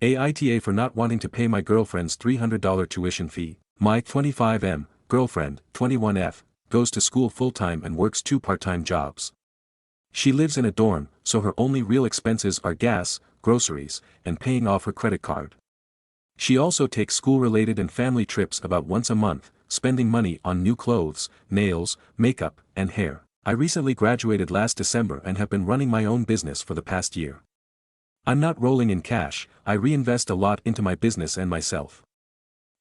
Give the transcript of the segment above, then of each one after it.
Aita for not wanting to pay my girlfriend's $300 tuition fee. My 25M, girlfriend, 21F, goes to school full-time and works 2 part-time jobs. She lives in a dorm, so her only real expenses are gas, groceries, and paying off her credit card. She also takes school-related and family trips about once a month, spending money on new clothes, nails, makeup, and hair. I recently graduated last December and have been running my own business for the past year. I'm not rolling in cash, I reinvest a lot into my business and myself.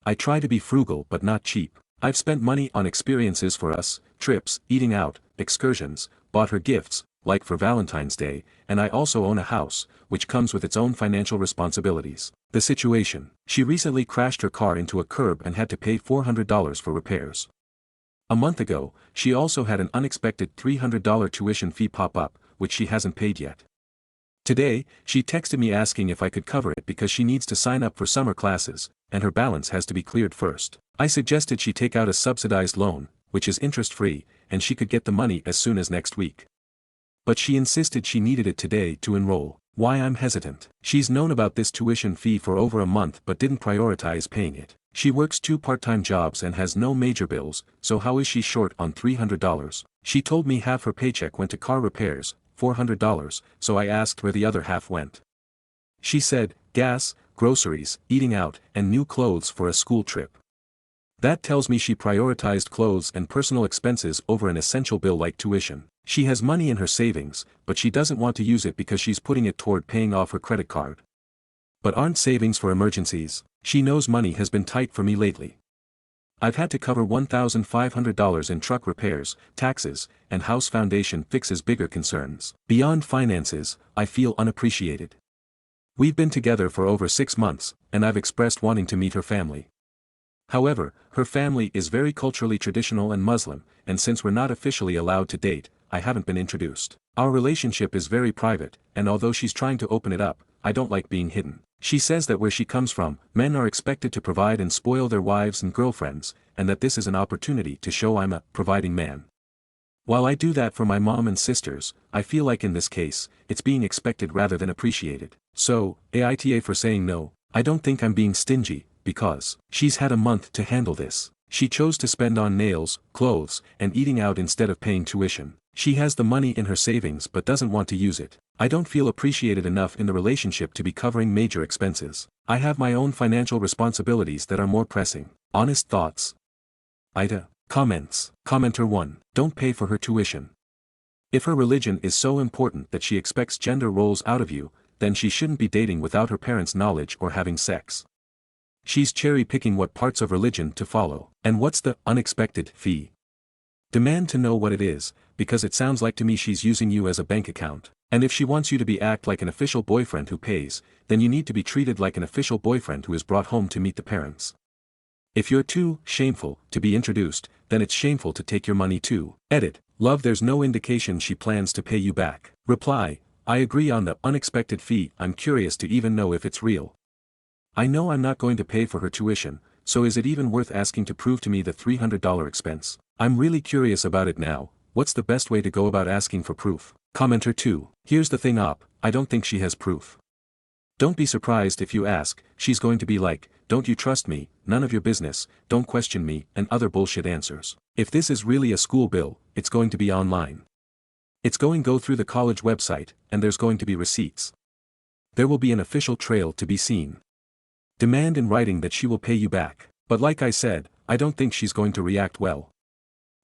I try to be frugal but not cheap. I've spent money on experiences for us, trips, eating out, excursions, bought her gifts, like for Valentine's Day, and I also own a house, which comes with its own financial responsibilities. The situation: she recently crashed her car into a curb and had to pay $400 for repairs. A month ago, she also had an unexpected $300 tuition fee pop up, which she hasn't paid yet. Today, she texted me asking if I could cover it because she needs to sign up for summer classes, and her balance has to be cleared first. I suggested she take out a subsidized loan, which is interest-free, and she could get the money as soon as next week. But she insisted she needed it today to enroll. Why I'm hesitant? She's known about this tuition fee for over a month but didn't prioritize paying it. She works 2 part-time jobs and has no major bills, so how is she short on $300? She told me half her paycheck went to car repairs, $400, so I asked where the other half went. She said, gas, groceries, eating out, and new clothes for a school trip. That tells me she prioritized clothes and personal expenses over an essential bill like tuition. She has money in her savings, but she doesn't want to use it because she's putting it toward paying off her credit card. But aren't savings for emergencies? She knows money has been tight for me lately. I've had to cover $1,500 in truck repairs, taxes, and house foundation fixes. Bigger concerns. Beyond finances, I feel unappreciated. We've been together for over 6 months, and I've expressed wanting to meet her family. However, her family is very culturally traditional and Muslim, and since we're not officially allowed to date, I haven't been introduced. Our relationship is very private, and although she's trying to open it up, I don't like being hidden. She says that where she comes from, men are expected to provide and spoil their wives and girlfriends, and that this is an opportunity to show I'm a providing man. While I do that for my mom and sisters, I feel like in this case, it's being expected rather than appreciated. So, Aita for saying no. I don't think I'm being stingy, because she's had a month to handle this. She chose to spend on nails, clothes, and eating out instead of paying tuition. She has the money in her savings but doesn't want to use it. I don't feel appreciated enough in the relationship to be covering major expenses. I have my own financial responsibilities that are more pressing. Honest thoughts. Aita. Comments. Commenter 1. Don't pay for her tuition. If her religion is so important that she expects gender roles out of you, then she shouldn't be dating without her parents' knowledge or having sex. She's cherry-picking what parts of religion to follow. And what's the unexpected fee? Demand to know what it is, because it sounds like to me she's using you as a bank account. And if she wants you to act like an official boyfriend who pays, then you need to be treated like an official boyfriend who is brought home to meet the parents. If you're too shameful to be introduced, then it's shameful to take your money too. Edit. Love, there's no indication she plans to pay you back. Reply. I agree on the unexpected fee. I'm curious to even know if it's real. I know I'm not going to pay for her tuition, so is it even worth asking to prove to me the $300 expense? I'm really curious about it now. What's the best way to go about asking for proof? Commenter 2. Here's the thing up, I don't think she has proof. Don't be surprised if you ask, she's going to be like, don't you trust me, none of your business, don't question me, and other bullshit answers. If this is really a school bill, it's going to be online. It's going to go through the college website, and there's going to be receipts. There will be an official trail to be seen. Demand in writing that she will pay you back. But like I said, I don't think she's going to react well.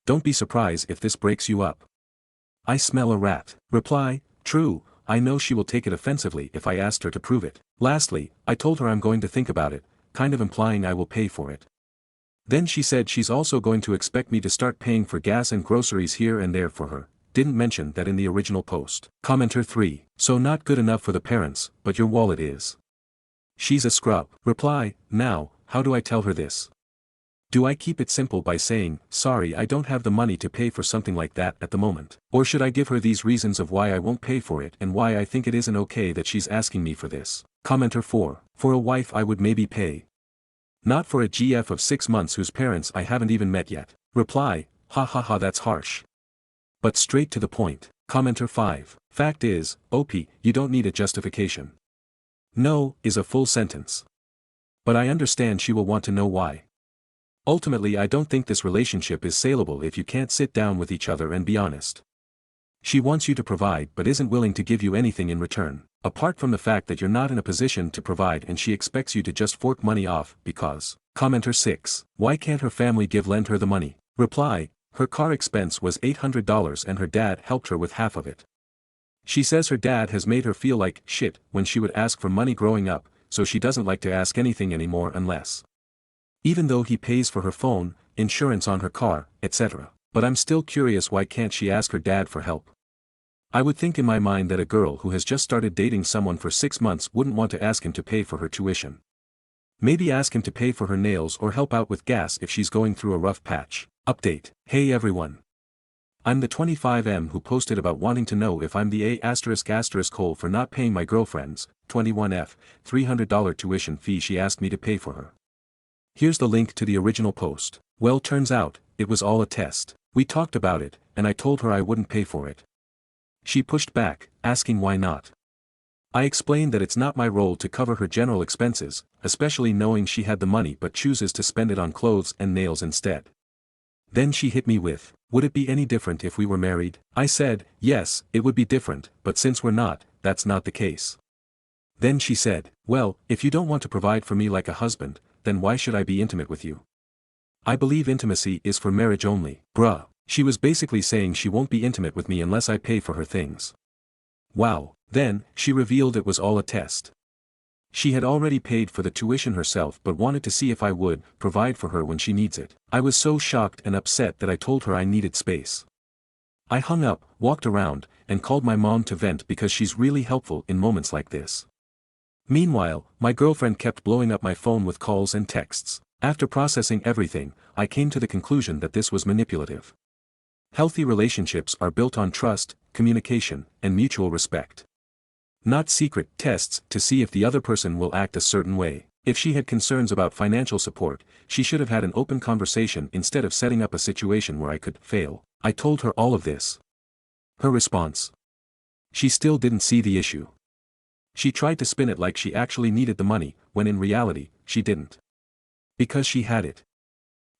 Don't be surprised if this breaks you up. I smell a rat. Reply. True, I know she will take it offensively if I asked her to prove it. Lastly, I told her I'm going to think about it, kind of implying I will pay for it. Then she said she's also going to expect me to start paying for gas and groceries here and there for her. Didn't mention that in the original post. Commenter 3. So not good enough for the parents, but your wallet is. She's a scrub. Reply. Now, how do I tell her this? Do I keep it simple by saying, sorry, I don't have the money to pay for something like that at the moment? Or should I give her these reasons of why I won't pay for it and why I think it isn't okay that she's asking me for this? Commenter 4. For a wife I would maybe pay. Not for a GF of 6 months whose parents I haven't even met yet. Reply. Ha ha ha, that's harsh. But straight to the point. Commenter 5. Fact is, OP, you don't need a justification. No, is a full sentence. But I understand she will want to know why. Ultimately, I don't think this relationship is saleable if you can't sit down with each other and be honest. She wants you to provide but isn't willing to give you anything in return, apart from the fact that you're not in a position to provide, and she expects you to just fork money off because. Commenter 6. Why can't her family lend her the money? Reply. Her car expense was $800 and her dad helped her with half of it. She says her dad has made her feel like shit when she would ask for money growing up, so she doesn't like to ask anything anymore unless. Even though he pays for her phone, insurance on her car, etc. But I'm still curious, why can't she ask her dad for help? I would think in my mind that a girl who has just started dating someone for 6 months wouldn't want to ask him to pay for her tuition. Maybe ask him to pay for her nails or help out with gas if she's going through a rough patch. Update. Hey everyone. I'm the 25M who posted about wanting to know if I'm the A***hole for not paying my girlfriend's, 21F, $300 tuition fee she asked me to pay for her. Here's the link to the original post. Well, turns out, it was all a test. We talked about it, and I told her I wouldn't pay for it. She pushed back, asking why not. I explained that it's not my role to cover her general expenses, especially knowing she had the money but chooses to spend it on clothes and nails instead. Then she hit me with, would it be any different if we were married? I said, yes, it would be different, but since we're not, that's not the case. Then she said, well, if you don't want to provide for me like a husband, then why should I be intimate with you? I believe intimacy is for marriage only. Bruh. She was basically saying she won't be intimate with me unless I pay for her things. Wow. Then, she revealed it was all a test. She had already paid for the tuition herself but wanted to see if I would provide for her when she needs it. I was so shocked and upset that I told her I needed space. I hung up, walked around, and called my mom to vent because she's really helpful in moments like this. Meanwhile, my girlfriend kept blowing up my phone with calls and texts. After processing everything, I came to the conclusion that this was manipulative. Healthy relationships are built on trust, communication, and mutual respect. Not secret tests to see if the other person will act a certain way. If she had concerns about financial support, she should have had an open conversation instead of setting up a situation where I could fail. I told her all of this. Her response? She still didn't see the issue. She tried to spin it like she actually needed the money, when in reality, she didn't. Because she had it.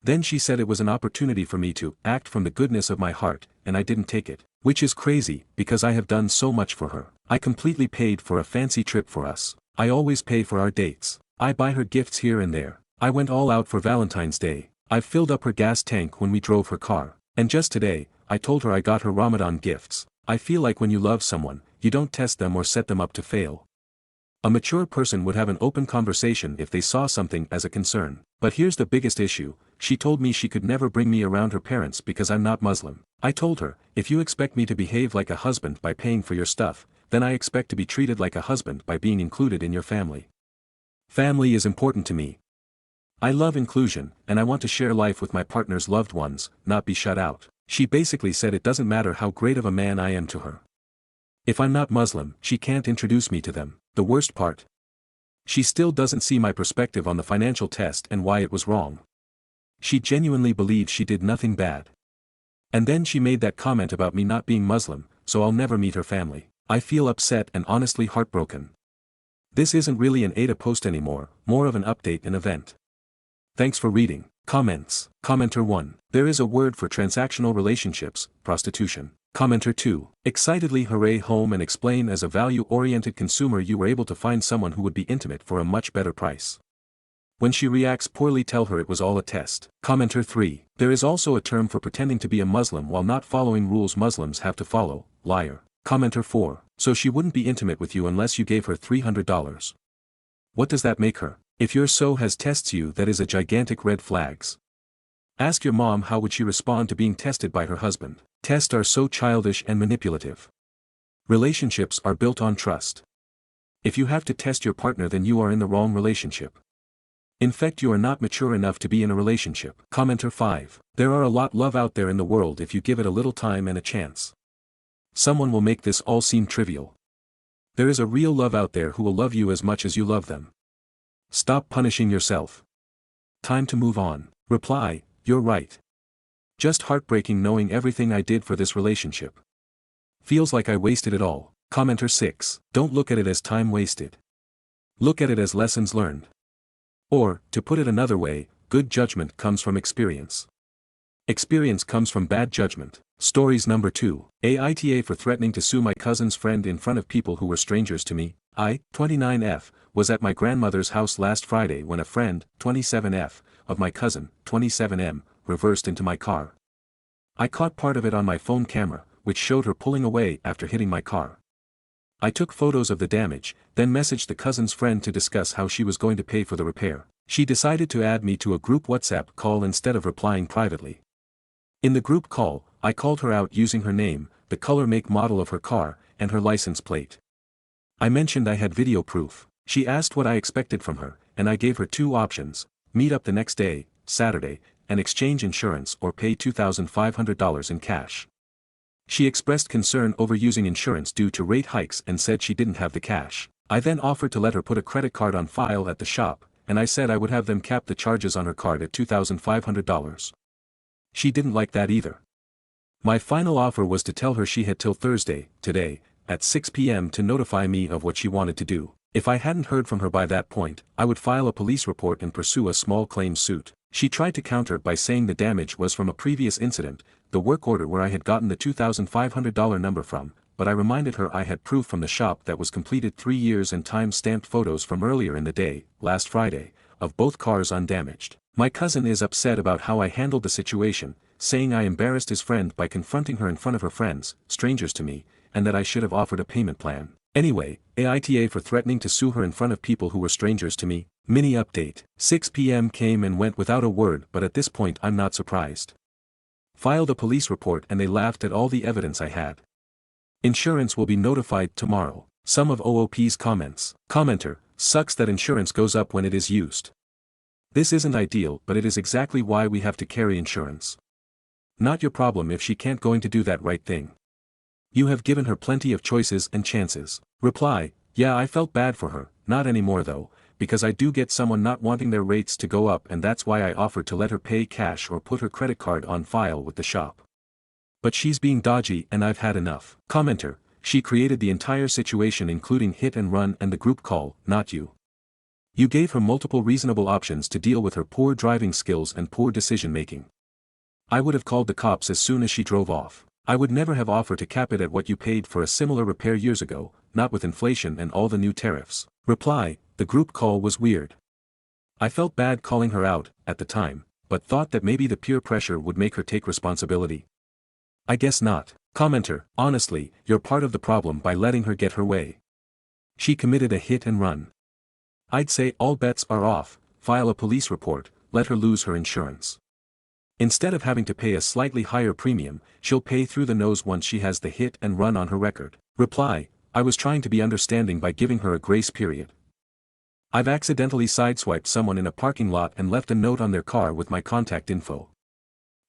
Then she said it was an opportunity for me to act from the goodness of my heart, and I didn't take it. Which is crazy, because I have done so much for her. I completely paid for a fancy trip for us. I always pay for our dates. I buy her gifts here and there. I went all out for Valentine's Day. I filled up her gas tank when we drove her car. And just today, I told her I got her Ramadan gifts. I feel like when you love someone, you don't test them or set them up to fail. A mature person would have an open conversation if they saw something as a concern. But here's the biggest issue, she told me she could never bring me around her parents because I'm not Muslim. I told her, if you expect me to behave like a husband by paying for your stuff, then I expect to be treated like a husband by being included in your family. Family is important to me. I love inclusion, and I want to share life with my partner's loved ones, not be shut out. She basically said it doesn't matter how great of a man I am to her. If I'm not Muslim, she can't introduce me to them. The worst part? She still doesn't see my perspective on the financial test and why it was wrong. She genuinely believes she did nothing bad. And then she made that comment about me not being Muslim, so I'll never meet her family. I feel upset and honestly heartbroken. This isn't really an Aita post anymore, more of an update and event. Thanks for reading. Comments. Commenter 1. There is a word for transactional relationships, prostitution. Commenter 2. Excitedly hooray home and explain, as a value-oriented consumer you were able to find someone who would be intimate for a much better price. When she reacts poorly, tell her it was all a test. Commenter 3. There is also a term for pretending to be a Muslim while not following rules Muslims have to follow, liar. Commenter 4. So she wouldn't be intimate with you unless you gave her $300. What does that make her? If your so has tests you, that is a gigantic red flags. Ask your mom how would she respond to being tested by her husband. Tests are so childish and manipulative. Relationships are built on trust. If you have to test your partner, then you are in the wrong relationship. In fact, you are not mature enough to be in a relationship. Commenter 5. There are a lot love out there in the world if you give it a little time and a chance. Someone will make this all seem trivial. There is a real love out there who will love you as much as you love them. Stop punishing yourself. Time to move on. Reply, you're right. Just heartbreaking knowing everything I did for this relationship. Feels like I wasted it all. Commenter 6. Don't look at it as time wasted. Look at it as lessons learned. Or, to put it another way, good judgment comes from experience. Experience comes from bad judgment. Stories number 2. Aita for threatening to sue my cousin's friend in front of people who were strangers to me. I, 29F, was at my grandmother's house last Friday when a friend, 27F, of my cousin, 27M, reversed into my car. I caught part of it on my phone camera, which showed her pulling away after hitting my car. I took photos of the damage, then messaged the cousin's friend to discuss how she was going to pay for the repair. She decided to add me to a group WhatsApp call instead of replying privately. In the group call, I called her out using her name, the color make model of her car, and her license plate. I mentioned I had video proof. She asked what I expected from her, and I gave her 2 options: meet up the next day, Saturday, and exchange insurance or pay $2,500 in cash. She expressed concern over using insurance due to rate hikes and said she didn't have the cash. I then offered to let her put a credit card on file at the shop, and I said I would have them cap the charges on her card at $2,500. She didn't like that either. My final offer was to tell her she had till Thursday, today, at 6 p.m. to notify me of what she wanted to do. If I hadn't heard from her by that point, I would file a police report and pursue a small claims suit. She tried to counter by saying the damage was from a previous incident, the work order where I had gotten the $2,500 number from, but I reminded her I had proof from the shop that was completed 3 years and time-stamped photos from earlier in the day, last Friday, of both cars undamaged. My cousin is upset about how I handled the situation, saying I embarrassed his friend by confronting her in front of her friends, strangers to me, and that I should have offered a payment plan. Anyway, Aita for threatening to sue her in front of people who were strangers to me. Mini update. 6 p.m. came and went without a word, but at this point I'm not surprised. Filed a police report and they laughed at all the evidence I had. Insurance will be notified tomorrow. Some of OOP's comments. Commenter, sucks that insurance goes up when it is used. This isn't ideal, but it is exactly why we have to carry insurance. Not your problem if she can't going to do that right thing. You have given her plenty of choices and chances. Reply, yeah, I felt bad for her, not anymore though, because I do get someone not wanting their rates to go up and that's why I offered to let her pay cash or put her credit card on file with the shop. But she's being dodgy and I've had enough. Commenter, she created the entire situation including hit and run and the group call, not you. You gave her multiple reasonable options to deal with her poor driving skills and poor decision making. I would have called the cops as soon as she drove off. I would never have offered to cap it at what you paid for a similar repair years ago, not with inflation and all the new tariffs. Reply, the group call was weird. I felt bad calling her out, at the time, but thought that maybe the peer pressure would make her take responsibility. I guess not. Commenter, honestly, you're part of the problem by letting her get her way. She committed a hit and run. I'd say all bets are off, file a police report, let her lose her insurance. Instead of having to pay a slightly higher premium, she'll pay through the nose once she has the hit and run on her record. Reply, I was trying to be understanding by giving her a grace period. I've accidentally sideswiped someone in a parking lot and left a note on their car with my contact info.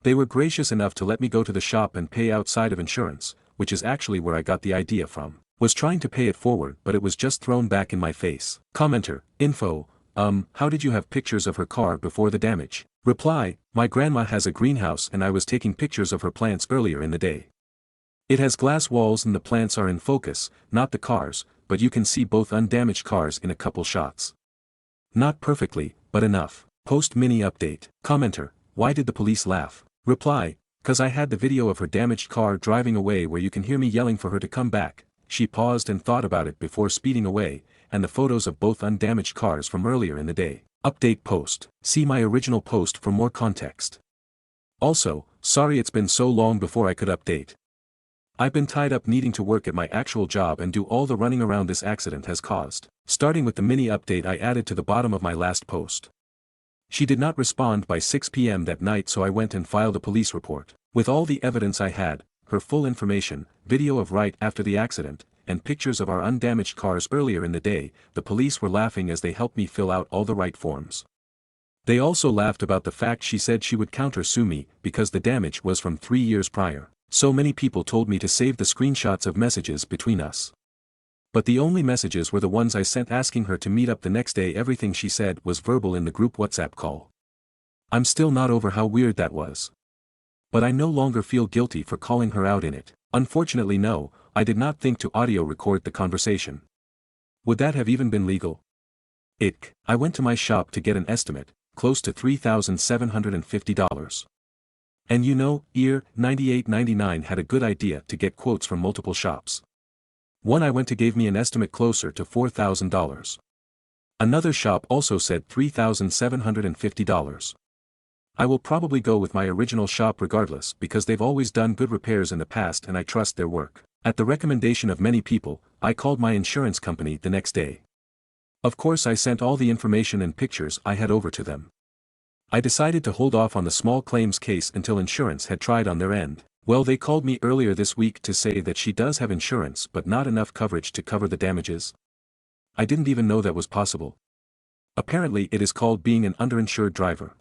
They were gracious enough to let me go to the shop and pay outside of insurance, which is actually where I got the idea from. Was trying to pay it forward but it was just thrown back in my face. Commenter, info, how did you have pictures of her car before the damage? Reply, my grandma has a greenhouse and I was taking pictures of her plants earlier in the day. It has glass walls and the plants are in focus, not the cars, but you can see both undamaged cars in a couple shots. Not perfectly, but enough. Post mini update. Commenter, why did the police laugh? Reply, 'cause I had the video of her damaged car driving away where you can hear me yelling for her to come back. She paused and thought about it before speeding away, and the photos of both undamaged cars from earlier in the day. Update post. See my original post for more context. Also, sorry it's been so long before I could update. I've been tied up needing to work at my actual job and do all the running around this accident has caused. Starting with the mini update I added to the bottom of my last post. She did not respond by 6 p.m. that night, so I went and filed a police report. With all the evidence I had, her full information, video of right after the accident, and pictures of our undamaged cars earlier in the day, the police were laughing as they helped me fill out all the right forms. They also laughed about the fact she said she would counter-sue me because the damage was from 3 years prior. So many people told me to save the screenshots of messages between us. But the only messages were the ones I sent asking her to meet up the next day. Everything she said was verbal in the group WhatsApp call. I'm still not over how weird that was. But I no longer feel guilty for calling her out in it. Unfortunately no, I did not think to audio record the conversation. Would that have even been legal? I went to my shop to get an estimate, close to $3,750. And you know, 98.99 had a good idea to get quotes from multiple shops. One I went to gave me an estimate closer to $4,000. Another shop also said $3,750. I will probably go with my original shop regardless because they've always done good repairs in the past and I trust their work. At the recommendation of many people, I called my insurance company the next day. Of course I sent all the information and pictures I had over to them. I decided to hold off on the small claims case until insurance had tried on their end. Well, they called me earlier this week to say that she does have insurance but not enough coverage to cover the damages. I didn't even know that was possible. Apparently it is called being an underinsured driver.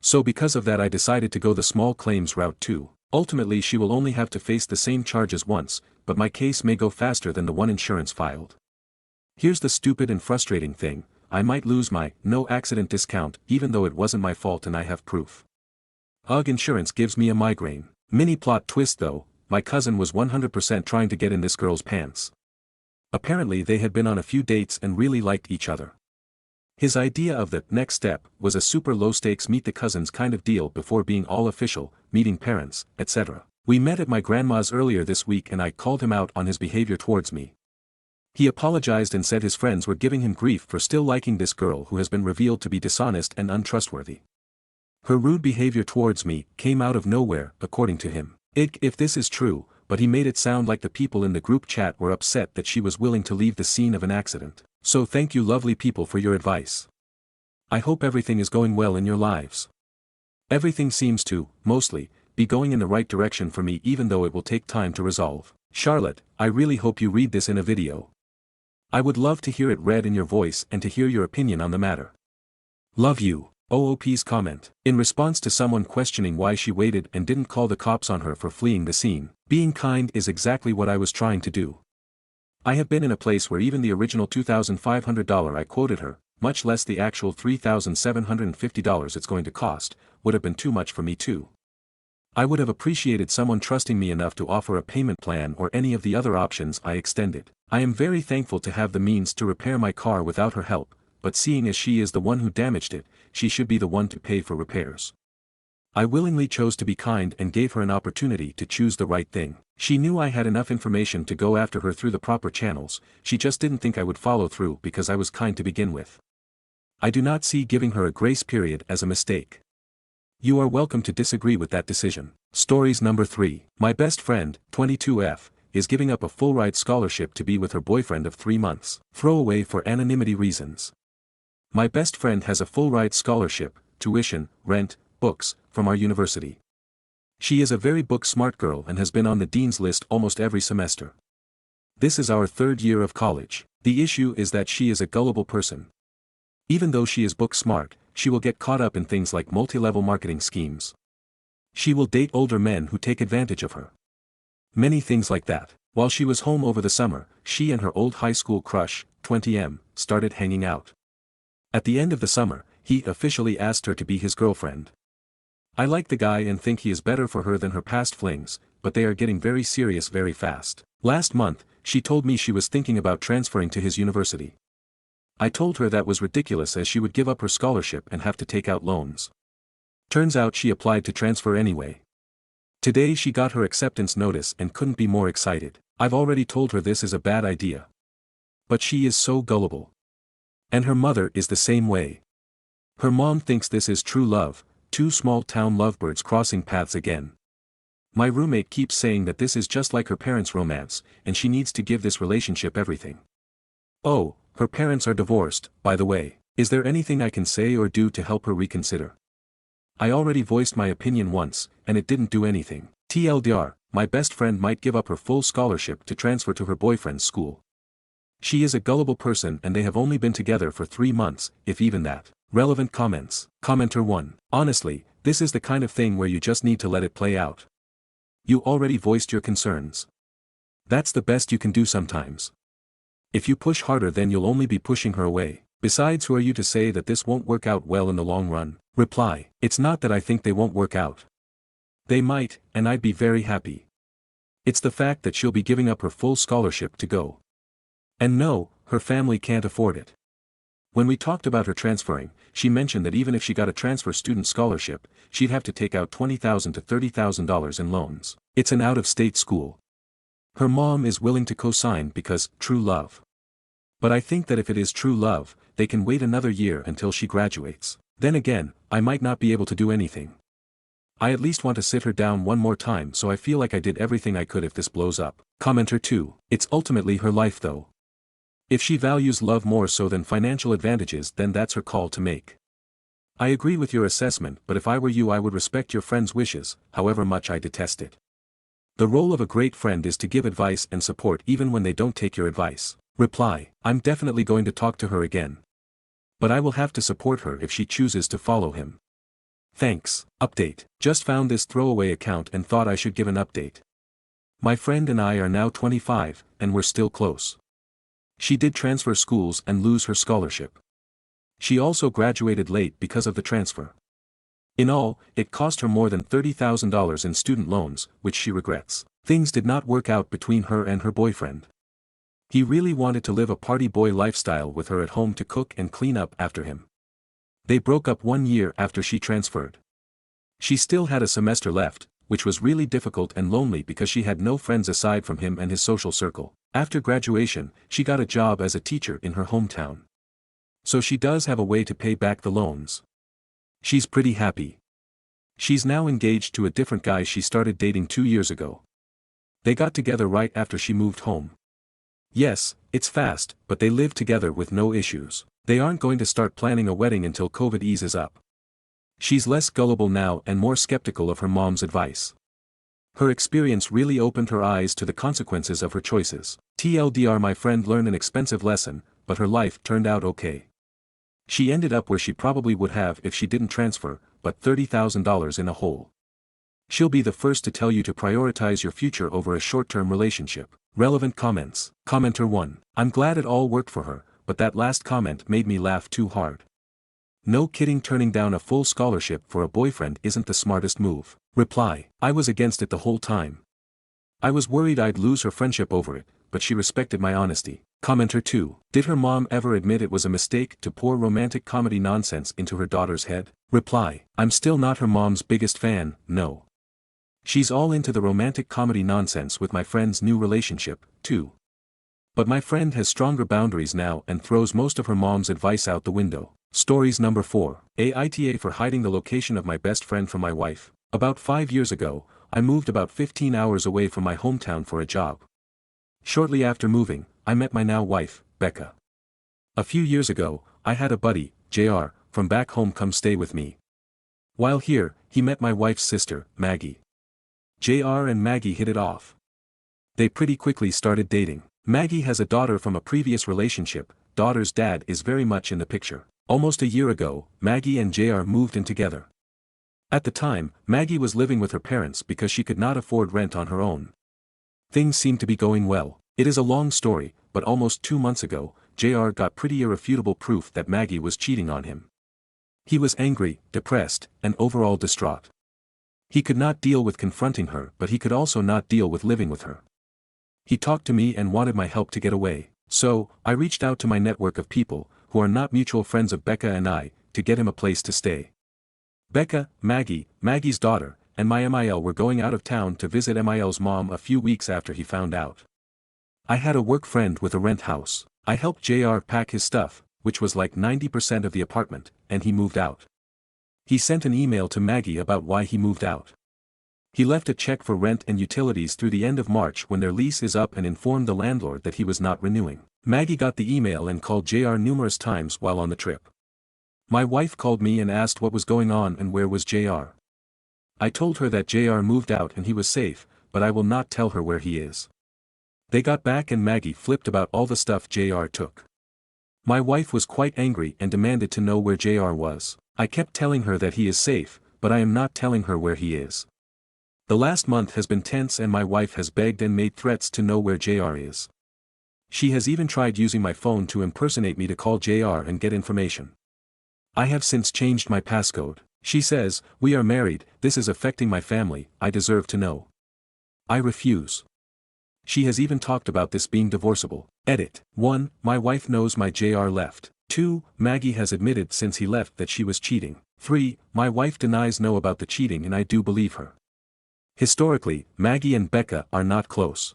So because of that I decided to go the small claims route too. Ultimately she will only have to face the same charges once, but my case may go faster than the one insurance filed. Here's the stupid and frustrating thing, I might lose my no accident discount even though it wasn't my fault and I have proof. Ugh, insurance gives me a migraine. Mini plot twist though, my cousin was 100% trying to get in this girl's pants. Apparently they had been on a few dates and really liked each other. His idea of the next step was a super low-stakes meet the cousins kind of deal before being all official, meeting parents, etc. We met at my grandma's earlier this week and I called him out on his behavior towards me. He apologized and said his friends were giving him grief for still liking this girl who has been revealed to be dishonest and untrustworthy. Her rude behavior towards me came out of nowhere, according to him. If this is true, but he made it sound like the people in the group chat were upset that she was willing to leave the scene of an accident. So thank you lovely people for your advice. I hope everything is going well in your lives. Everything seems to, mostly, be going in the right direction for me even though it will take time to resolve. Charlotte, I really hope you read this in a video. I would love to hear it read in your voice and to hear your opinion on the matter. Love you. OOP's comment. In response to someone questioning why she waited and didn't call the cops on her for fleeing the scene, being kind is exactly what I was trying to do. I have been in a place where even the original $2,500 I quoted her, much less the actual $3,750 it's going to cost, would have been too much for me too. I would have appreciated someone trusting me enough to offer a payment plan or any of the other options I extended. I am very thankful to have the means to repair my car without her help, but seeing as she is the one who damaged it, she should be the one to pay for repairs. I willingly chose to be kind and gave her an opportunity to choose the right thing. She knew I had enough information to go after her through the proper channels, she just didn't think I would follow through because I was kind to begin with. I do not see giving her a grace period as a mistake. You are welcome to disagree with that decision. Stories number 3. My best friend, 22F, is giving up a full-ride scholarship to be with her boyfriend of 3 months. Throwaway for anonymity reasons. My best friend has a full-ride scholarship, tuition, rent, books, from our university. She is a very book-smart girl and has been on the dean's list almost every semester. This is our 3rd year of college. The issue is that she is a gullible person. Even though she is book-smart, she will get caught up in things like multi-level marketing schemes. She will date older men who take advantage of her. Many things like that. While she was home over the summer, she and her old high school crush, 20M, started hanging out. At the end of the summer, he officially asked her to be his girlfriend. I like the guy and think he is better for her than her past flings, but they are getting very serious very fast. Last month, she told me she was thinking about transferring to his university. I told her that was ridiculous as she would give up her scholarship and have to take out loans. Turns out she applied to transfer anyway. Today she got her acceptance notice and couldn't be more excited. I've already told her this is a bad idea. But she is so gullible. And her mother is the same way. Her mom thinks this is true love, 2 small-town lovebirds crossing paths again. My roommate keeps saying that this is just like her parents' romance, and she needs to give this relationship everything. Oh, her parents are divorced, by the way. Is there anything I can say or do to help her reconsider? I already voiced my opinion once, and it didn't do anything. TLDR, my best friend might give up her full scholarship to transfer to her boyfriend's school. She is a gullible person and they have only been together for 3 months, if even that. Relevant comments. Commenter 1. Honestly, this is the kind of thing where you just need to let it play out. You already voiced your concerns. That's the best you can do sometimes. If you push harder then you'll only be pushing her away. Besides, who are you to say that this won't work out well in the long run? Reply. It's not that I think they won't work out. They might, and I'd be very happy. It's the fact that she'll be giving up her full scholarship to go. And no, her family can't afford it. When we talked about her transferring, she mentioned that even if she got a transfer student scholarship, she'd have to take out $20,000 to $30,000 in loans. It's an out-of-state school. Her mom is willing to co-sign because, true love. But I think that if it is true love, they can wait another year until she graduates. Then again, I might not be able to do anything. I at least want to sit her down one more time, so I feel like I did everything I could if this blows up. Commenter 2. It's ultimately her life though. If she values love more so than financial advantages, then that's her call to make. I agree with your assessment, but if I were you, I would respect your friend's wishes, however much I detest it. The role of a great friend is to give advice and support even when they don't take your advice. Reply. I'm definitely going to talk to her again. But I will have to support her if she chooses to follow him. Thanks. Update. Just found this throwaway account and thought I should give an update. My friend and I are now 25, and we're still close. She did transfer schools and lose her scholarship. She also graduated late because of the transfer. In all, it cost her more than $30,000 in student loans, which she regrets. Things did not work out between her and her boyfriend. He really wanted to live a party boy lifestyle with her at home to cook and clean up after him. They broke up 1 year after she transferred. She still had a semester left, which was really difficult and lonely because she had no friends aside from him and his social circle. After graduation, she got a job as a teacher in her hometown. So she does have a way to pay back the loans. She's pretty happy. She's now engaged to a different guy she started dating 2 years ago. They got together right after she moved home. Yes, it's fast, but they live together with no issues. They aren't going to start planning a wedding until COVID eases up. She's less gullible now and more skeptical of her mom's advice. Her experience really opened her eyes to the consequences of her choices. TLDR, my friend learned an expensive lesson, but her life turned out okay. She ended up where she probably would have if she didn't transfer, but $30,000 in a hole. She'll be the first to tell you to prioritize your future over a short-term relationship. Relevant comments. Commenter 1. I'm glad it all worked for her, but that last comment made me laugh too hard. No kidding, turning down a full scholarship for a boyfriend isn't the smartest move. Reply. I was against it the whole time. I was worried I'd lose her friendship over it, but she respected my honesty. Commenter 2. Did her mom ever admit it was a mistake to pour romantic comedy nonsense into her daughter's head? Reply. I'm still not her mom's biggest fan, no. She's all into the romantic comedy nonsense with my friend's new relationship, too. But my friend has stronger boundaries now and throws most of her mom's advice out the window. Stories number 4. Aita for hiding the location of my best friend from my wife. About 5 years ago, I moved about 15 hours away from my hometown for a job. Shortly after moving, I met my now wife, Becca. A few years ago, I had a buddy, JR, from back home come stay with me. While here, he met my wife's sister, Maggie. JR and Maggie hit it off. They pretty quickly started dating. Maggie has a daughter from a previous relationship. Daughter's dad is very much in the picture. Almost a year ago, Maggie and JR moved in together. At the time, Maggie was living with her parents because she could not afford rent on her own. Things seemed to be going well. It is a long story, but almost 2 months ago, JR got pretty irrefutable proof that Maggie was cheating on him. He was angry, depressed, and overall distraught. He could not deal with confronting her, but he could also not deal with living with her. He talked to me and wanted my help to get away. So, I reached out to my network of people, who are not mutual friends of Becca and I, to get him a place to stay. Becca, Maggie, Maggie's daughter, and my MIL were going out of town to visit MIL's mom a few weeks after he found out. I had a work friend with a rent house. I helped JR pack his stuff, which was like 90% of the apartment, and he moved out. He sent an email to Maggie about why he moved out. He left a check for rent and utilities through the end of March when their lease is up and informed the landlord that he was not renewing. Maggie got the email and called JR numerous times while on the trip. My wife called me and asked what was going on and where was JR. I told her that JR moved out and he was safe, but I will not tell her where he is. They got back and Maggie flipped about all the stuff JR took. My wife was quite angry and demanded to know where JR was. I kept telling her that he is safe, but I am not telling her where he is. The last month has been tense and my wife has begged and made threats to know where JR is. She has even tried using my phone to impersonate me to call JR and get information. I have since changed my passcode. She says, "We are married, this is affecting my family, I deserve to know." I refuse. She has even talked about this being divorceable. Edit. 1. My wife knows my JR left. 2. Maggie has admitted since he left that she was cheating. 3. My wife denies know about the cheating and I do believe her. Historically, Maggie and Becca are not close.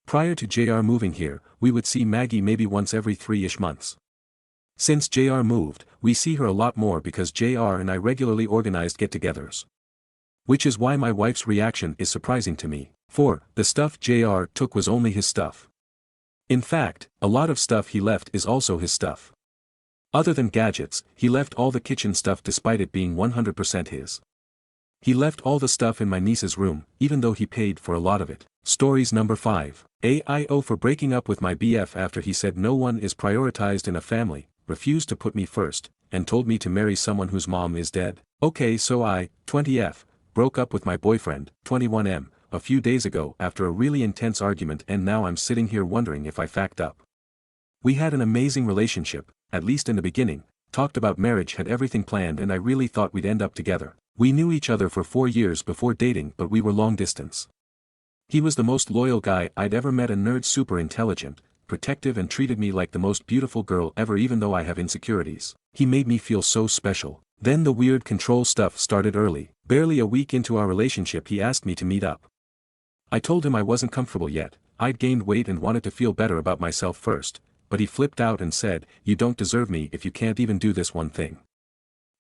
Prior to JR moving here, we would see Maggie maybe once every 3-ish months. Since JR moved, we see her a lot more because JR and I regularly organized get-togethers. Which is why my wife's reaction is surprising to me. 4. The stuff JR took was only his stuff. In fact, a lot of stuff he left is also his stuff. Other than gadgets, he left all the kitchen stuff despite it being 100% his. He left all the stuff in my niece's room, even though he paid for a lot of it. Stories number 5. AIO for breaking up with my BF after he said no one is prioritized in a family, refused to put me first, and told me to marry someone whose mom is dead. Okay, so I, 20F, broke up with my boyfriend, 21M, a few days ago after a really intense argument and now I'm sitting here wondering if I fucked up. We had an amazing relationship, at least in the beginning, talked about marriage, had everything planned and I really thought we'd end up together. We knew each other for 4 years before dating but we were long distance. He was the most loyal guy I'd ever met, a nerd, super intelligent, protective and treated me like the most beautiful girl ever even though I have insecurities. He made me feel so special. Then the weird control stuff started early. Barely a week into our relationship he asked me to meet up. I told him I wasn't comfortable yet, I'd gained weight and wanted to feel better about myself first, but he flipped out and said, "You don't deserve me if you can't even do this one thing."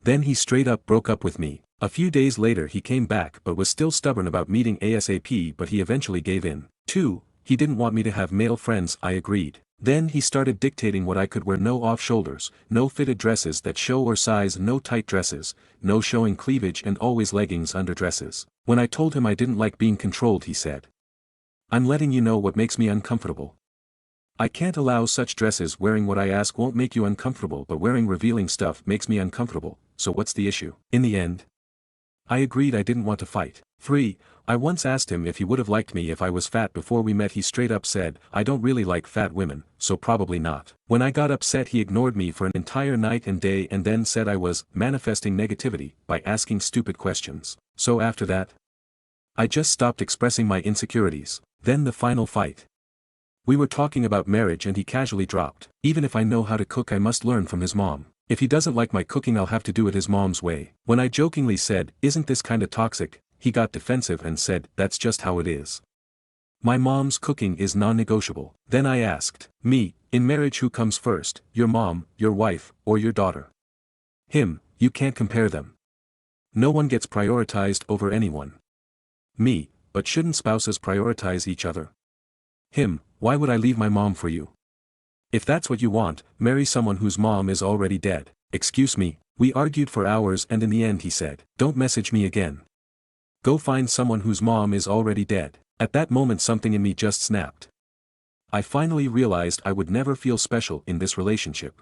Then he straight up broke up with me. A few days later he came back but was still stubborn about meeting ASAP, but he eventually gave in. 2. He didn't want me to have male friends, I agreed. Then he started dictating what I could wear: no off-shoulders, no fitted dresses that show or size, no tight dresses, no showing cleavage and always leggings under dresses. When I told him I didn't like being controlled he said, "I'm letting you know what makes me uncomfortable. I can't allow such dresses. Wearing what I ask won't make you uncomfortable but wearing revealing stuff makes me uncomfortable, so what's the issue?" In the end, I agreed I didn't want to fight. 3. I once asked him if he would have liked me if I was fat before we met. He straight up said, "I don't really like fat women, so probably not." When I got upset he ignored me for an entire night and day and then said I was manifesting negativity by asking stupid questions. So after that, I just stopped expressing my insecurities. Then the final fight. We were talking about marriage and he casually dropped, "Even if I know how to cook I must learn from his mom. If he doesn't like my cooking I'll have to do it his mom's way." When I jokingly said, "Isn't this kinda toxic?" he got defensive and said, "That's just how it is. My mom's cooking is non-negotiable." Then I asked, "Me, in marriage who comes first, your mom, your wife, or your daughter?" Him, "You can't compare them. No one gets prioritized over anyone." Me, "But shouldn't spouses prioritize each other?" Him, "Why would I leave my mom for you? If that's what you want, marry someone whose mom is already dead." Excuse me. We argued for hours and in the end he said, "Don't message me again. Go find someone whose mom is already dead." At that moment something in me just snapped. I finally realized I would never feel special in this relationship.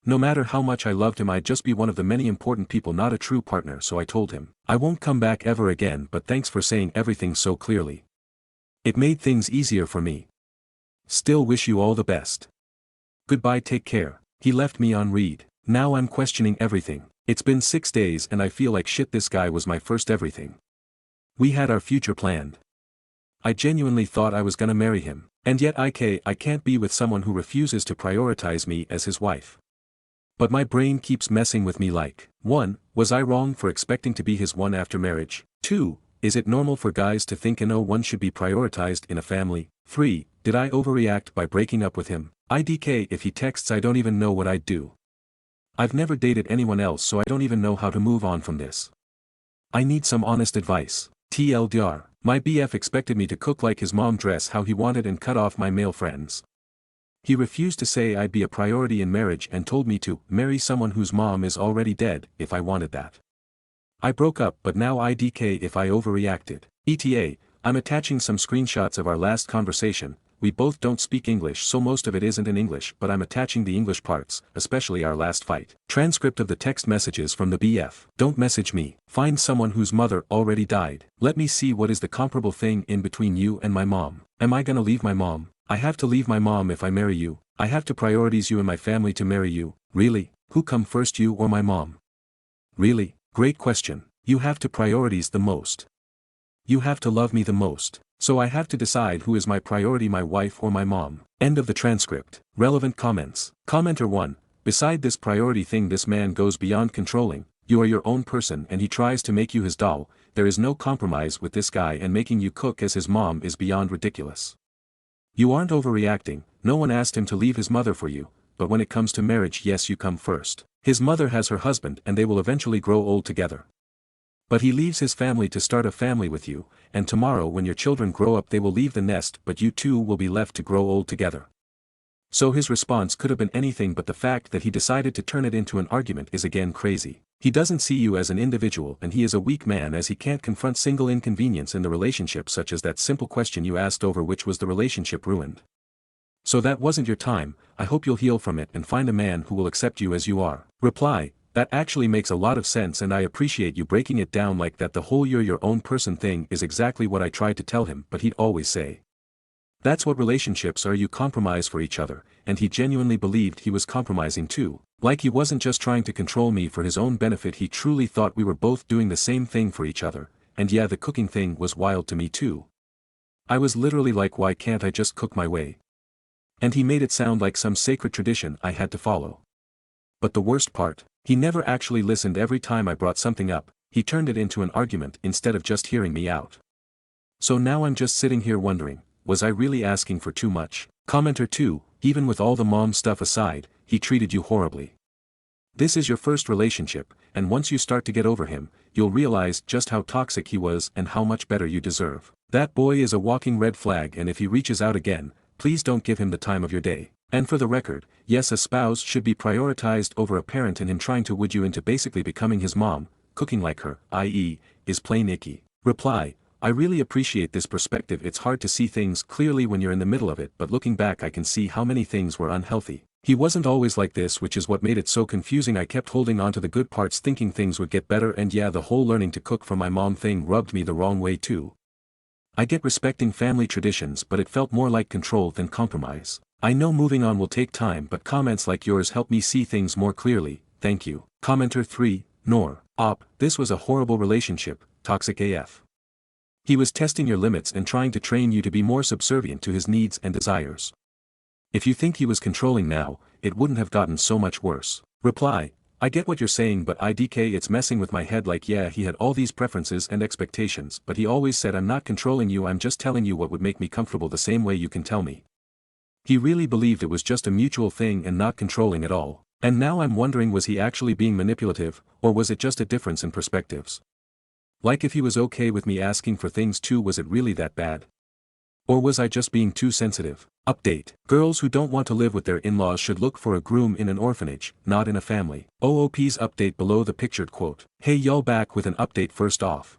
No matter how much I loved him I'd just be one of the many important people, not a true partner. So I told him, "I won't come back ever again but thanks for saying everything so clearly. It made things easier for me. Still wish you all the best. Goodbye, take care." He left me on read. Now I'm questioning everything. It's been 6 days and I feel like shit. This guy was my first everything. We had our future planned. I genuinely thought I was gonna marry him. And yet I can't be with someone who refuses to prioritize me as his wife. But my brain keeps messing with me like, 1. Was I wrong for expecting to be his one after marriage? 2. Is it normal for guys to think no one should be prioritized in a family? 3. Did I overreact by breaking up with him? IDK, if he texts I don't even know what I'd do. I've never dated anyone else so I don't even know how to move on from this. I need some honest advice. TLDR, my BF expected me to cook like his mom, dress how he wanted and cut off my male friends. He refused to say I'd be a priority in marriage and told me to marry someone whose mom is already dead if I wanted that. I broke up but now IDK if I overreacted. ETA, I'm attaching some screenshots of our last conversation. We both don't speak English so most of it isn't in English but I'm attaching the English parts, especially our last fight. Transcript of the text messages from the BF. Don't message me. Find someone whose mother already died. Let me see what is the comparable thing in between you and my mom. Am I gonna leave my mom? I have to leave my mom if I marry you. I have to prioritize you and my family to marry you. Really? Who come first, you or my mom? Really? Great question. You have to prioritize the most. You have to love me the most. So I have to decide who is my priority, my wife or my mom. End of the transcript. Relevant comments. Commenter 1. Beside this priority thing, this man goes beyond controlling. You are your own person and he tries to make you his doll. There is no compromise with this guy, and making you cook as his mom is beyond ridiculous. You aren't overreacting. No one asked him to leave his mother for you, but when it comes to marriage, yes, you come first. His mother has her husband and they will eventually grow old together. But he leaves his family to start a family with you, and tomorrow when your children grow up they will leave the nest, but you two will be left to grow old together. So his response could have been anything, but the fact that he decided to turn it into an argument is again crazy. He doesn't see you as an individual, and he is a weak man as he can't confront single inconvenience in the relationship, such as that simple question you asked over which was the relationship ruined. So that wasn't your time. I hope you'll heal from it and find a man who will accept you as you are. Reply: that actually makes a lot of sense and I appreciate you breaking it down like that. The whole you're your own person thing is exactly what I tried to tell him, but he'd always say, that's what relationships are, you compromise for each other, and he genuinely believed he was compromising too. Like he wasn't just trying to control me for his own benefit, he truly thought we were both doing the same thing for each other, and yeah, the cooking thing was wild to me too. I was literally like, why can't I just cook my way? And he made it sound like some sacred tradition I had to follow. But the worst part, he never actually listened. Every time I brought something up, he turned it into an argument instead of just hearing me out. So now I'm just sitting here wondering, was I really asking for too much? Commenter 2, even with all the mom stuff aside, he treated you horribly. This is your first relationship, and once you start to get over him, you'll realize just how toxic he was and how much better you deserve. That boy is a walking red flag, and if he reaches out again, please don't give him the time of your day. And for the record, yes, a spouse should be prioritized over a parent, and him trying to wood you into basically becoming his mom, cooking like her, i.e., is plain icky. Reply: I really appreciate this perspective. It's hard to see things clearly when you're in the middle of it, but looking back I can see how many things were unhealthy. He wasn't always like this, which is what made it so confusing. I kept holding on to the good parts thinking things would get better, and yeah, the whole learning to cook from my mom thing rubbed me the wrong way too. I get respecting family traditions, but it felt more like control than compromise. I know moving on will take time, but comments like yours help me see things more clearly. Thank you. Commenter 3, Nor. Op, this was a horrible relationship, toxic AF. He was testing your limits and trying to train you to be more subservient to his needs and desires. If you think he was controlling now, it wouldn't have gotten so much worse. Reply: I get what you're saying, but IDK, it's messing with my head. Like, yeah, he had all these preferences and expectations, but he always said, I'm not controlling you, I'm just telling you what would make me comfortable, the same way you can tell me. He really believed it was just a mutual thing and not controlling at all. And now I'm wondering, was he actually being manipulative, or was it just a difference in perspectives? Like, if he was okay with me asking for things too, was it really that bad? Or was I just being too sensitive? Update: girls who don't want to live with their in-laws should look for a groom in an orphanage, not in a family. OOP's update below the pictured quote. Hey y'all, back with an update. First off,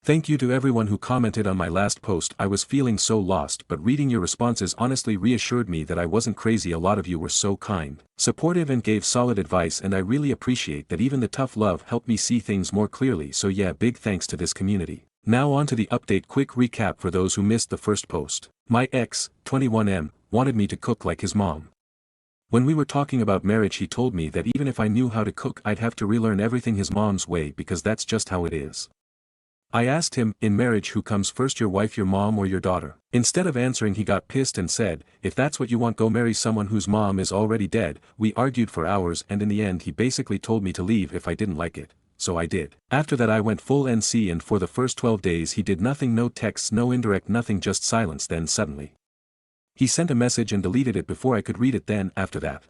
thank you to everyone who commented on my last post. I was feeling so lost, but reading your responses honestly reassured me that I wasn't crazy. A lot of you were so kind, supportive, and gave solid advice, and I really appreciate that. Even the tough love helped me see things more clearly, so yeah, big thanks to this community. Now on to the update. Quick recap for those who missed the first post. My ex, 21M, wanted me to cook like his mom. When we were talking about marriage, he told me that even if I knew how to cook, I'd have to relearn everything his mom's way, because that's just how it is. I asked him, in marriage who comes first, your wife, your mom, or your daughter? Instead of answering, he got pissed and said, if that's what you want, go marry someone whose mom is already dead. We argued for hours, and in the end he basically told me to leave if I didn't like it. So I did. After that I went full NC, and for the first 12 days he did nothing, no texts, no indirect, nothing, just silence. Then suddenly he sent a message and deleted it before I could read it. Then after that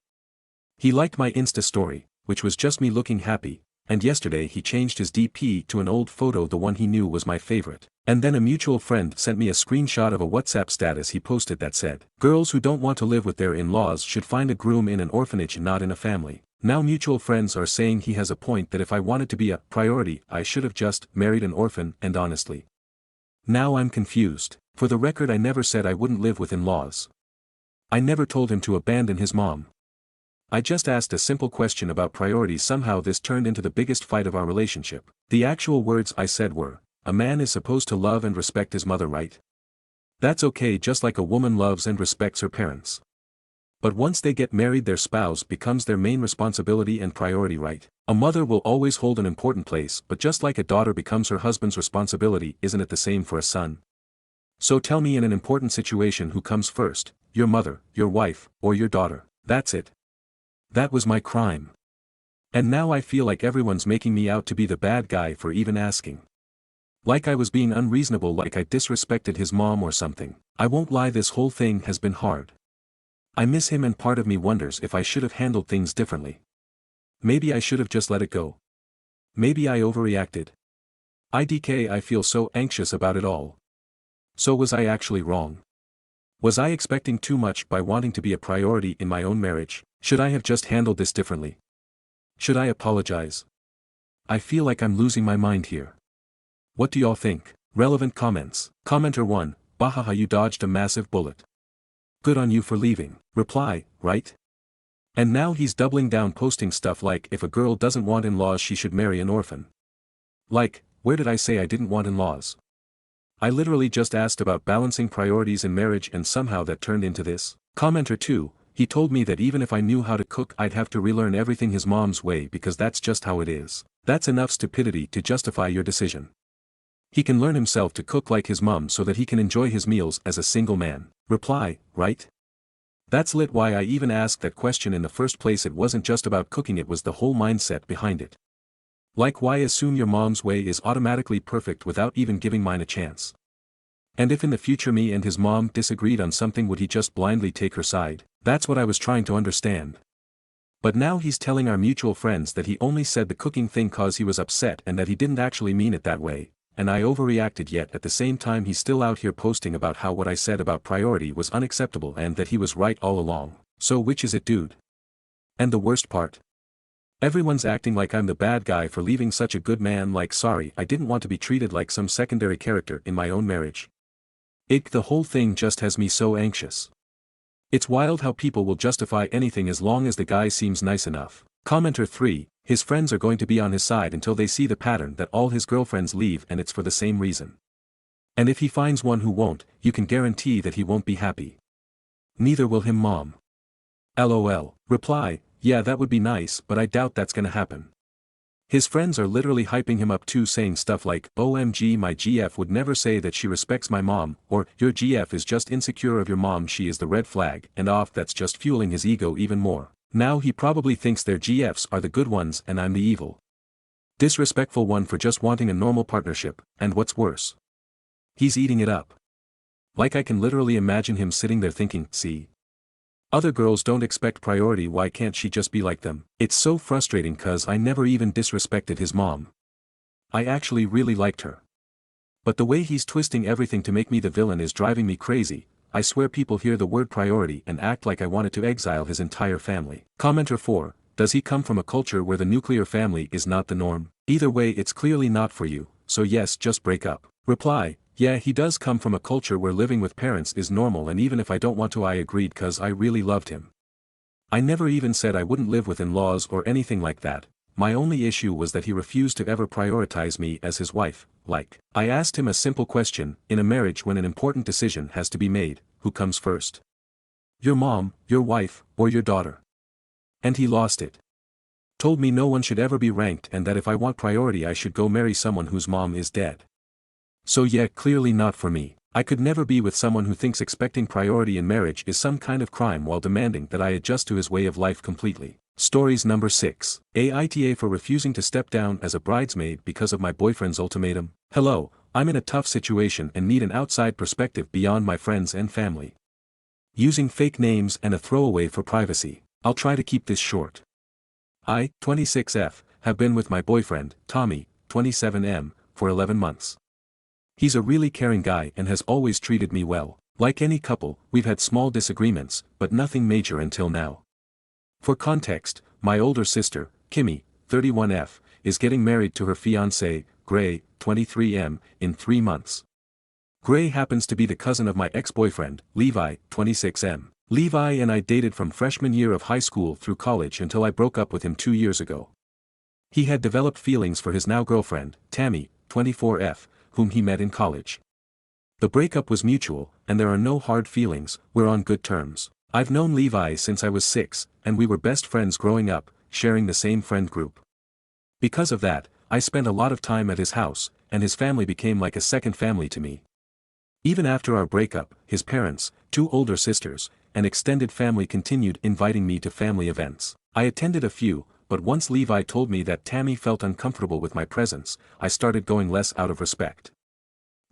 he liked my Insta story, which was just me looking happy, and yesterday he changed his DP to an old photo, the one he knew was my favorite. And then a mutual friend sent me a screenshot of a WhatsApp status he posted that said, girls who don't want to live with their in-laws should find a groom in an orphanage, not in a family. Now mutual friends are saying he has a point, that if I wanted to be a priority I should have just married an orphan, and honestly, now I'm confused. For the record, I never said I wouldn't live with in-laws. I never told him to abandon his mom. I just asked a simple question about priorities. Somehow this turned into the biggest fight of our relationship. The actual words I said were, a man is supposed to love and respect his mother, right? That's okay, just like a woman loves and respects her parents. But once they get married, their spouse becomes their main responsibility and priority, right? A mother will always hold an important place, but just like a daughter becomes her husband's responsibility, isn't it the same for a son? So tell me, in an important situation, who comes first, your mother, your wife, or your daughter? That's it. That was my crime. And now I feel like everyone's making me out to be the bad guy for even asking. Like I was being unreasonable, like I disrespected his mom or something. I won't lie, this whole thing has been hard. I miss him and part of me wonders if I should have handled things differently. Maybe I should have just let it go. Maybe I overreacted. I feel so anxious about it all. So was I actually wrong? Was I expecting too much by wanting to be a priority in my own marriage? Should I have just handled this differently? Should I apologize? I feel like I'm losing my mind here. What do y'all think? Relevant comments. Commenter 1, Bahaha, you dodged a massive bullet. Good on you for leaving. Reply, right? And now he's doubling down, posting stuff like, if a girl doesn't want in-laws she should marry an orphan. Like, where did I say I didn't want in-laws? I literally just asked about balancing priorities in marriage and somehow that turned into this. Commenter 2, he told me that even if I knew how to cook I'd have to relearn everything his mom's way because that's just how it is. That's enough stupidity to justify your decision. He can learn himself to cook like his mom so that he can enjoy his meals as a single man. Reply, right? That's lit. Why I even asked that question in the first place. It wasn't just about cooking, it was the whole mindset behind it. Like, why assume your mom's way is automatically perfect without even giving mine a chance? And if in the future me and his mom disagreed on something, would he just blindly take her side? That's what I was trying to understand. But now he's telling our mutual friends that he only said the cooking thing cause he was upset and that he didn't actually mean it that way, and I overreacted, yet at the same time he's still out here posting about how what I said about priority was unacceptable and that he was right all along. So which is it, dude? And the worst part? Everyone's acting like I'm the bad guy for leaving such a good man. Like, sorry, I didn't want to be treated like some secondary character in my own marriage. The whole thing just has me so anxious. It's wild how people will justify anything as long as the guy seems nice enough. Commenter 3, his friends are going to be on his side until they see the pattern that all his girlfriends leave, and it's for the same reason. And if he finds one who won't, you can guarantee that he won't be happy. Neither will him, mom. LOL. Reply, yeah, that would be nice, but I doubt that's gonna happen. His friends are literally hyping him up too, saying stuff like, OMG, my GF would never say that she respects my mom, or, your GF is just insecure of your mom, she is the red flag, and off. That's just fueling his ego even more. Now he probably thinks their GFs are the good ones and I'm the evil, disrespectful one for just wanting a normal partnership, and what's worse, he's eating it up. Like, I can literally imagine him sitting there thinking, see? Other girls don't expect priority, why can't she just be like them? It's so frustrating cause I never even disrespected his mom. I actually really liked her. But the way he's twisting everything to make me the villain is driving me crazy. I swear people hear the word priority and act like I wanted to exile his entire family. Commenter 4, does he come from a culture where the nuclear family is not the norm? Either way, it's clearly not for you, so yes, just break up. Reply, yeah, he does come from a culture where living with parents is normal, and even if I don't want to, I agreed cause I really loved him. I never even said I wouldn't live with in-laws or anything like that. My only issue was that he refused to ever prioritize me as his wife. Like, I asked him a simple question, in a marriage when an important decision has to be made, who comes first? Your mom, your wife, or your daughter? And he lost it. Told me no one should ever be ranked and that if I want priority I should go marry someone whose mom is dead. So yeah, clearly not for me. I could never be with someone who thinks expecting priority in marriage is some kind of crime while demanding that I adjust to his way of life completely. Stories number 6. Aita for refusing to step down as a bridesmaid because of my boyfriend's ultimatum. Hello, I'm in a tough situation and need an outside perspective beyond my friends and family. Using fake names and a throwaway for privacy. I'll try to keep this short. I, 26F, have been with my boyfriend, Tommy, 27M, for 11 months. He's a really caring guy and has always treated me well. Like any couple, we've had small disagreements, but nothing major until now. For context, my older sister, Kimmy, 31F, is getting married to her fiancé, Gray, 23M, in 3 months. Gray happens to be the cousin of my ex-boyfriend, Levi, 26M. Levi and I dated from freshman year of high school through college until I broke up with him 2 years ago. He had developed feelings for his now girlfriend, Tammy, 24F, whom he met in college. The breakup was mutual, and there are no hard feelings, we're on good terms. I've known Levi since I was 6, and we were best friends growing up, sharing the same friend group. Because of that, I spent a lot of time at his house, and his family became like a second family to me. Even after our breakup, his parents, 2 older sisters, and extended family continued inviting me to family events. I attended a few, but once Levi told me that Tammy felt uncomfortable with my presence, I started going less out of respect.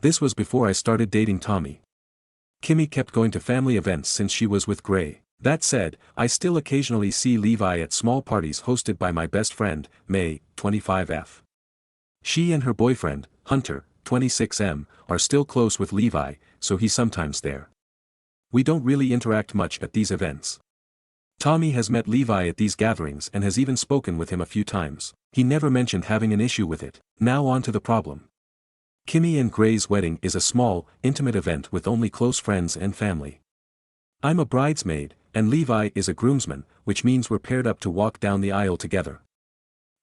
This was before I started dating Tommy. Kimmy kept going to family events since she was with Gray. That said, I still occasionally see Levi at small parties hosted by my best friend, May, 25F. She and her boyfriend, Hunter, 26M, are still close with Levi, so he's sometimes there. We don't really interact much at these events. Tommy has met Levi at these gatherings and has even spoken with him a few times. He never mentioned having an issue with it. Now on to the problem. Kimmy and Gray's wedding is a small, intimate event with only close friends and family. I'm a bridesmaid, and Levi is a groomsman, which means we're paired up to walk down the aisle together.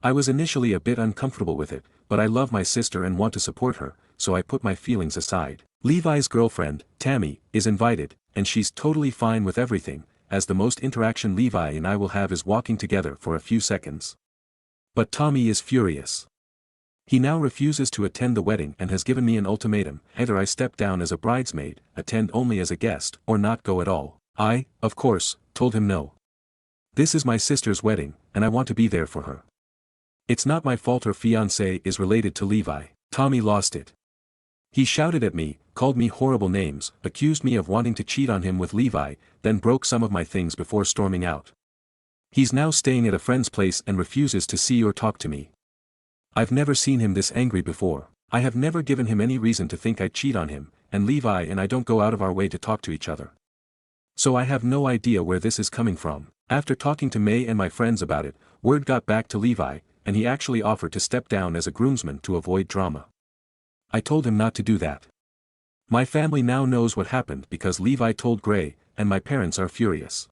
I was initially a bit uncomfortable with it, but I love my sister and want to support her, so I put my feelings aside. Levi's girlfriend, Tammy, is invited, and she's totally fine with everything, as the most interaction Levi and I will have is walking together for a few seconds. But Tommy is furious. He now refuses to attend the wedding and has given me an ultimatum: either I step down as a bridesmaid, attend only as a guest, or not go at all. I, of course, told him no. This is my sister's wedding, and I want to be there for her. It's not my fault her fiancé is related to Levi. Tommy lost it. He shouted at me, called me horrible names, accused me of wanting to cheat on him with Levi, then broke some of my things before storming out. He's now staying at a friend's place and refuses to see or talk to me. I've never seen him this angry before. I have never given him any reason to think I'd cheat on him, and Levi and I don't go out of our way to talk to each other. So I have no idea where this is coming from. After talking to May and my friends about it, word got back to Levi, and he actually offered to step down as a groomsman to avoid drama. I told him not to do that. My family now knows what happened because Levi told Gray, and my parents are furious.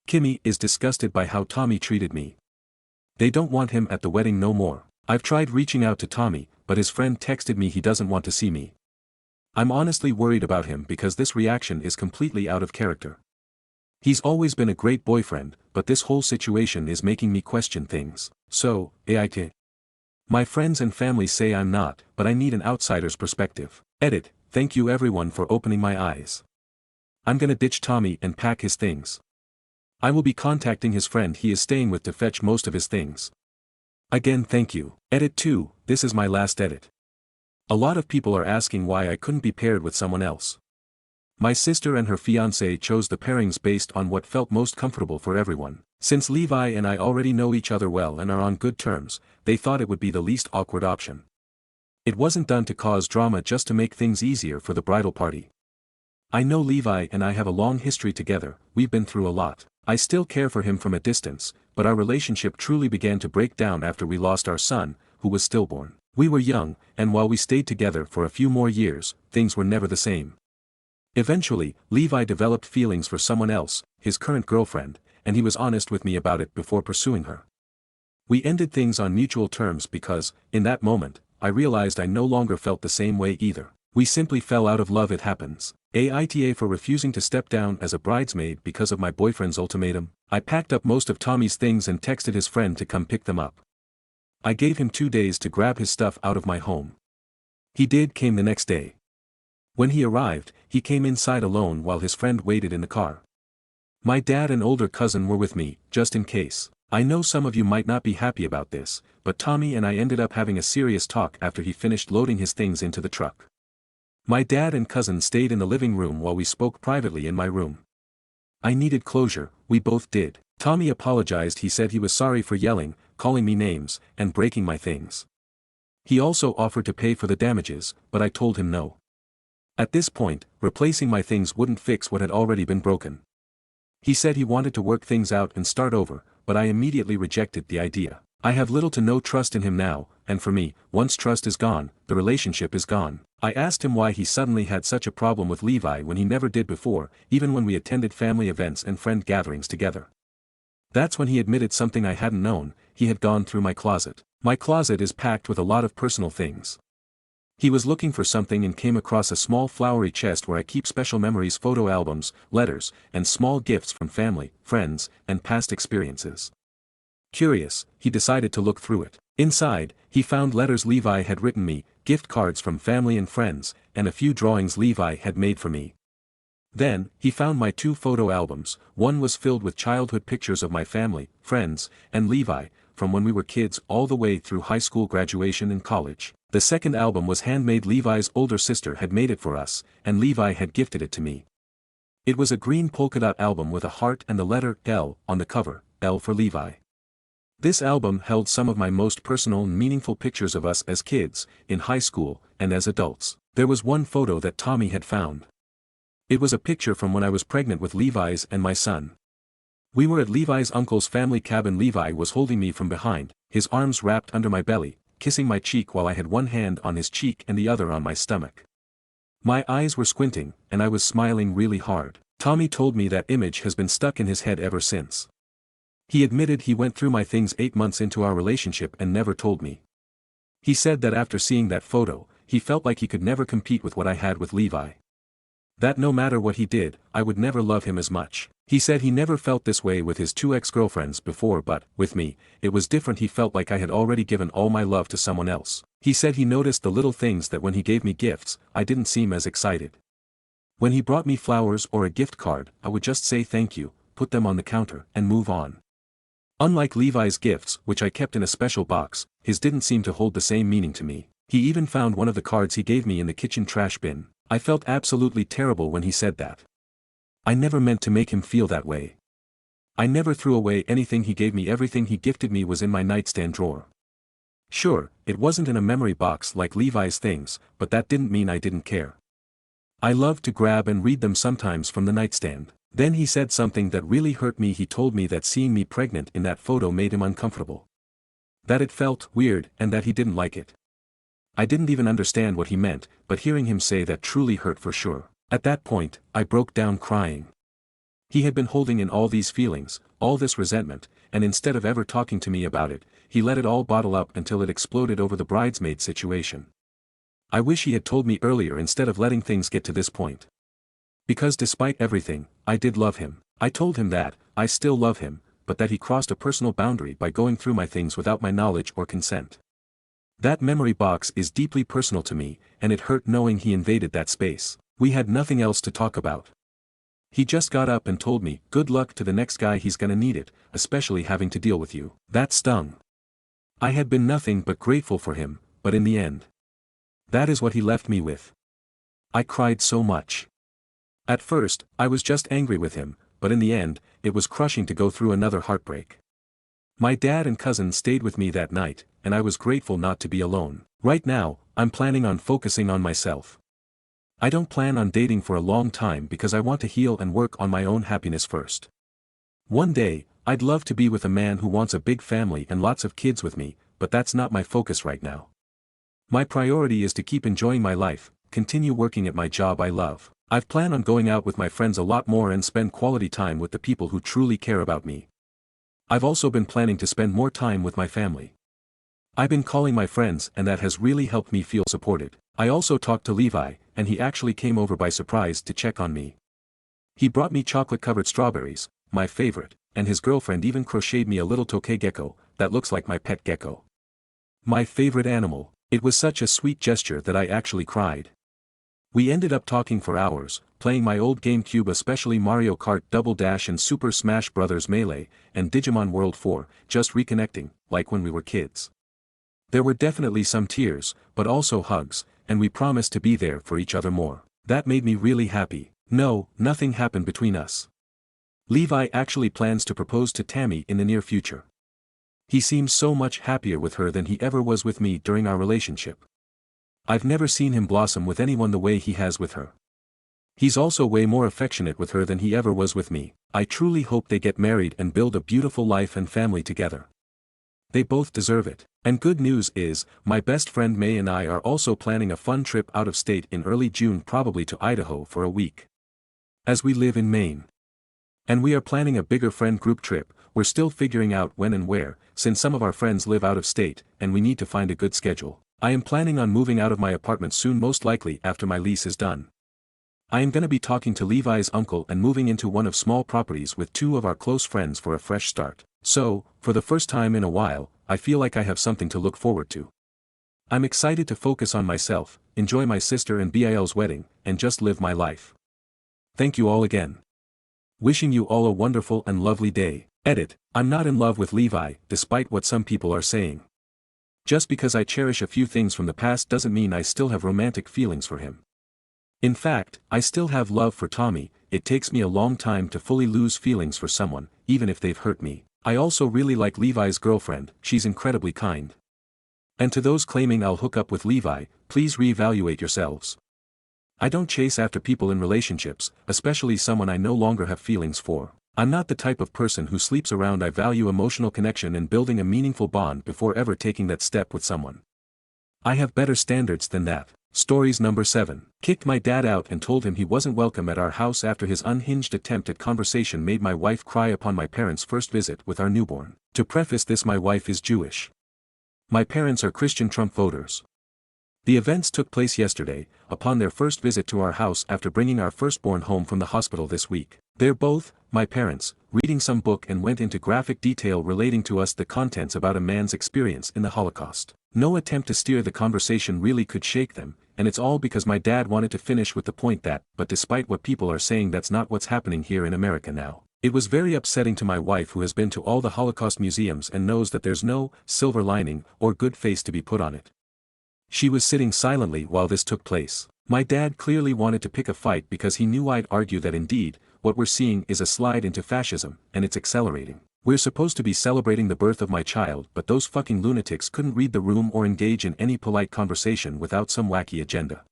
Kimmy is disgusted by how Tommy treated me. They don't want him at the wedding no more. I've tried reaching out to Tommy, but his friend texted me he doesn't want to see me. I'm honestly worried about him because this reaction is completely out of character. He's always been a great boyfriend, but this whole situation is making me question things. So, Aita. My friends and family say I'm not, but I need an outsider's perspective. Edit, thank you everyone for opening my eyes. I'm gonna ditch Tommy and pack his things. I will be contacting his friend he is staying with to fetch most of his things. Again thank you. Edit 2, this is my last edit. A lot of people are asking why I couldn't be paired with someone else. My sister and her fiancé chose the pairings based on what felt most comfortable for everyone. Since Levi and I already know each other well and are on good terms, they thought it would be the least awkward option. It wasn't done to cause drama, just to make things easier for the bridal party. I know Levi and I have a long history together, we've been through a lot. I still care for him from a distance, but our relationship truly began to break down after we lost our son, who was stillborn. We were young, and while we stayed together for a few more years, things were never the same. Eventually, Levi developed feelings for someone else, his current girlfriend, and he was honest with me about it before pursuing her. We ended things on mutual terms because, in that moment, I realized I no longer felt the same way either. We simply fell out of love. It happens. Aita for refusing to step down as a bridesmaid because of my boyfriend's ultimatum. I packed up most of Tommy's things and texted his friend to come pick them up. I gave him 2 days to grab his stuff out of my home. He came the next day. When he arrived, he came inside alone while his friend waited in the car. My dad and older cousin were with me, just in case. I know some of you might not be happy about this, but Tommy and I ended up having a serious talk after he finished loading his things into the truck. My dad and cousin stayed in the living room while we spoke privately in my room. I needed closure, we both did. Tommy apologized. He said he was sorry for yelling, calling me names, and breaking my things. He also offered to pay for the damages, but I told him no. At this point, replacing my things wouldn't fix what had already been broken. He said he wanted to work things out and start over, but I immediately rejected the idea. I have little to no trust in him now, and for me, once trust is gone, the relationship is gone. I asked him why he suddenly had such a problem with Levi when he never did before, even when we attended family events and friend gatherings together. That's when he admitted something I hadn't known: he had gone through my closet. My closet is packed with a lot of personal things. He was looking for something and came across a small flowery chest where I keep special memories, photo albums, letters, and small gifts from family, friends, and past experiences. Curious, he decided to look through it. Inside, he found letters Levi had written me, gift cards from family and friends, and a few drawings Levi had made for me. Then, he found my 2 photo albums. One was filled with childhood pictures of my family, friends, and Levi, from when we were kids all the way through high school graduation and college. The second album was handmade. Levi's older sister had made it for us, and Levi had gifted it to me. It was a green polka dot album with a heart and the letter L on the cover, L for Levi. This album held some of my most personal and meaningful pictures of us as kids, in high school, and as adults. There was one photo that Tommy had found. It was a picture from when I was pregnant with Levi's and my son. We were at Levi's uncle's family cabin. Levi was holding me from behind, his arms wrapped under my belly, kissing my cheek while I had one hand on his cheek and the other on my stomach. My eyes were squinting, and I was smiling really hard. Tommy told me that image has been stuck in his head ever since. He admitted he went through my things 8 months into our relationship and never told me. He said that after seeing that photo, he felt like he could never compete with what I had with Levi. That no matter what he did, I would never love him as much. He said he never felt this way with his 2 ex-girlfriends before, but, with me, it was different. He felt like I had already given all my love to someone else. He said he noticed the little things, that when he gave me gifts, I didn't seem as excited. When he brought me flowers or a gift card, I would just say thank you, put them on the counter, and move on. Unlike Levi's gifts, which I kept in a special box, his didn't seem to hold the same meaning to me. He even found one of the cards he gave me in the kitchen trash bin. I felt absolutely terrible when he said that. I never meant to make him feel that way. I never threw away anything he gave me. Everything he gifted me was in my nightstand drawer. Sure, it wasn't in a memory box like Levi's things, but that didn't mean I didn't care. I loved to grab and read them sometimes from the nightstand. Then he said something that really hurt me. He told me that seeing me pregnant in that photo made him uncomfortable. That it felt weird and that he didn't like it. I didn't even understand what he meant, but hearing him say that truly hurt for sure. At that point, I broke down crying. He had been holding in all these feelings, all this resentment, and instead of ever talking to me about it, he let it all bottle up until it exploded over the bridesmaid situation. I wish he had told me earlier instead of letting things get to this point. Because despite everything, I did love him. I told him that, I still love him, but that he crossed a personal boundary by going through my things without my knowledge or consent. That memory box is deeply personal to me, and it hurt knowing he invaded that space. We had nothing else to talk about. He just got up and told me, good luck to the next guy, he's gonna need it, especially having to deal with you. That stung. I had been nothing but grateful for him, but in the end, that is what he left me with. I cried so much. At first, I was just angry with him, but in the end, it was crushing to go through another heartbreak. My dad and cousin stayed with me that night, and I was grateful not to be alone. Right now, I'm planning on focusing on myself. I don't plan on dating for a long time because I want to heal and work on my own happiness first. One day, I'd love to be with a man who wants a big family and lots of kids with me, but that's not my focus right now. My priority is to keep enjoying my life, continue working at my job I love. I've planned on going out with my friends a lot more and spend quality time with the people who truly care about me. I've also been planning to spend more time with my family. I've been calling my friends and that has really helped me feel supported. I also talked to Levi, and he actually came over by surprise to check on me. He brought me chocolate-covered strawberries, my favorite, and his girlfriend even crocheted me a little tokay gecko, that looks like my pet gecko. My favorite animal. It was such a sweet gesture that I actually cried. We ended up talking for hours, playing my old GameCube, especially Mario Kart Double Dash and Super Smash Bros. Melee, and Digimon World 4, just reconnecting, like when we were kids. There were definitely some tears, but also hugs, and we promised to be there for each other more. That made me really happy. No, nothing happened between us. Levi actually plans to propose to Tammy in the near future. He seems so much happier with her than he ever was with me during our relationship. I've never seen him blossom with anyone the way he has with her. He's also way more affectionate with her than he ever was with me. I truly hope they get married and build a beautiful life and family together. They both deserve it. And good news is, my best friend May and I are also planning a fun trip out of state in early June, probably to Idaho for a week. As we live in Maine. And we are planning a bigger friend group trip. We're still figuring out when and where, since some of our friends live out of state, and we need to find a good schedule. I am planning on moving out of my apartment soon, most likely after my lease is done. I am gonna be talking to Levi's uncle and moving into one of small properties with 2 of our close friends for a fresh start. So, for the first time in a while, I feel like I have something to look forward to. I'm excited to focus on myself, enjoy my sister and Bil's wedding, and just live my life. Thank you all again. Wishing you all a wonderful and lovely day. Edit, I'm not in love with Levi, despite what some people are saying. Just because I cherish a few things from the past doesn't mean I still have romantic feelings for him. In fact, I still have love for Tommy. It takes me a long time to fully lose feelings for someone, even if they've hurt me. I also really like Levi's girlfriend, she's incredibly kind. And to those claiming I'll hook up with Levi, please reevaluate yourselves. I don't chase after people in relationships, especially someone I no longer have feelings for. I'm not the type of person who sleeps around. I value emotional connection and building a meaningful bond before ever taking that step with someone. I have better standards than that. Stories number 7. Kicked my dad out and told him he wasn't welcome at our house after his unhinged attempt at conversation made my wife cry upon my parents' first visit with our newborn. To preface this, my wife is Jewish. My parents are Christian Trump voters. The events took place yesterday, upon their first visit to our house after bringing our firstborn home from the hospital this week. They're both, my parents, reading some book and went into graphic detail relating to us the contents about a man's experience in the Holocaust. No attempt to steer the conversation really could shake them, and it's all because my dad wanted to finish with the point that, but despite what people are saying, that's not what's happening here in America now. It was very upsetting to my wife, who has been to all the Holocaust museums and knows that there's no silver lining or good face to be put on it. She was sitting silently while this took place. My dad clearly wanted to pick a fight because he knew I'd argue that indeed, what we're seeing is a slide into fascism, and it's accelerating. We're supposed to be celebrating the birth of my child, but those fucking lunatics couldn't read the room or engage in any polite conversation without some wacky agenda.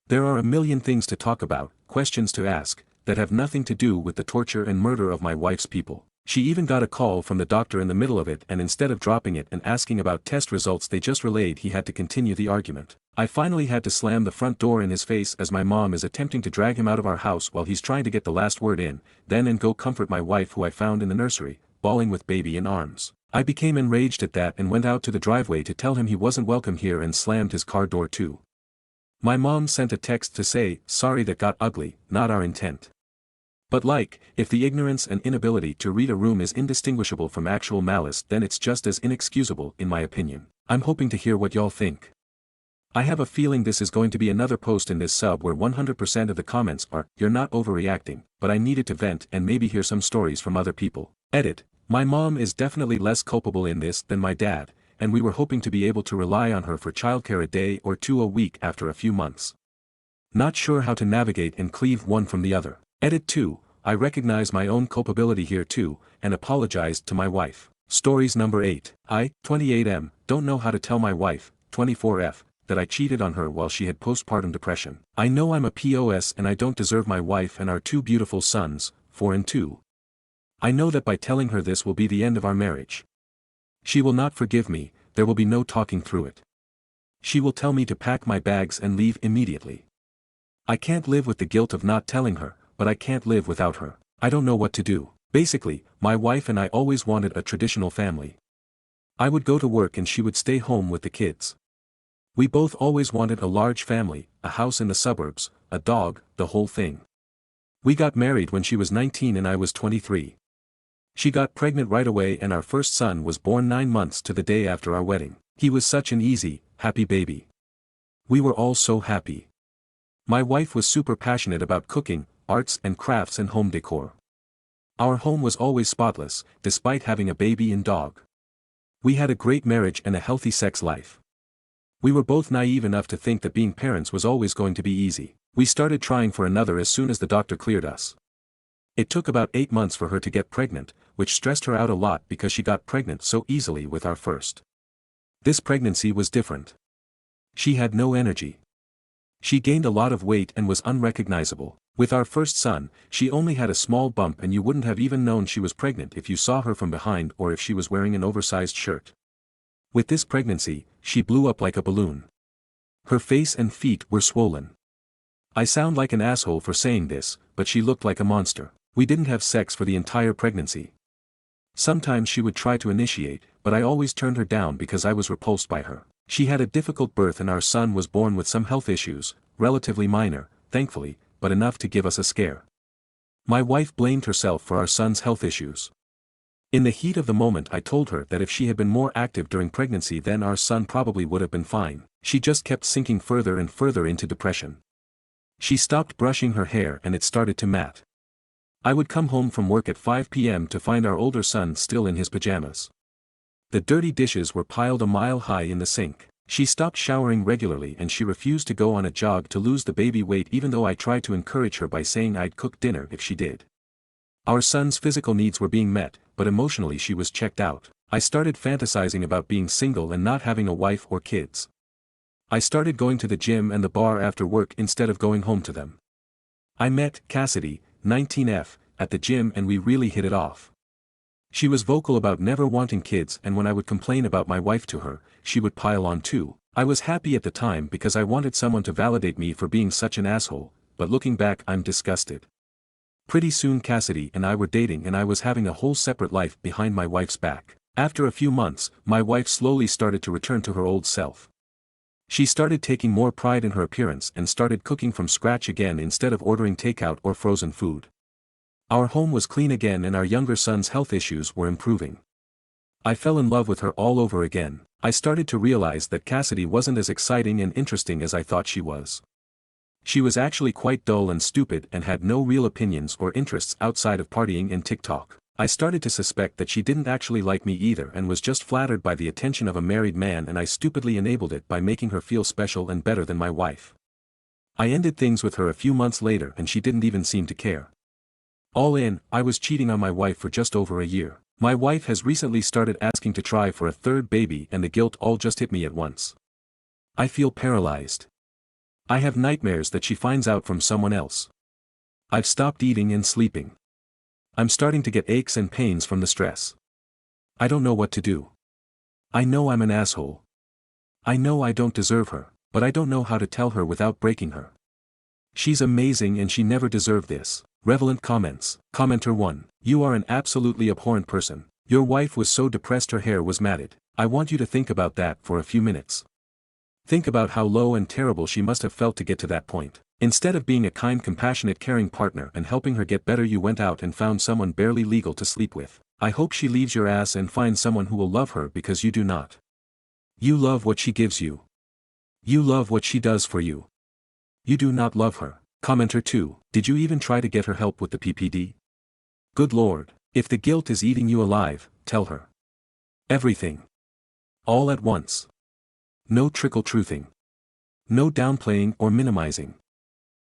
There are a million things to talk about, questions to ask, that have nothing to do with the torture and murder of my wife's people. She even got a call from the doctor in the middle of it, and instead of dropping it and asking about test results they just relayed, he had to continue the argument. I finally had to slam the front door in his face as my mom is attempting to drag him out of our house while he's trying to get the last word in, then and go comfort my wife, who I found in the nursery, bawling with baby in arms. I became enraged at that and went out to the driveway to tell him he wasn't welcome here and slammed his car door too. My mom sent a text to say, "Sorry, that got ugly, not our intent." But if the ignorance and inability to read a room is indistinguishable from actual malice, then it's just as inexcusable in my opinion. I'm hoping to hear what y'all think. I have a feeling this is going to be another post in this sub where 100% of the comments are, "You're not overreacting," but I needed to vent and maybe hear some stories from other people. Edit, my mom is definitely less culpable in this than my dad, and we were hoping to be able to rely on her for childcare a day or two a week after a few months. Not sure how to navigate and cleave one from the other. Edit 2, I recognize my own culpability here too, and apologized to my wife. Stories number 8. I, 28M, don't know how to tell my wife, 24F, that I cheated on her while she had postpartum depression. I know I'm a POS and I don't deserve my wife and our 2 beautiful sons, 4 and 2. I know that by telling her this will be the end of our marriage. She will not forgive me, there will be no talking through it. She will tell me to pack my bags and leave immediately. I can't live with the guilt of not telling her, but I can't live without her. I don't know what to do. Basically, my wife and I always wanted a traditional family. I would go to work and she would stay home with the kids. We both always wanted a large family, a house in the suburbs, a dog, the whole thing. We got married when she was 19 and I was 23. She got pregnant right away and our first son was born 9 months to the day after our wedding. He was such an easy, happy baby. We were all so happy. My wife was super passionate about cooking, arts and crafts and home decor. Our home was always spotless, despite having a baby and dog. We had a great marriage and a healthy sex life. We were both naive enough to think that being parents was always going to be easy. We started trying for another as soon as the doctor cleared us. It took about 8 months for her to get pregnant, which stressed her out a lot because she got pregnant so easily with our first. This pregnancy was different. She had no energy. She gained a lot of weight and was unrecognizable. With our first son, she only had a small bump and you wouldn't have even known she was pregnant if you saw her from behind or if she was wearing an oversized shirt. With this pregnancy, she blew up like a balloon. Her face and feet were swollen. I sound like an asshole for saying this, but she looked like a monster. We didn't have sex for the entire pregnancy. Sometimes she would try to initiate, but I always turned her down because I was repulsed by her. She had a difficult birth and our son was born with some health issues, relatively minor, thankfully, but enough to give us a scare. My wife blamed herself for our son's health issues. In the heat of the moment I told her that if she had been more active during pregnancy then our son probably would have been fine. She just kept sinking further and further into depression. She stopped brushing her hair and it started to mat. I would come home from work at 5 p.m. to find our older son still in his pajamas. The dirty dishes were piled a mile high in the sink. She stopped showering regularly and she refused to go on a jog to lose the baby weight even though I tried to encourage her by saying I'd cook dinner if she did. Our son's physical needs were being met, but emotionally she was checked out. I started fantasizing about being single and not having a wife or kids. I started going to the gym and the bar after work instead of going home to them. I met Cassidy, 19F, at the gym and we really hit it off. She was vocal about never wanting kids and when I would complain about my wife to her, she would pile on too. I was happy at the time because I wanted someone to validate me for being such an asshole, but looking back I'm disgusted. Pretty soon Cassidy and I were dating and I was having a whole separate life behind my wife's back. After a few months, my wife slowly started to return to her old self. She started taking more pride in her appearance and started cooking from scratch again instead of ordering takeout or frozen food. Our home was clean again and our younger son's health issues were improving. I fell in love with her all over again. I started to realize that Cassidy wasn't as exciting and interesting as I thought she was. She was actually quite dull and stupid and had no real opinions or interests outside of partying and TikTok. I started to suspect that she didn't actually like me either and was just flattered by the attention of a married man and I stupidly enabled it by making her feel special and better than my wife. I ended things with her a few months later and she didn't even seem to care. All in, I was cheating on my wife for just over a year. My wife has recently started asking to try for a third baby and the guilt all just hit me at once. I feel paralyzed. I have nightmares that she finds out from someone else. I've stopped eating and sleeping. I'm starting to get aches and pains from the stress. I don't know what to do. I know I'm an asshole. I know I don't deserve her, but I don't know how to tell her without breaking her. She's amazing and she never deserved this. Relevant comments. Commenter 1. You are an absolutely abhorrent person. Your wife was so depressed her hair was matted. I want you to think about that for a few minutes. Think about how low and terrible she must have felt to get to that point. Instead of being a kind, compassionate, caring partner and helping her get better, you went out and found someone barely legal to sleep with. I hope she leaves your ass and finds someone who will love her because you do not. You love what she gives you. You love what she does for you. You do not love her. Commenter 2. Did you even try to get her help with the PPD? Good Lord. If the guilt is eating you alive, tell her. Everything. All at once. No trickle-truthing. No downplaying or minimizing.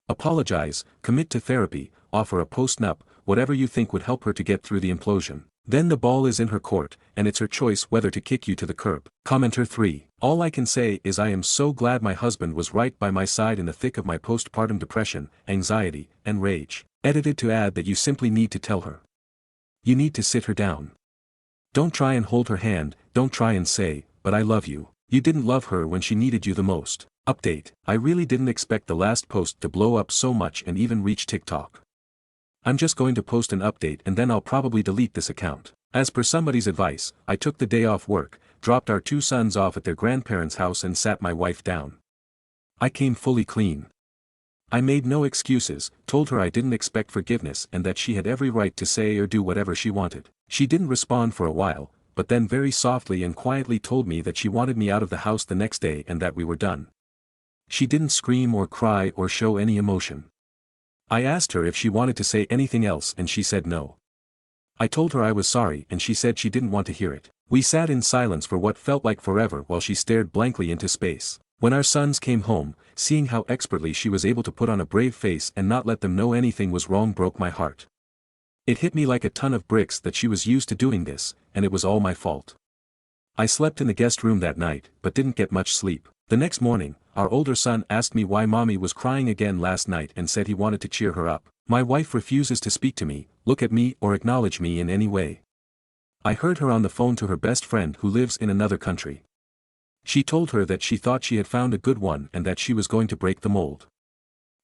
Apologize, commit to therapy, offer a post-nup, whatever you think would help her to get through the implosion. Then the ball is in her court, and it's her choice whether to kick you to the curb. Commenter 3. All I can say is I am so glad my husband was right by my side in the thick of my postpartum depression, anxiety, and rage. Edited to add that you simply need to tell her. You need to sit her down. Don't try and hold her hand, don't try and say, but I love you. You didn't love her when she needed you the most. Update. I really didn't expect the last post to blow up so much and even reach TikTok. I'm just going to post an update and then I'll probably delete this account. As per somebody's advice, I took the day off work, dropped our 2 sons off at their grandparents' house and sat my wife down. I came fully clean. I made no excuses, told her I didn't expect forgiveness and that she had every right to say or do whatever she wanted. She didn't respond for a while, but then very softly and quietly told me that she wanted me out of the house the next day and that we were done. She didn't scream or cry or show any emotion. I asked her if she wanted to say anything else and she said no. I told her I was sorry and she said she didn't want to hear it. We sat in silence for what felt like forever while she stared blankly into space. When our sons came home, seeing how expertly she was able to put on a brave face and not let them know anything was wrong broke my heart. It hit me like a ton of bricks that she was used to doing this, and it was all my fault. I slept in the guest room that night, but didn't get much sleep. The next morning, our older son asked me why mommy was crying again last night and said he wanted to cheer her up. My wife refuses to speak to me, look at me or acknowledge me in any way. I heard her on the phone to her best friend who lives in another country. She told her that she thought she had found a good one and that she was going to break the mold.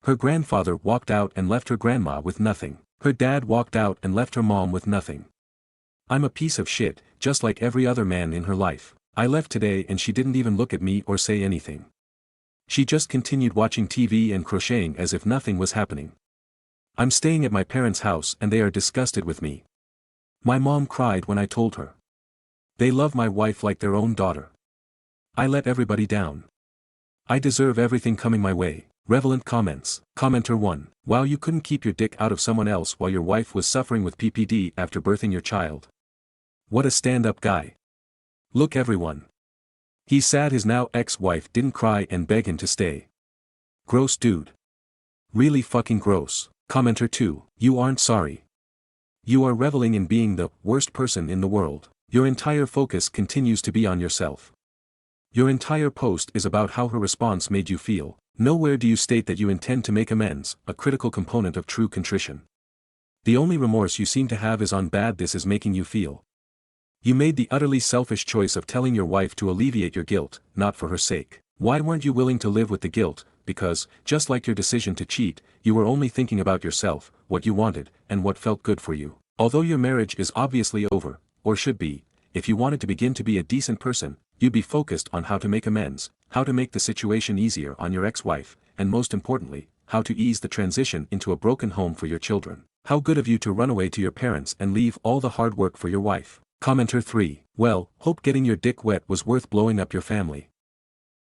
Her grandfather walked out and left her grandma with nothing. Her dad walked out and left her mom with nothing. I'm a piece of shit, just like every other man in her life. I left today and she didn't even look at me or say anything. She just continued watching TV and crocheting as if nothing was happening. I'm staying at my parents' house and they are disgusted with me. My mom cried when I told her. They love my wife like their own daughter. I let everybody down. I deserve everything coming my way. Relevant comments. Commenter 1. Wow, you couldn't keep your dick out of someone else while your wife was suffering with PPD after birthing your child. What a stand-up guy. Look everyone. He's sad his now ex-wife didn't cry and beg him to stay. Gross dude. Really fucking gross. Commenter 2. You aren't sorry. You are reveling in being the worst person in the world. Your entire focus continues to be on yourself. Your entire post is about how her response made you feel. Nowhere do you state that you intend to make amends, a critical component of true contrition. The only remorse you seem to have is on bad this is making you feel. You made the utterly selfish choice of telling your wife to alleviate your guilt, not for her sake. Why weren't you willing to live with the guilt? Because, just like your decision to cheat, you were only thinking about yourself, what you wanted, and what felt good for you. Although your marriage is obviously over, or should be, if you wanted to begin to be a decent person, you'd be focused on how to make amends, how to make the situation easier on your ex-wife, and most importantly, how to ease the transition into a broken home for your children. How good of you to run away to your parents and leave all the hard work for your wife. Commenter 3. Well, hope getting your dick wet was worth blowing up your family.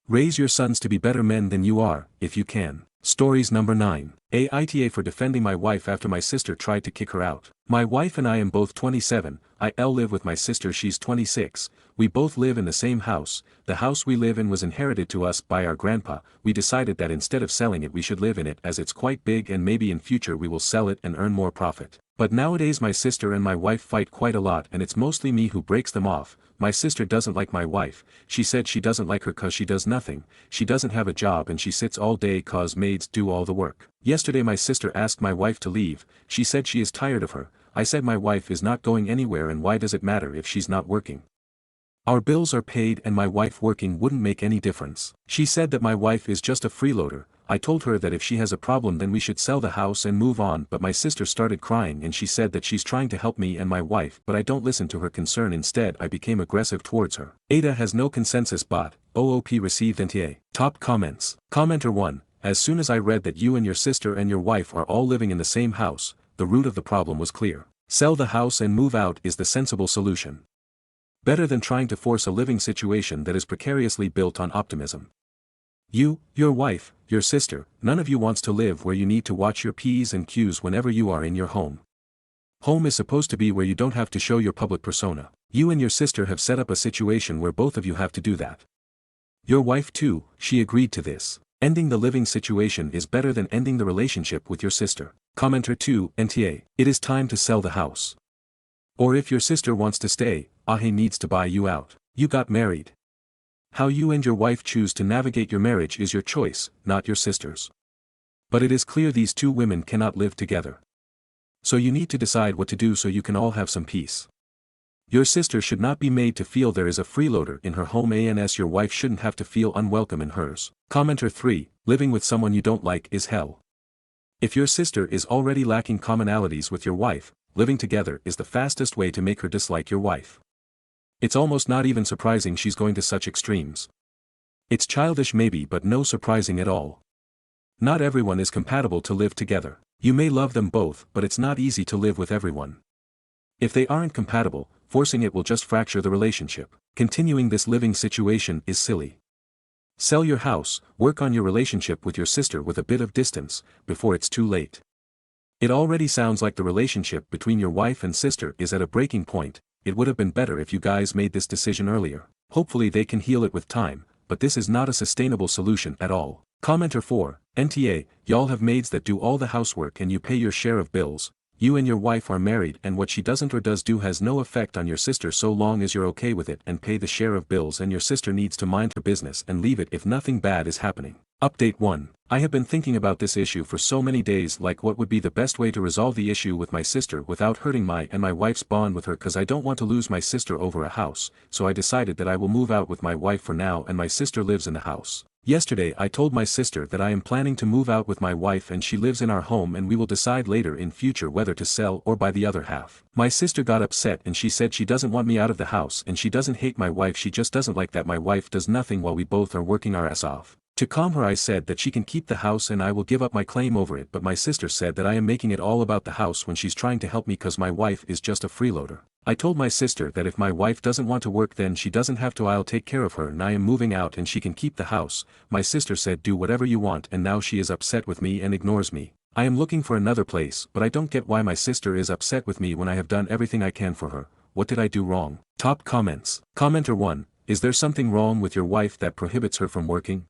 Raise your sons to be better men than you are, if you can. Stories number 9. Aita for defending my wife after my sister tried to kick her out. My wife and I am both 27, I live with my sister, she's 26, we both live in the same house, the house we live in was inherited to us by our grandpa, we decided that instead of selling it we should live in it as it's quite big and maybe in future we will sell it and earn more profit. But nowadays my sister and my wife fight quite a lot and it's mostly me who breaks them off. My sister doesn't like my wife, she said she doesn't like her cause she does nothing, she doesn't have a job and she sits all day cause maids do all the work. Yesterday my sister asked my wife to leave, she said she is tired of her, I said my wife is not going anywhere and why does it matter if she's not working? Our bills are paid and my wife working wouldn't make any difference. She said that my wife is just a freeloader. I told her that if she has a problem then we should sell the house and move on, but my sister started crying and she said that she's trying to help me and my wife, but I don't listen to her concern, instead I became aggressive towards her. Ada has no consensus bot, OOP received NTA. Top comments. Commenter 1. As soon as I read that you and your sister and your wife are all living in the same house, the root of the problem was clear. Sell the house and move out is the sensible solution. Better than trying to force a living situation that is precariously built on optimism. You, your wife, your sister, none of you wants to live where you need to watch your P's and Q's whenever you are in your home. Home is supposed to be where you don't have to show your public persona. You and your sister have set up a situation where both of you have to do that. Your wife too, she agreed to this. Ending the living situation is better than ending the relationship with your sister. Commenter 2, NTA. It is time to sell the house. Or if your sister wants to stay, Ahe needs to buy you out. You got married. How you and your wife choose to navigate your marriage is your choice, not your sister's. But it is clear these two women cannot live together. So you need to decide what to do so you can all have some peace. Your sister should not be made to feel there is a freeloader in her home, and your wife shouldn't have to feel unwelcome in hers. Commenter 3, living with someone you don't like is hell. If your sister is already lacking commonalities with your wife, living together is the fastest way to make her dislike your wife. It's almost not even surprising she's going to such extremes. It's childish maybe, but no surprising at all. Not everyone is compatible to live together. You may love them both, but it's not easy to live with everyone. If they aren't compatible, forcing it will just fracture the relationship. Continuing this living situation is silly. Sell your house, work on your relationship with your sister with a bit of distance, before it's too late. It already sounds like the relationship between your wife and sister is at a breaking point. It would have been better if you guys made this decision earlier. Hopefully they can heal it with time, but this is not a sustainable solution at all. Commenter 4, NTA, y'all have maids that do all the housework and you pay your share of bills. You and your wife are married and what she doesn't or does do has no effect on your sister so long as you're okay with it and pay the share of bills, and your sister needs to mind her business and leave it if nothing bad is happening. Update 1. I have been thinking about this issue for so many days, like what would be the best way to resolve the issue with my sister without hurting my and my wife's bond with her, cause I don't want to lose my sister over a house, so I decided that I will move out with my wife for now and my sister lives in the house. Yesterday I told my sister that I am planning to move out with my wife and she lives in our home and we will decide later in future whether to sell or buy the other half. My sister got upset and she said she doesn't want me out of the house and she doesn't hate my wife, she just doesn't like that my wife does nothing while we both are working our ass off. To calm her I said that she can keep the house and I will give up my claim over it, but my sister said that I am making it all about the house when she's trying to help me cause my wife is just a freeloader. I told my sister that if my wife doesn't want to work then she doesn't have to, I'll take care of her and I am moving out and she can keep the house. My sister said do whatever you want and now she is upset with me and ignores me. I am looking for another place but I don't get why my sister is upset with me when I have done everything I can for her. What did I do wrong? Top comments. Commenter 1. Is there something wrong with your wife that prohibits her from working?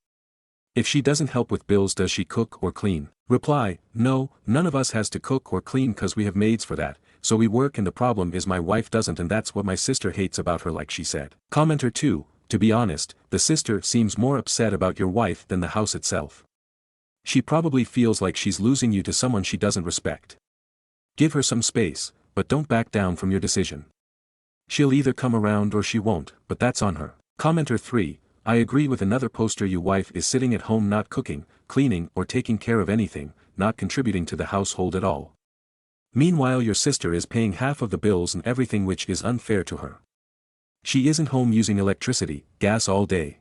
If she doesn't help with bills, does she cook or clean? Reply, no, none of us has to cook or clean cause we have maids for that, so we work and the problem is my wife doesn't and that's what my sister hates about her like she said. Commenter 2, to be honest, the sister seems more upset about your wife than the house itself. She probably feels like she's losing you to someone she doesn't respect. Give her some space, but don't back down from your decision. She'll either come around or she won't, but that's on her. Commenter 3, I agree with another poster. Your wife is sitting at home not cooking, cleaning or taking care of anything, not contributing to the household at all. Meanwhile your sister is paying half of the bills and everything, which is unfair to her. She isn't home using electricity, gas all day.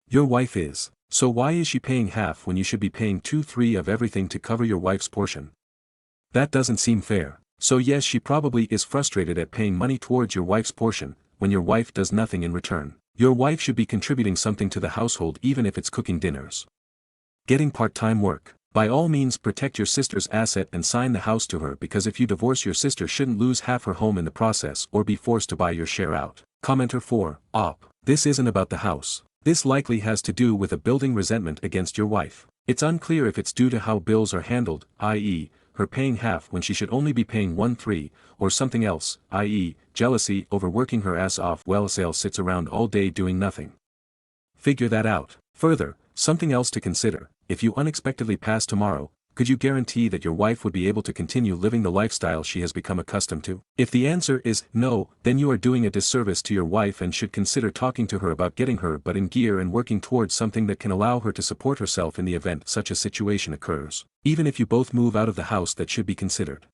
Your wife is. So why is she paying half when you should be paying 2/3 of everything to cover your wife's portion? That doesn't seem fair. So yes, she probably is frustrated at paying money towards your wife's portion, when your wife does nothing in return. Your wife should be contributing something to the household even if it's cooking dinners. Getting part-time work. By all means protect your sister's asset and sign the house to her, because if you divorce your sister shouldn't lose half her home in the process or be forced to buy your share out. Commenter 4, op. This isn't about the house. This likely has to do with a building resentment against your wife. It's unclear if it's due to how bills are handled, i.e., her paying half when she should only be paying 1/3, or something else, i.e., jealousy over working her ass off while Sale sits around all day doing nothing. Figure that out. Further, something else to consider, if you unexpectedly pass tomorrow, could you guarantee that your wife would be able to continue living the lifestyle she has become accustomed to? If the answer is no, then you are doing a disservice to your wife and should consider talking to her about getting her butt in gear and working towards something that can allow her to support herself in the event such a situation occurs. Even if you both move out of the house, that should be considered.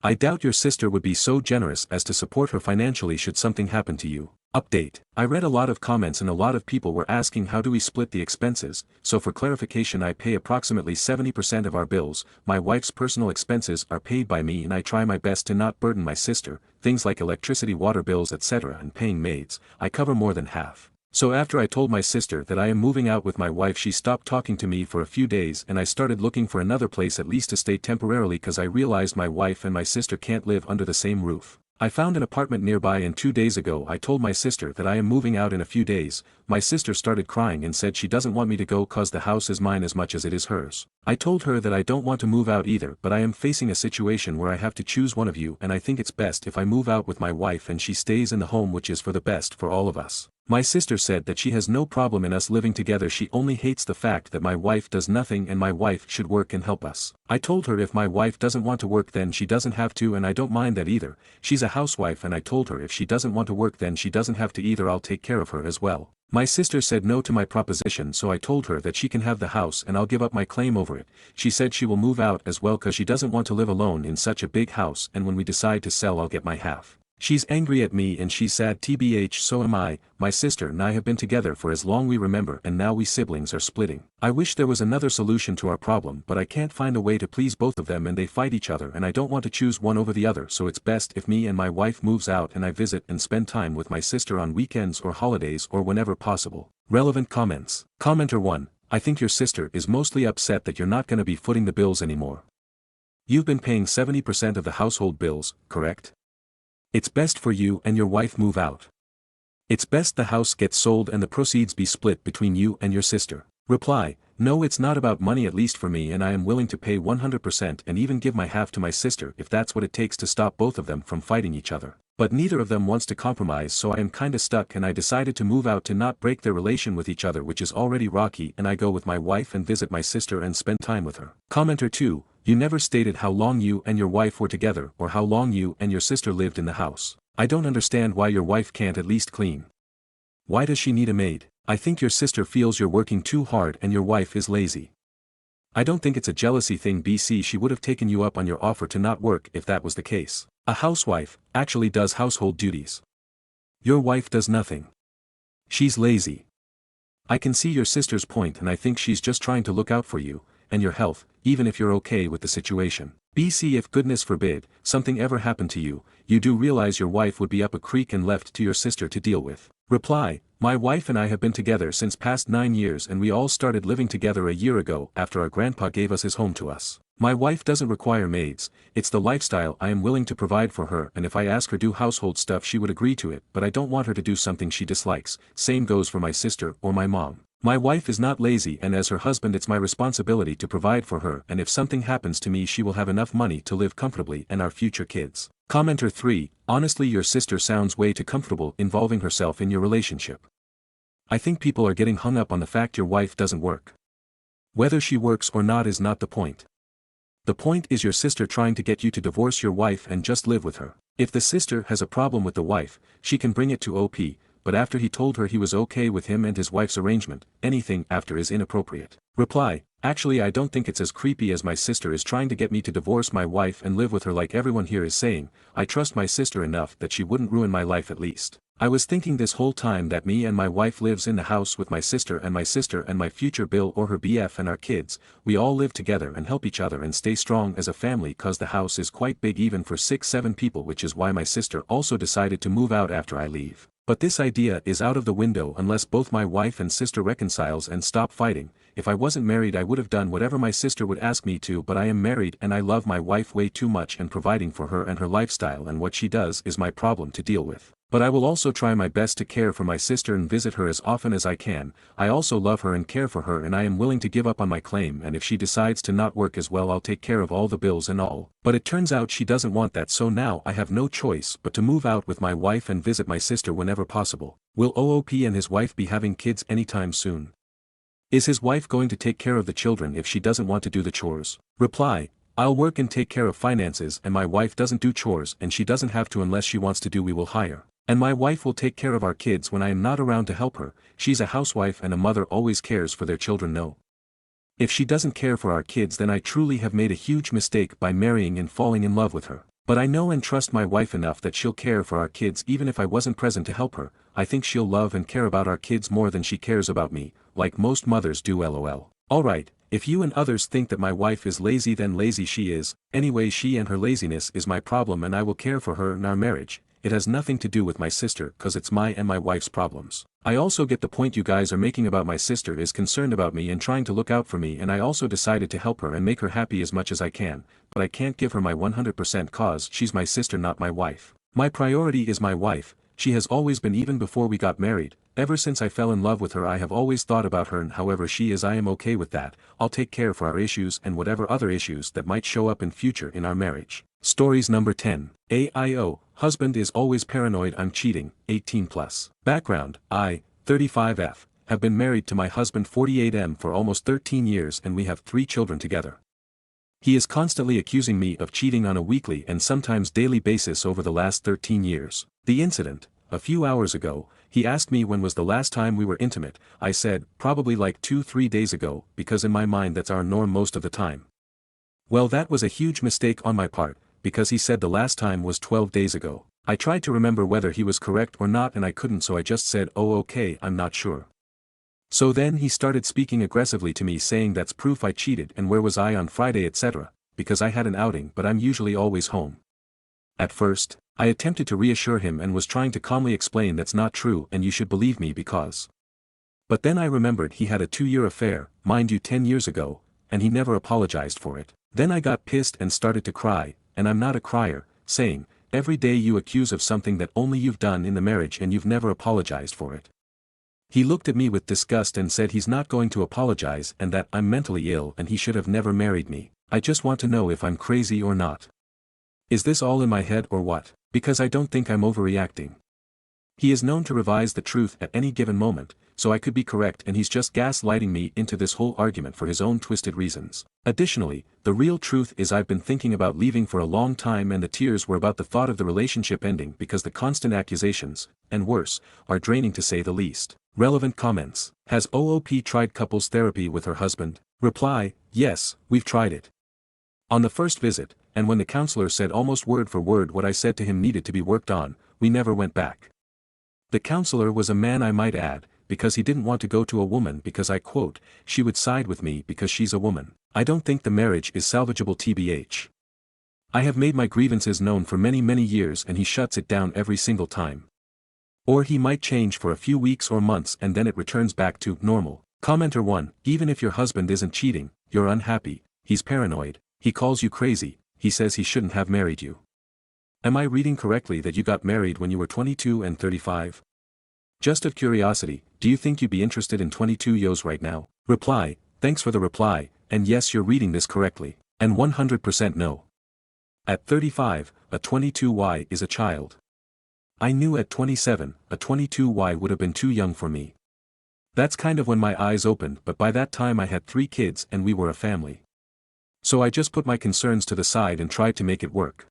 I doubt your sister would be so generous as to support her financially should something happen to you. Update. I read a lot of comments and a lot of people were asking how do we split the expenses, so for clarification I pay approximately 70% of our bills, my wife's personal expenses are paid by me and I try my best to not burden my sister, things like electricity, water bills etc. and paying maids, I cover more than half. So after I told my sister that I am moving out with my wife, she stopped talking to me for a few days and I started looking for another place at least to stay temporarily, cause I realized my wife and my sister can't live under the same roof. I found an apartment nearby and 2 days ago I told my sister that I am moving out in a few days. My sister started crying and said she doesn't want me to go cause the house is mine as much as it is hers. I told her that I don't want to move out either, but I am facing a situation where I have to choose one of you and I think it's best if I move out with my wife and she stays in the home, which is for the best for all of us. My sister said that she has no problem in us living together, she only hates the fact that my wife does nothing and my wife should work and help us. I told her if my wife doesn't want to work then she doesn't have to, and I don't mind that either. She's a housewife, and I told her if she doesn't want to work then she doesn't have to either, I'll take care of her as well. My sister said no to my proposition, so I told her that she can have the house and I'll give up my claim over it. She said she will move out as well cause she doesn't want to live alone in such a big house, and when we decide to sell I'll get my half. She's angry at me and she's sad, tbh, so am I. My sister and I have been together for as long we remember and now we siblings are splitting. I wish there was another solution to our problem, but I can't find a way to please both of them and they fight each other and I don't want to choose one over the other, so it's best if me and my wife moves out and I visit and spend time with my sister on weekends or holidays or whenever possible. Relevant comments. Commenter 1, I think your sister is mostly upset that you're not going to be footing the bills anymore. You've been paying 70% of the household bills, correct? It's best for you and your wife move out. It's best the house gets sold and the proceeds be split between you and your sister. Reply, no, it's not about money, at least for me, and I am willing to pay 100% and even give my half to my sister if that's what it takes to stop both of them from fighting each other. But neither of them wants to compromise, so I am kinda stuck and I decided to move out to not break their relation with each other, which is already rocky, and I go with my wife and visit my sister and spend time with her. Commenter 2, you never stated how long you and your wife were together or how long you and your sister lived in the house. I don't understand why your wife can't at least clean. Why does she need a maid? I think your sister feels you're working too hard and your wife is lazy. I don't think it's a jealousy thing, BC. She would have taken you up on your offer to not work if that was the case. A housewife actually does household duties. Your wife does nothing. She's lazy. I can see your sister's point and I think she's just trying to look out for you, and your health, even if you're okay with the situation. BC if goodness forbid, something ever happened to you, you do realize your wife would be up a creek and left to your sister to deal with. Reply, my wife and I have been together since past 9 years and we all started living together a year ago after our grandpa gave us his home to us. My wife doesn't require maids, it's the lifestyle I am willing to provide for her, and if I ask her do household stuff she would agree to it, but I don't want her to do something she dislikes. Same goes for my sister or my mom. My wife is not lazy, and as her husband it's my responsibility to provide for her, and if something happens to me she will have enough money to live comfortably and our future kids. Commenter 3, honestly your sister sounds way too comfortable involving herself in your relationship. I think people are getting hung up on the fact your wife doesn't work. Whether she works or not is not the point. The point is your sister trying to get you to divorce your wife and just live with her. If the sister has a problem with the wife, she can bring it to OP, but after he told her he was okay with him and his wife's arrangement, anything after is inappropriate. Reply, actually I don't think it's as creepy as my sister is trying to get me to divorce my wife and live with her like everyone here is saying. I trust my sister enough that she wouldn't ruin my life at least. I was thinking this whole time that me and my wife lives in the house with my sister and my future Bill or her BF and our kids, we all live together and help each other and stay strong as a family cause the house is quite big even for 6-7 people, which is why my sister also decided to move out after I leave. But this idea is out of the window unless both my wife and sister reconciles and stop fighting. If I wasn't married I would have done whatever my sister would ask me to, but I am married and I love my wife way too much and providing for her and her lifestyle and what she does is my problem to deal with. But I will also try my best to care for my sister and visit her as often as I can. I also love her and care for her and I am willing to give up on my claim, and if she decides to not work as well I'll take care of all the bills and all. But it turns out she doesn't want that, so now I have no choice but to move out with my wife and visit my sister whenever possible. Will OOP and his wife be having kids anytime soon? Is his wife going to take care of the children if she doesn't want to do the chores? Reply, I'll work and take care of finances and my wife doesn't do chores and she doesn't have to unless she wants to do. We will hire. And my wife will take care of our kids when I am not around to help her. She's a housewife and a mother always cares for their children. No. If she doesn't care for our kids then I truly have made a huge mistake by marrying and falling in love with her. But I know and trust my wife enough that she'll care for our kids even if I wasn't present to help her. I think she'll love and care about our kids more than she cares about me, like most mothers do. LOL. Alright, if you and others think that my wife is lazy then lazy she is. Anyway, she and her laziness is my problem and I will care for her in our marriage. It has nothing to do with my sister cause it's my and my wife's problems. I also get the point you guys are making about my sister is concerned about me and trying to look out for me, and I also decided to help her and make her happy as much as I can, but I can't give her my 100% cause she's my sister not my wife. My priority is my wife. She has always been even before we got married. Ever since I fell in love with her I have always thought about her and however she is I am okay with that. I'll take care for our issues and whatever other issues that might show up in future in our marriage. Stories number 10. AIO, husband is always paranoid I'm cheating, 18+. Background, I, 35F, have been married to my husband 48M for almost 13 years and we have 3 children together. He is constantly accusing me of cheating on a weekly and sometimes daily basis over the last 13 years. The incident, a few hours ago, he asked me when was the last time we were intimate. I said, probably like 2-3 days ago, because in my mind that's our norm most of the time. Well, that was a huge mistake on my part, because he said the last time was 12 days ago. I tried to remember whether he was correct or not and I couldn't, so I just said, oh okay, I'm not sure. So then he started speaking aggressively to me saying that's proof I cheated and where was I on Friday etc., because I had an outing but I'm usually always home. At first, I attempted to reassure him and was trying to calmly explain that's not true and you should believe me because. But then I remembered he had a 2-year affair, mind you 10 years ago, and he never apologized for it. Then I got pissed and started to cry, and I'm not a crier, saying, every day you accuse of something that only you've done in the marriage and you've never apologized for it. He looked at me with disgust and said he's not going to apologize and that I'm mentally ill and he should have never married me. I just want to know if I'm crazy or not. Is this all in my head or what? Because I don't think I'm overreacting. He is known to revise the truth at any given moment, so I could be correct and he's just gaslighting me into this whole argument for his own twisted reasons. Additionally, the real truth is I've been thinking about leaving for a long time and the tears were about the thought of the relationship ending because the constant accusations, and worse, are draining to say the least. Relevant comments. Has OOP tried couples therapy with her husband? Reply, yes, we've tried it. On the first visit, and when the counselor said almost word for word what I said to him needed to be worked on, we never went back. The counselor was a man, I might add, because he didn't want to go to a woman because I quote, she would side with me because she's a woman. I don't think the marriage is salvageable tbh. I have made my grievances known for many years and he shuts it down every single time. Or he might change for a few weeks or months and then it returns back to normal. Commenter 1, even if your husband isn't cheating, you're unhappy, he's paranoid, he calls you crazy, he says he shouldn't have married you. Am I reading correctly that you got married when you were 22 and 35? Just of curiosity, do you think you'd be interested in 22-yos right now? Reply, thanks for the reply, and yes, you're reading this correctly. And 100% no. At 35, a 22Y is a child. I knew at 27, a 22Y would have been too young for me. That's kind of when my eyes opened, but by that time I had 3 kids and we were a family. So I just put my concerns to the side and tried to make it work.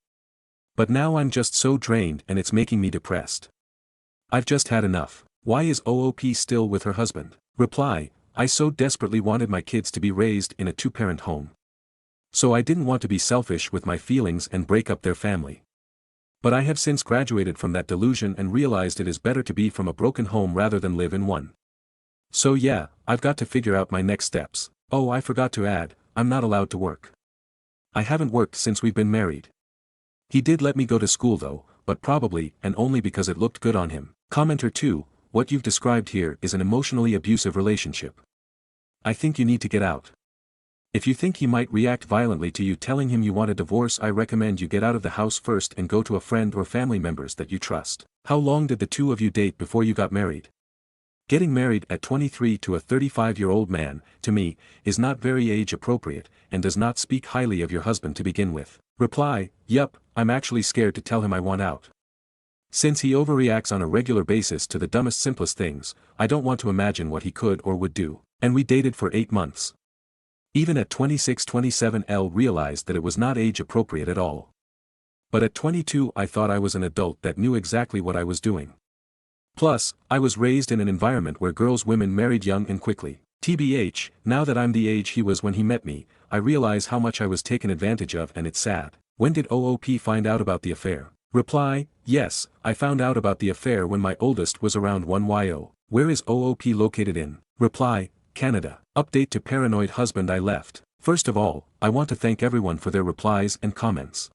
But now I'm just so drained and it's making me depressed. I've just had enough. Why is OOP still with her husband? Reply, I so desperately wanted my kids to be raised in a 2-parent home. So I didn't want to be selfish with my feelings and break up their family. But I have since graduated from that delusion and realized it is better to be from a broken home rather than live in one. So yeah, I've got to figure out my next steps. Oh, I forgot to add, I'm not allowed to work. I haven't worked since we've been married. He did let me go to school though, but probably and only because it looked good on him. Commenter 2, what you've described here is an emotionally abusive relationship. I think you need to get out. If you think he might react violently to you telling him you want a divorce, I recommend you get out of the house first and go to a friend or family members that you trust. How long did the two of you date before you got married? Getting married at 23 to a 35-year-old man, to me, is not very age appropriate, and does not speak highly of your husband to begin with. Reply, yup, I'm actually scared to tell him I want out. Since he overreacts on a regular basis to the dumbest simplest things, I don't want to imagine what he could or would do. And we dated for 8 months. Even at 26-27 L realized that it was not age appropriate at all. But at 22 I thought I was an adult that knew exactly what I was doing. Plus, I was raised in an environment where women married young and quickly. TBH, now that I'm the age he was when he met me, I realize how much I was taken advantage of and it's sad. When did OOP find out about the affair? Reply, yes, I found out about the affair when my oldest was around 1 YO. Where is OOP located in? Reply, Canada. Update to paranoid husband I left. First of all, I want to thank everyone for their replies and comments.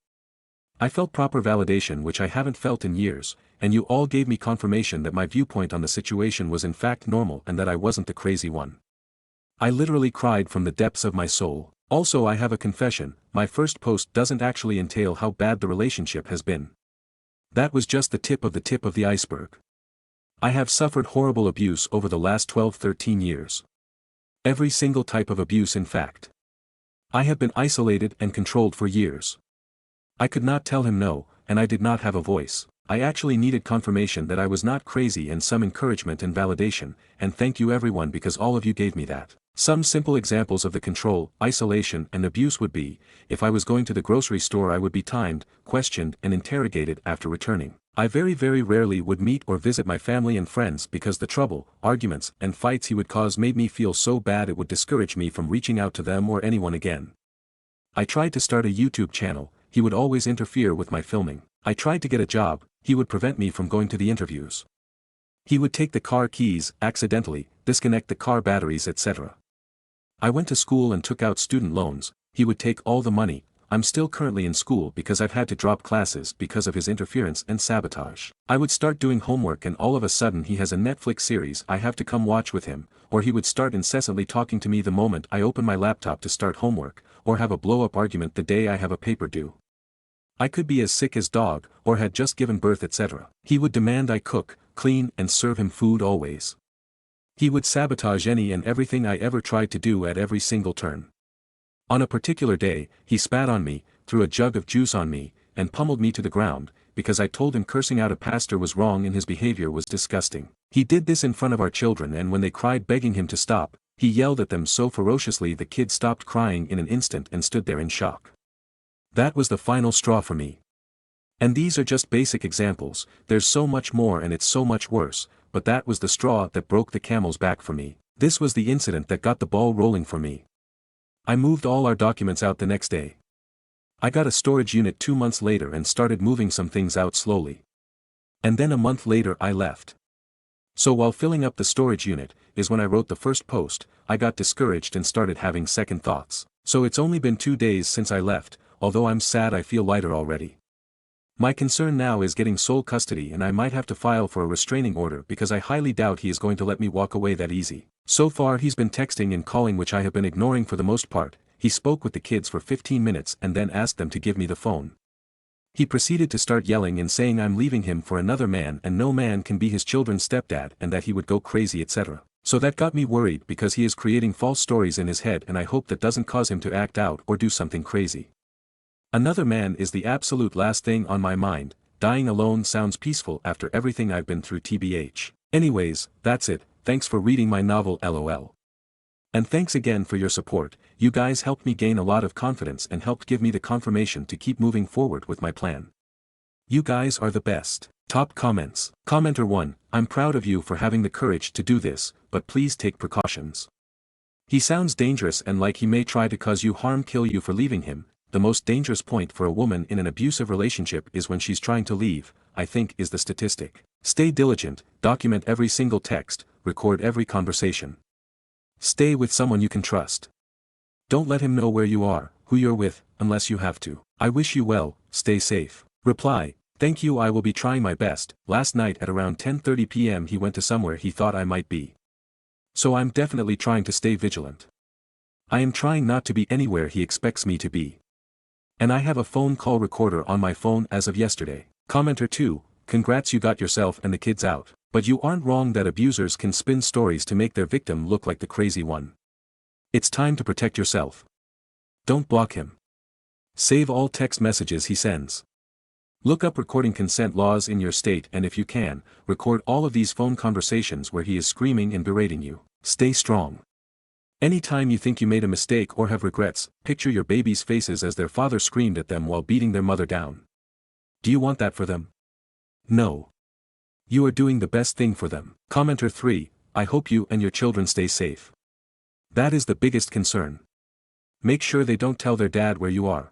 I felt proper validation which I haven't felt in years, and you all gave me confirmation that my viewpoint on the situation was in fact normal and that I wasn't the crazy one. I literally cried from the depths of my soul. Also, I have a confession, my first post doesn't actually entail how bad the relationship has been. That was just the tip of the iceberg. I have suffered horrible abuse over the last 12-13 years. Every single type of abuse in fact. I have been isolated and controlled for years. I could not tell him no, and I did not have a voice. I actually needed confirmation that I was not crazy and some encouragement and validation, and thank you everyone because all of you gave me that. Some simple examples of the control, isolation and abuse would be, if I was going to the grocery store I would be timed, questioned and interrogated after returning. I very rarely would meet or visit my family and friends because the trouble, arguments and fights he would cause made me feel so bad it would discourage me from reaching out to them or anyone again. I tried to start a YouTube channel, he would always interfere with my filming. I tried to get a job, he would prevent me from going to the interviews. He would take the car keys, accidentally, disconnect the car batteries etc. I went to school and took out student loans, he would take all the money. I'm still currently in school because I've had to drop classes because of his interference and sabotage. I would start doing homework and all of a sudden he has a Netflix series I have to come watch with him, or he would start incessantly talking to me the moment I open my laptop to start homework, or have a blow-up argument the day I have a paper due. I could be as sick as dog, or had just given birth etc. He would demand I cook, clean and serve him food always. He would sabotage any and everything I ever tried to do at every single turn. On a particular day, he spat on me, threw a jug of juice on me, and pummeled me to the ground, because I told him cursing out a pastor was wrong and his behavior was disgusting. He did this in front of our children and when they cried begging him to stop, he yelled at them so ferociously the kids stopped crying in an instant and stood there in shock. That was the final straw for me. And these are just basic examples, there's so much more and it's so much worse, but that was the straw that broke the camel's back for me. This was the incident that got the ball rolling for me. I moved all our documents out the next day. I got a storage unit 2 months later and started moving some things out slowly. And then a month later I left. So while filling up the storage unit, is when I wrote the first post, I got discouraged and started having second thoughts. So it's only been 2 days since I left, although I'm sad I feel lighter already. My concern now is getting sole custody, and I might have to file for a restraining order because I highly doubt he is going to let me walk away that easy. So far he's been texting and calling, which I have been ignoring for the most part. He spoke with the kids for 15 minutes and then asked them to give me the phone. He proceeded to start yelling and saying I'm leaving him for another man and no man can be his children's stepdad and that he would go crazy, etc. So that got me worried because he is creating false stories in his head, and I hope that doesn't cause him to act out or do something crazy. Another man is the absolute last thing on my mind. Dying alone sounds peaceful after everything I've been through, tbh. Anyways, that's it. Thanks for reading my novel, lol. And thanks again for your support. You guys helped me gain a lot of confidence and helped give me the confirmation to keep moving forward with my plan. You guys are the best. Top comments. Commenter 1, I'm proud of you for having the courage to do this, but please take precautions. He sounds dangerous and like he may try to cause you harm, kill you for leaving him. The most dangerous point for a woman in an abusive relationship is when she's trying to leave, I think, is the statistic. Stay diligent, document every single text, record every conversation. Stay with someone you can trust. Don't let him know where you are, who you're with, unless you have to. I wish you well, stay safe. Reply, thank you, I will be trying my best. Last night at around 10:30 p.m. he went to somewhere he thought I might be. So I'm definitely trying to stay vigilant. I am trying not to be anywhere he expects me to be. And I have a phone call recorder on my phone as of yesterday. Commenter 2, congrats, you got yourself and the kids out. But you aren't wrong that abusers can spin stories to make their victim look like the crazy one. It's time to protect yourself. Don't block him. Save all text messages he sends. Look up recording consent laws in your state, and if you can, record all of these phone conversations where he is screaming and berating you. Stay strong. Anytime you think you made a mistake or have regrets, picture your baby's faces as their father screamed at them while beating their mother down. Do you want that for them? No. You are doing the best thing for them. Commenter 3, I hope you and your children stay safe. That is the biggest concern. Make sure they don't tell their dad where you are.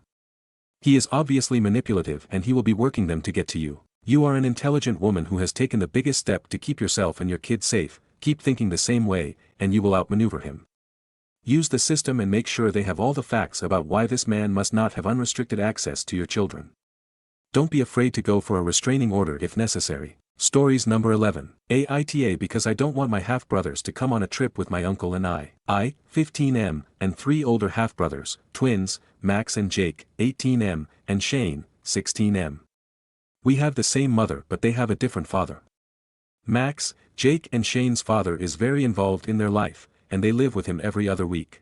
He is obviously manipulative and he will be working them to get to you. You are an intelligent woman who has taken the biggest step to keep yourself and your kids safe. Keep thinking the same way, and you will outmaneuver him. Use the system and make sure they have all the facts about why this man must not have unrestricted access to your children. Don't be afraid to go for a restraining order if necessary. Stories number 11. Aita, because I don't want my half-brothers to come on a trip with my uncle and I, 15M, and 3 older half-brothers, twins, Max and Jake, 18M, and Shane, 16M. We have the same mother but they have a different father. Max, Jake and Shane's father is very involved in their life, and they live with him every other week.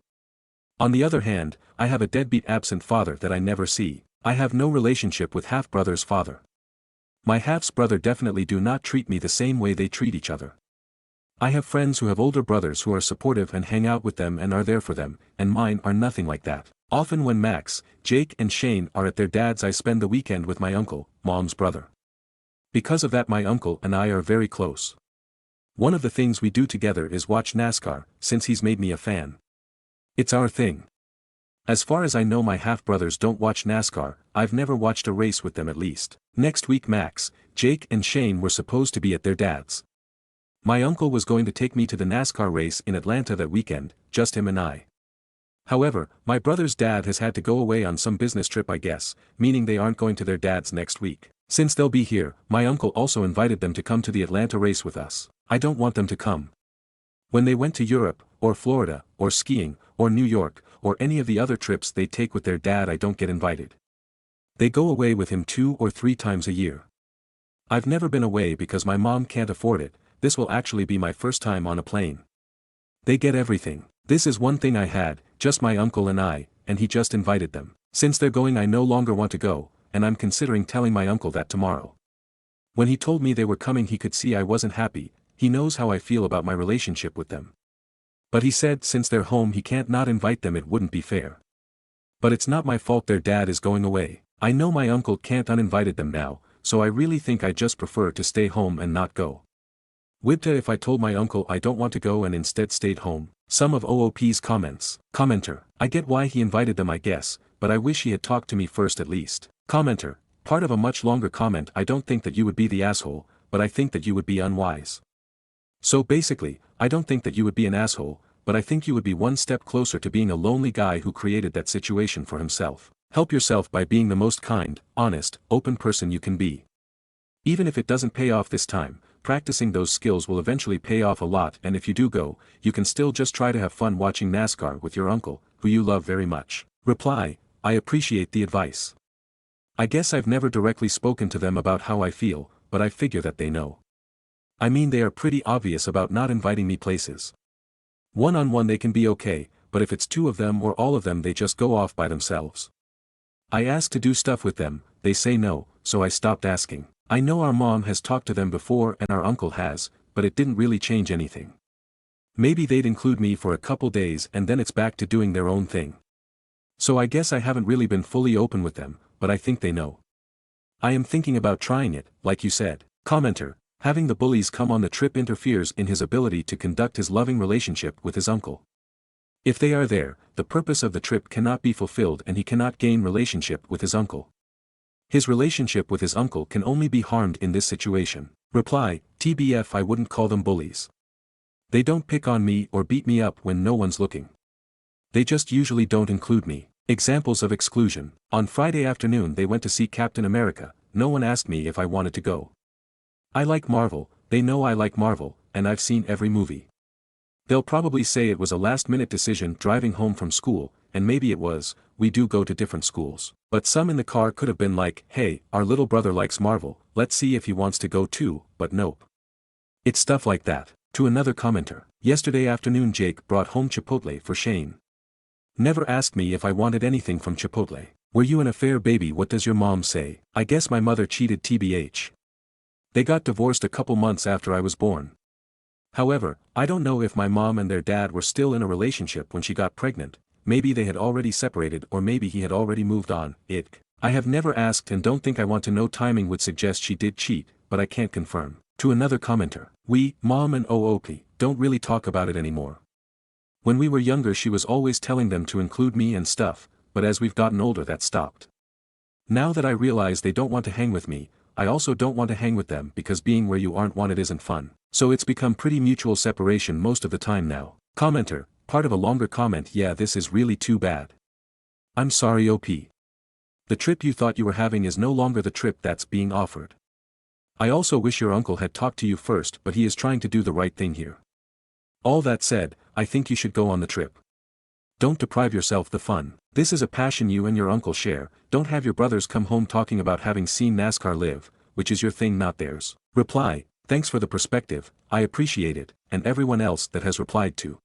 On the other hand, I have a deadbeat absent father that I never see. I have no relationship with half-brother's father. My half-brother definitely do not treat me the same way they treat each other. I have friends who have older brothers who are supportive and hang out with them and are there for them, and mine are nothing like that. Often when Max, Jake and Shane are at their dad's, I spend the weekend with my uncle, mom's brother. Because of that my uncle and I are very close. One of the things we do together is watch NASCAR, since he's made me a fan. It's our thing. As far as I know my half-brothers don't watch NASCAR, I've never watched a race with them at least. Next week Max, Jake and Shane were supposed to be at their dad's. My uncle was going to take me to the NASCAR race in Atlanta that weekend, just him and I. However, my brother's dad has had to go away on some business trip, I guess, meaning they aren't going to their dad's next week. Since they'll be here, my uncle also invited them to come to the Atlanta race with us. I don't want them to come. When they went to Europe, or Florida, or skiing, or New York, or any of the other trips they take with their dad, I don't get invited. They go away with him 2 or 3 times a year. I've never been away because my mom can't afford it. This will actually be my first time on a plane. They get everything. This is one thing I had, just my uncle and I, and he just invited them. Since they're going I no longer want to go, and I'm considering telling my uncle that tomorrow. When he told me they were coming he could see I wasn't happy. He knows how I feel about my relationship with them. But he said since they're home he can't not invite them, it wouldn't be fair. But it's not my fault their dad is going away. I know my uncle can't uninvited them now, so I really think I just prefer to stay home and not go. Wibta if I told my uncle I don't want to go and instead stayed home. Some of OOP's comments. Commenter, I get why he invited them I guess, but I wish he had talked to me first at least. Commenter, part of a much longer comment, I don't think that you would be the asshole, but I think that you would be unwise. So basically, I don't think that you would be an asshole, but I think you would be one step closer to being a lonely guy who created that situation for himself. Help yourself by being the most kind, honest, open person you can be. Even if it doesn't pay off this time, practicing those skills will eventually pay off a lot, and if you do go, you can still just try to have fun watching NASCAR with your uncle, who you love very much. Reply, I appreciate the advice. I guess I've never directly spoken to them about how I feel, but I figure that they know. I mean, they are pretty obvious about not inviting me places. One-on-one they can be okay, but if it's two of them or all of them they just go off by themselves. I ask to do stuff with them, they say no, so I stopped asking. I know our mom has talked to them before and our uncle has, but it didn't really change anything. Maybe they'd include me for a couple days and then it's back to doing their own thing. So I guess I haven't really been fully open with them, but I think they know. I am thinking about trying it, like you said. Commenter, having the bullies come on the trip interferes in his ability to conduct his loving relationship with his uncle. If they are there, the purpose of the trip cannot be fulfilled and he cannot gain relationship with his uncle. His relationship with his uncle can only be harmed in this situation. Reply, TBF, I wouldn't call them bullies. They don't pick on me or beat me up when no one's looking. They just usually don't include me. Examples of exclusion. On Friday afternoon they went to see Captain America, no one asked me if I wanted to go. I like Marvel, they know I like Marvel, and I've seen every movie. They'll probably say it was a last-minute decision driving home from school, and maybe it was, we do go to different schools. But some in the car could have been like, hey, our little brother likes Marvel, let's see if he wants to go too, but nope. It's stuff like that. To another commenter, yesterday afternoon Jake brought home Chipotle for Shane. Never asked me if I wanted anything from Chipotle. Were you an affair, baby? What does your mom say? I guess my mother cheated, TBH. They got divorced a couple months after I was born. However, I don't know if my mom and their dad were still in a relationship when she got pregnant, maybe they had already separated or maybe he had already moved on. I have never asked and don't think I want to know. Timing would suggest she did cheat, but I can't confirm. To another commenter, we, mom and OOP, don't really talk about it anymore. When we were younger she was always telling them to include me and stuff, but as we've gotten older that stopped. Now that I realize they don't want to hang with me, I also don't want to hang with them because being where you aren't wanted isn't fun. So it's become pretty mutual separation most of the time now. Commenter, part of a longer comment, yeah, this is really too bad. I'm sorry OP. The trip you thought you were having is no longer the trip that's being offered. I also wish your uncle had talked to you first, but he is trying to do the right thing here. All that said, I think you should go on the trip. Don't deprive yourself the fun. This is a passion you and your uncle share. Don't have your brothers come home talking about having seen NASCAR live, which is your thing not theirs. Reply, thanks for the perspective, I appreciate it, and everyone else that has replied to.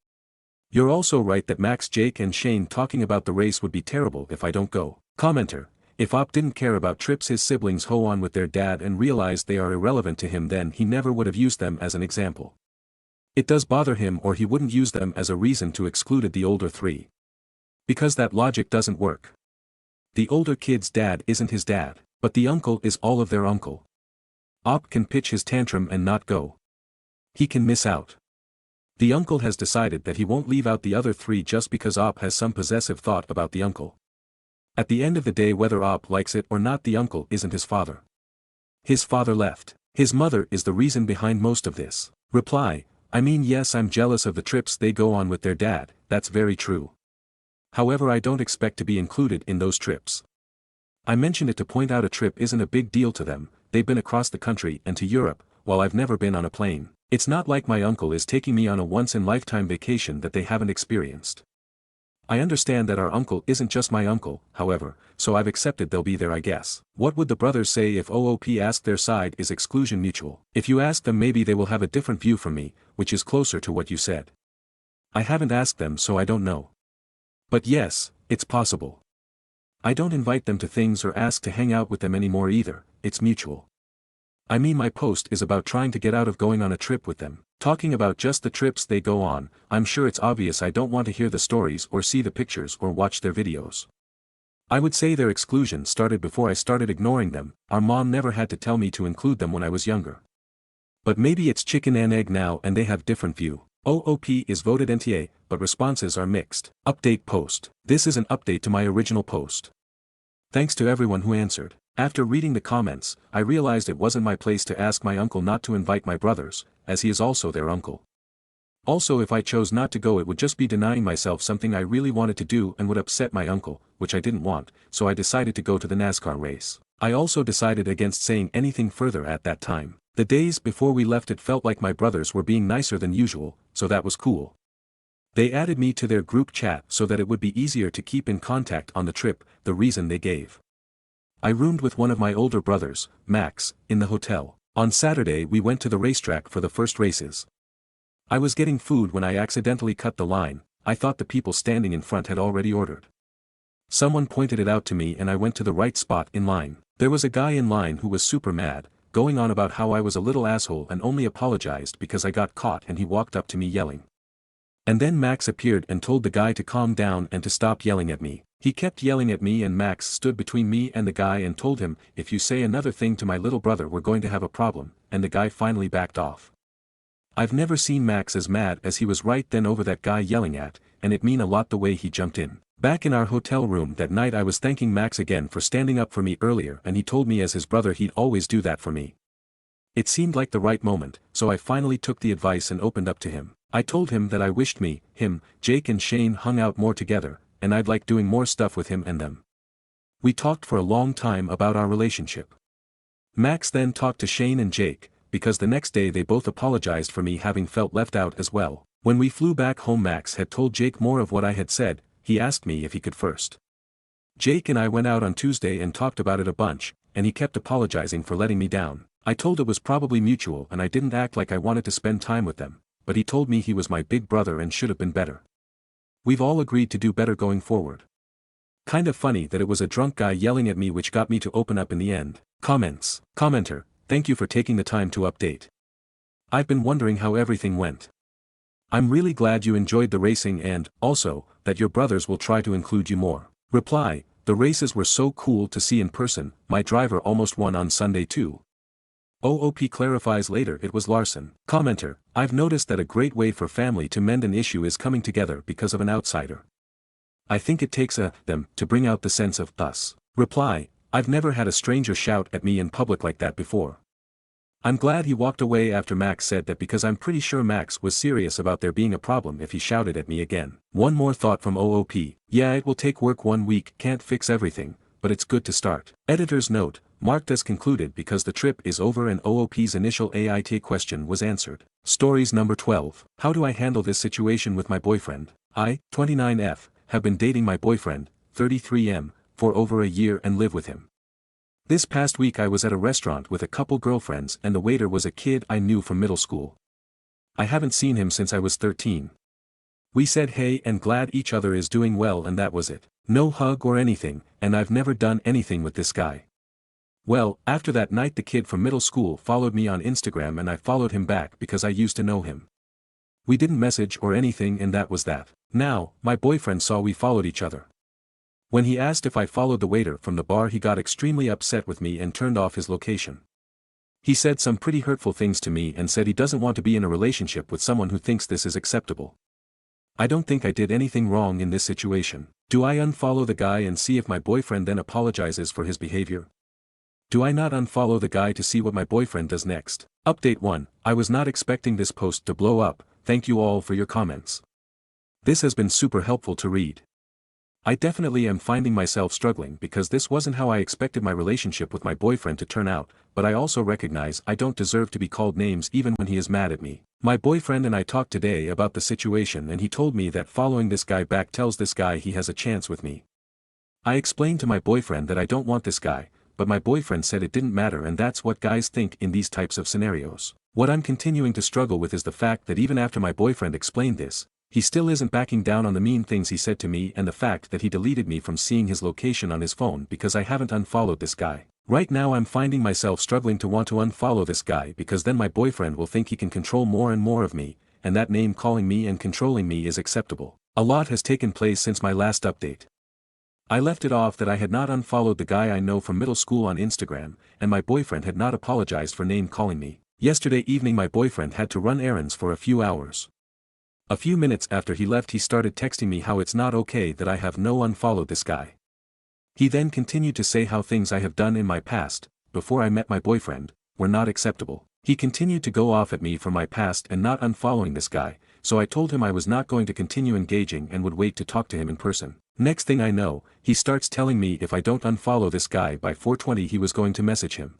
You're also right that Max, Jake and Shane talking about the race would be terrible if I don't go. Commenter, if Op didn't care about trips his siblings ho on with their dad and realized they are irrelevant to him, then he never would have used them as an example. It does bother him, or he wouldn't use them as a reason to exclude the older three. Because that logic doesn't work. The older kid's dad isn't his dad, but the uncle is all of their uncle. Op can pitch his tantrum and not go. He can miss out. The uncle has decided that he won't leave out the other three just because Op has some possessive thought about the uncle. At the end of the day, whether Op likes it or not, the uncle isn't his father. His father left. His mother is the reason behind most of this. Reply, I mean, yes, I'm jealous of the trips they go on with their dad, that's very true. However, I don't expect to be included in those trips. I mentioned it to point out a trip isn't a big deal to them. They've been across the country and to Europe, while I've never been on a plane. It's not like my uncle is taking me on a once-in-lifetime vacation that they haven't experienced. I understand that our uncle isn't just my uncle, however, so I've accepted they'll be there, I guess. What would the brothers say if OOP asked their side? Is exclusion mutual? If you ask them, maybe they will have a different view from me, which is closer to what you said. I haven't asked them, so I don't know. But yes, it's possible. I don't invite them to things or ask to hang out with them anymore either, it's mutual. I mean, my post is about trying to get out of going on a trip with them. Talking about just the trips they go on, I'm sure it's obvious I don't want to hear the stories or see the pictures or watch their videos. I would say their exclusion started before I started ignoring them. Our mom never had to tell me to include them when I was younger. But maybe it's chicken and egg now and they have different view. OOP is voted NTA, but responses are mixed. Update post. This is an update to my original post. Thanks to everyone who answered. After reading the comments, I realized it wasn't my place to ask my uncle not to invite my brothers, as he is also their uncle. Also, if I chose not to go, it would just be denying myself something I really wanted to do and would upset my uncle, which I didn't want, so I decided to go to the NASCAR race. I also decided against saying anything further at that time. The days before we left, it felt like my brothers were being nicer than usual, so that was cool. They added me to their group chat so that it would be easier to keep in contact on the trip, the reason they gave. I roomed with one of my older brothers, Max, in the hotel. On Saturday we went to the racetrack for the first races. I was getting food when I accidentally cut the line. I thought the people standing in front had already ordered. Someone pointed it out to me and I went to the right spot in line. There was a guy in line who was super mad, going on about how I was a little asshole and only apologized because I got caught, and he walked up to me yelling. And then Max appeared and told the guy to calm down and to stop yelling at me. He kept yelling at me and Max stood between me and the guy and told him, "If you say another thing to my little brother, we're going to have a problem," and the guy finally backed off. I've never seen Max as mad as he was right then over that guy yelling at, and it mean a lot the way he jumped in. Back in our hotel room that night, I was thanking Max again for standing up for me earlier, and he told me as his brother he'd always do that for me. It seemed like the right moment, so I finally took the advice and opened up to him. I told him that I wished me, him, Jake and Shane hung out more together, and I'd like doing more stuff with him and them. We talked for a long time about our relationship. Max then talked to Shane and Jake, because the next day they both apologized for me having felt left out as well. When we flew back home, Max had told Jake more of what I had said. He asked me if he could first. Jake and I went out on Tuesday and talked about it a bunch, and he kept apologizing for letting me down. I told it was probably mutual and I didn't act like I wanted to spend time with them, but he told me he was my big brother and should have been better. We've all agreed to do better going forward. Kind of funny that it was a drunk guy yelling at me which got me to open up in the end. Comments. Commenter, thank you for taking the time to update. I've been wondering how everything went. I'm really glad you enjoyed the racing and, also, that your brothers will try to include you more. Reply, the races were so cool to see in person, my driver almost won on Sunday too. OOP clarifies later it was Larson. Commenter, I've noticed that a great way for family to mend an issue is coming together because of an outsider. I think it takes them to bring out the sense of us. Reply, I've never had a stranger shout at me in public like that before. I'm glad he walked away after Max said that, because I'm pretty sure Max was serious about there being a problem if he shouted at me again. One more thought from OOP, yeah, it will take work, 1 week can't fix everything, but it's good to start. Editor's note, marked as concluded because the trip is over and OOP's initial AIT question was answered. Stories number 12. How do I handle this situation with my boyfriend? I, 29F, have been dating my boyfriend, 33M, for over a year and live with him. This past week I was at a restaurant with a couple girlfriends and the waiter was a kid I knew from middle school. I haven't seen him since I was 13. We said hey and glad each other is doing well, and that was it. No hug or anything, and I've never done anything with this guy. Well, after that night the kid from middle school followed me on Instagram and I followed him back because I used to know him. We didn't message or anything and that was that. Now, my boyfriend saw we followed each other. When he asked if I followed the waiter from the bar, he got extremely upset with me and turned off his location. He said some pretty hurtful things to me and said he doesn't want to be in a relationship with someone who thinks this is acceptable. I don't think I did anything wrong in this situation. Do I unfollow the guy and see if my boyfriend then apologizes for his behavior? Do I not unfollow the guy to see what my boyfriend does next? Update 1. I was not expecting this post to blow up. Thank you all for your comments. This has been super helpful to read. I definitely am finding myself struggling because this wasn't how I expected my relationship with my boyfriend to turn out, but I also recognize I don't deserve to be called names even when he is mad at me. My boyfriend and I talked today about the situation and he told me that following this guy back tells this guy he has a chance with me. I explained to my boyfriend that I don't want this guy, but my boyfriend said it didn't matter, and that's what guys think in these types of scenarios. What I'm continuing to struggle with is the fact that even after my boyfriend explained this, he still isn't backing down on the mean things he said to me, and the fact that he deleted me from seeing his location on his phone because I haven't unfollowed this guy. Right now I'm finding myself struggling to want to unfollow this guy because then my boyfriend will think he can control more and more of me, and that name calling me and controlling me is acceptable. A lot has taken place since my last update. I left it off that I had not unfollowed the guy I know from middle school on Instagram, and my boyfriend had not apologized for name calling me. Yesterday evening my boyfriend had to run errands for a few hours. A few minutes after he left he started texting me how it's not okay that I have no unfollowed this guy. He then continued to say how things I have done in my past, before I met my boyfriend, were not acceptable. He continued to go off at me for my past and not unfollowing this guy, so I told him I was not going to continue engaging and would wait to talk to him in person. Next thing I know, he starts telling me if I don't unfollow this guy by 4:20 he was going to message him.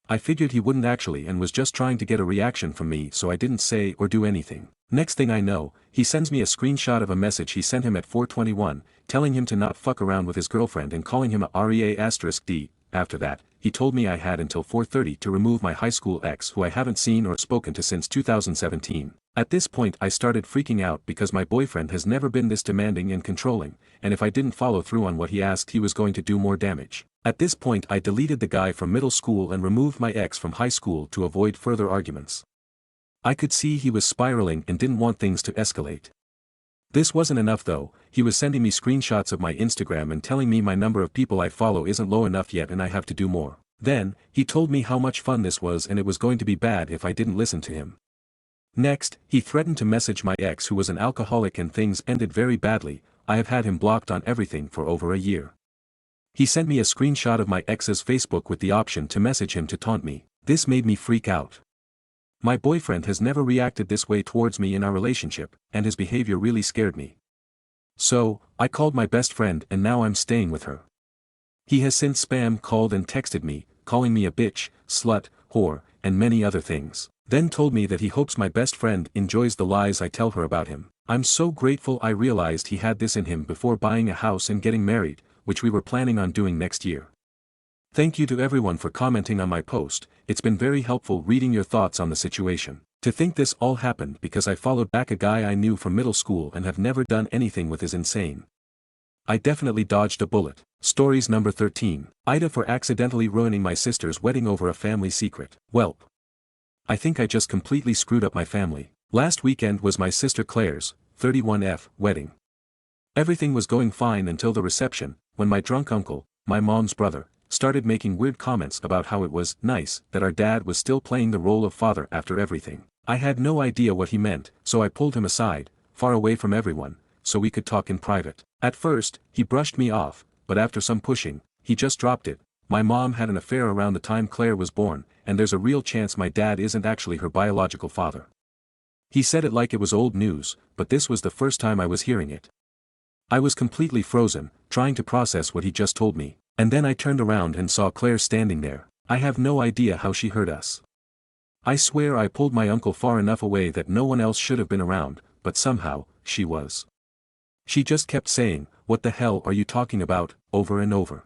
I figured he wouldn't actually and was just trying to get a reaction from me, so I didn't say or do anything. Next thing I know, he sends me a screenshot of a message he sent him at 4:21, telling him to not fuck around with his girlfriend and calling him a REA*D. After that, he told me I had until 4:30 to remove my high school ex who I haven't seen or spoken to since 2017. At this point I started freaking out because my boyfriend has never been this demanding and controlling, and if I didn't follow through on what he asked he was going to do more damage. At this point I deleted the guy from middle school and removed my ex from high school to avoid further arguments. I could see he was spiraling and didn't want things to escalate. This wasn't enough though, he was sending me screenshots of my Instagram and telling me my number of people I follow isn't low enough yet and I have to do more. Then, he told me how much fun this was and it was going to be bad if I didn't listen to him. Next, he threatened to message my ex who was an alcoholic and things ended very badly. I have had him blocked on everything for over a year. He sent me a screenshot of my ex's Facebook with the option to message him to taunt me. This made me freak out. My boyfriend has never reacted this way towards me in our relationship, and his behavior really scared me. So, I called my best friend and now I'm staying with her. He has since spam called and texted me, calling me a bitch, slut, whore, and many other things. Then told me that he hopes my best friend enjoys the lies I tell her about him. I'm so grateful I realized he had this in him before buying a house and getting married, which we were planning on doing next year. Thank you to everyone for commenting on my post, it's been very helpful reading your thoughts on the situation. To think this all happened because I followed back a guy I knew from middle school and have never done anything with is insane. I definitely dodged a bullet. Stories number 13. Aita for accidentally ruining my sister's wedding over a family secret. Welp. I think I just completely screwed up my family. Last weekend was my sister Claire's, 31F, wedding. Everything was going fine until the reception, when my drunk uncle, my mom's brother, started making weird comments about how it was nice that our dad was still playing the role of father after everything. I had no idea what he meant, so I pulled him aside, far away from everyone, so we could talk in private. At first, he brushed me off, but after some pushing, he just dropped it. My mom had an affair around the time Claire was born, and there's a real chance my dad isn't actually her biological father. He said it like it was old news, but this was the first time I was hearing it. I was completely frozen, trying to process what he just told me. And then I turned around and saw Claire standing there. I have no idea how she heard us. I swear I pulled my uncle far enough away that no one else should have been around, but somehow, she was. She just kept saying, "What the hell are you talking about?" over and over.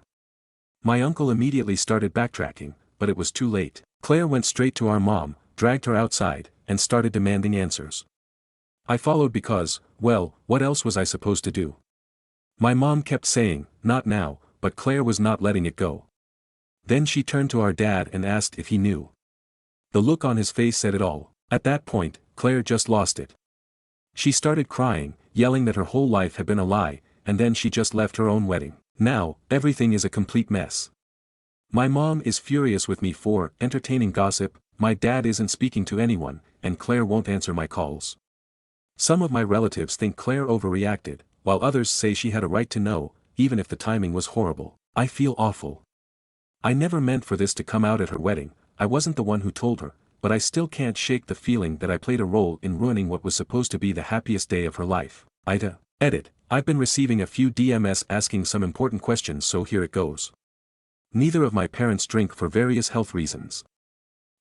My uncle immediately started backtracking, but it was too late. Claire went straight to our mom, dragged her outside, and started demanding answers. I followed because, well, what else was I supposed to do? My mom kept saying, "Not now," but Claire was not letting it go. Then she turned to our dad and asked if he knew. The look on his face said it all. At that point, Claire just lost it. She started crying, yelling that her whole life had been a lie, and then she just left her own wedding. Now, everything is a complete mess. My mom is furious with me for entertaining gossip, my dad isn't speaking to anyone, and Claire won't answer my calls. Some of my relatives think Claire overreacted, while others say she had a right to know, even if the timing was horrible. I feel awful. I never meant for this to come out at her wedding, I wasn't the one who told her, but I still can't shake the feeling that I played a role in ruining what was supposed to be the happiest day of her life. Aita. Edit. I've been receiving a few DMs asking some important questions, so here it goes. Neither of my parents drink for various health reasons.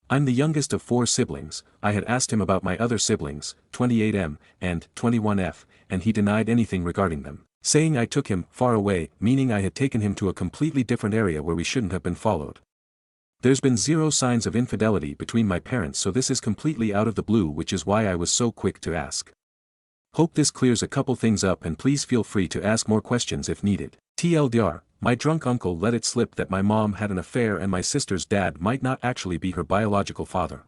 I'm the youngest of 4 siblings. I had asked him about my other siblings, 28M and 21F, and he denied anything regarding them, saying I took him far away, meaning I had taken him to a completely different area where we shouldn't have been followed. There's been 0 signs of infidelity between my parents, so this is completely out of the blue, which is why I was so quick to ask. Hope this clears a couple things up, and please feel free to ask more questions if needed. TLDR, my drunk uncle let it slip that my mom had an affair and my sister's dad might not actually be her biological father.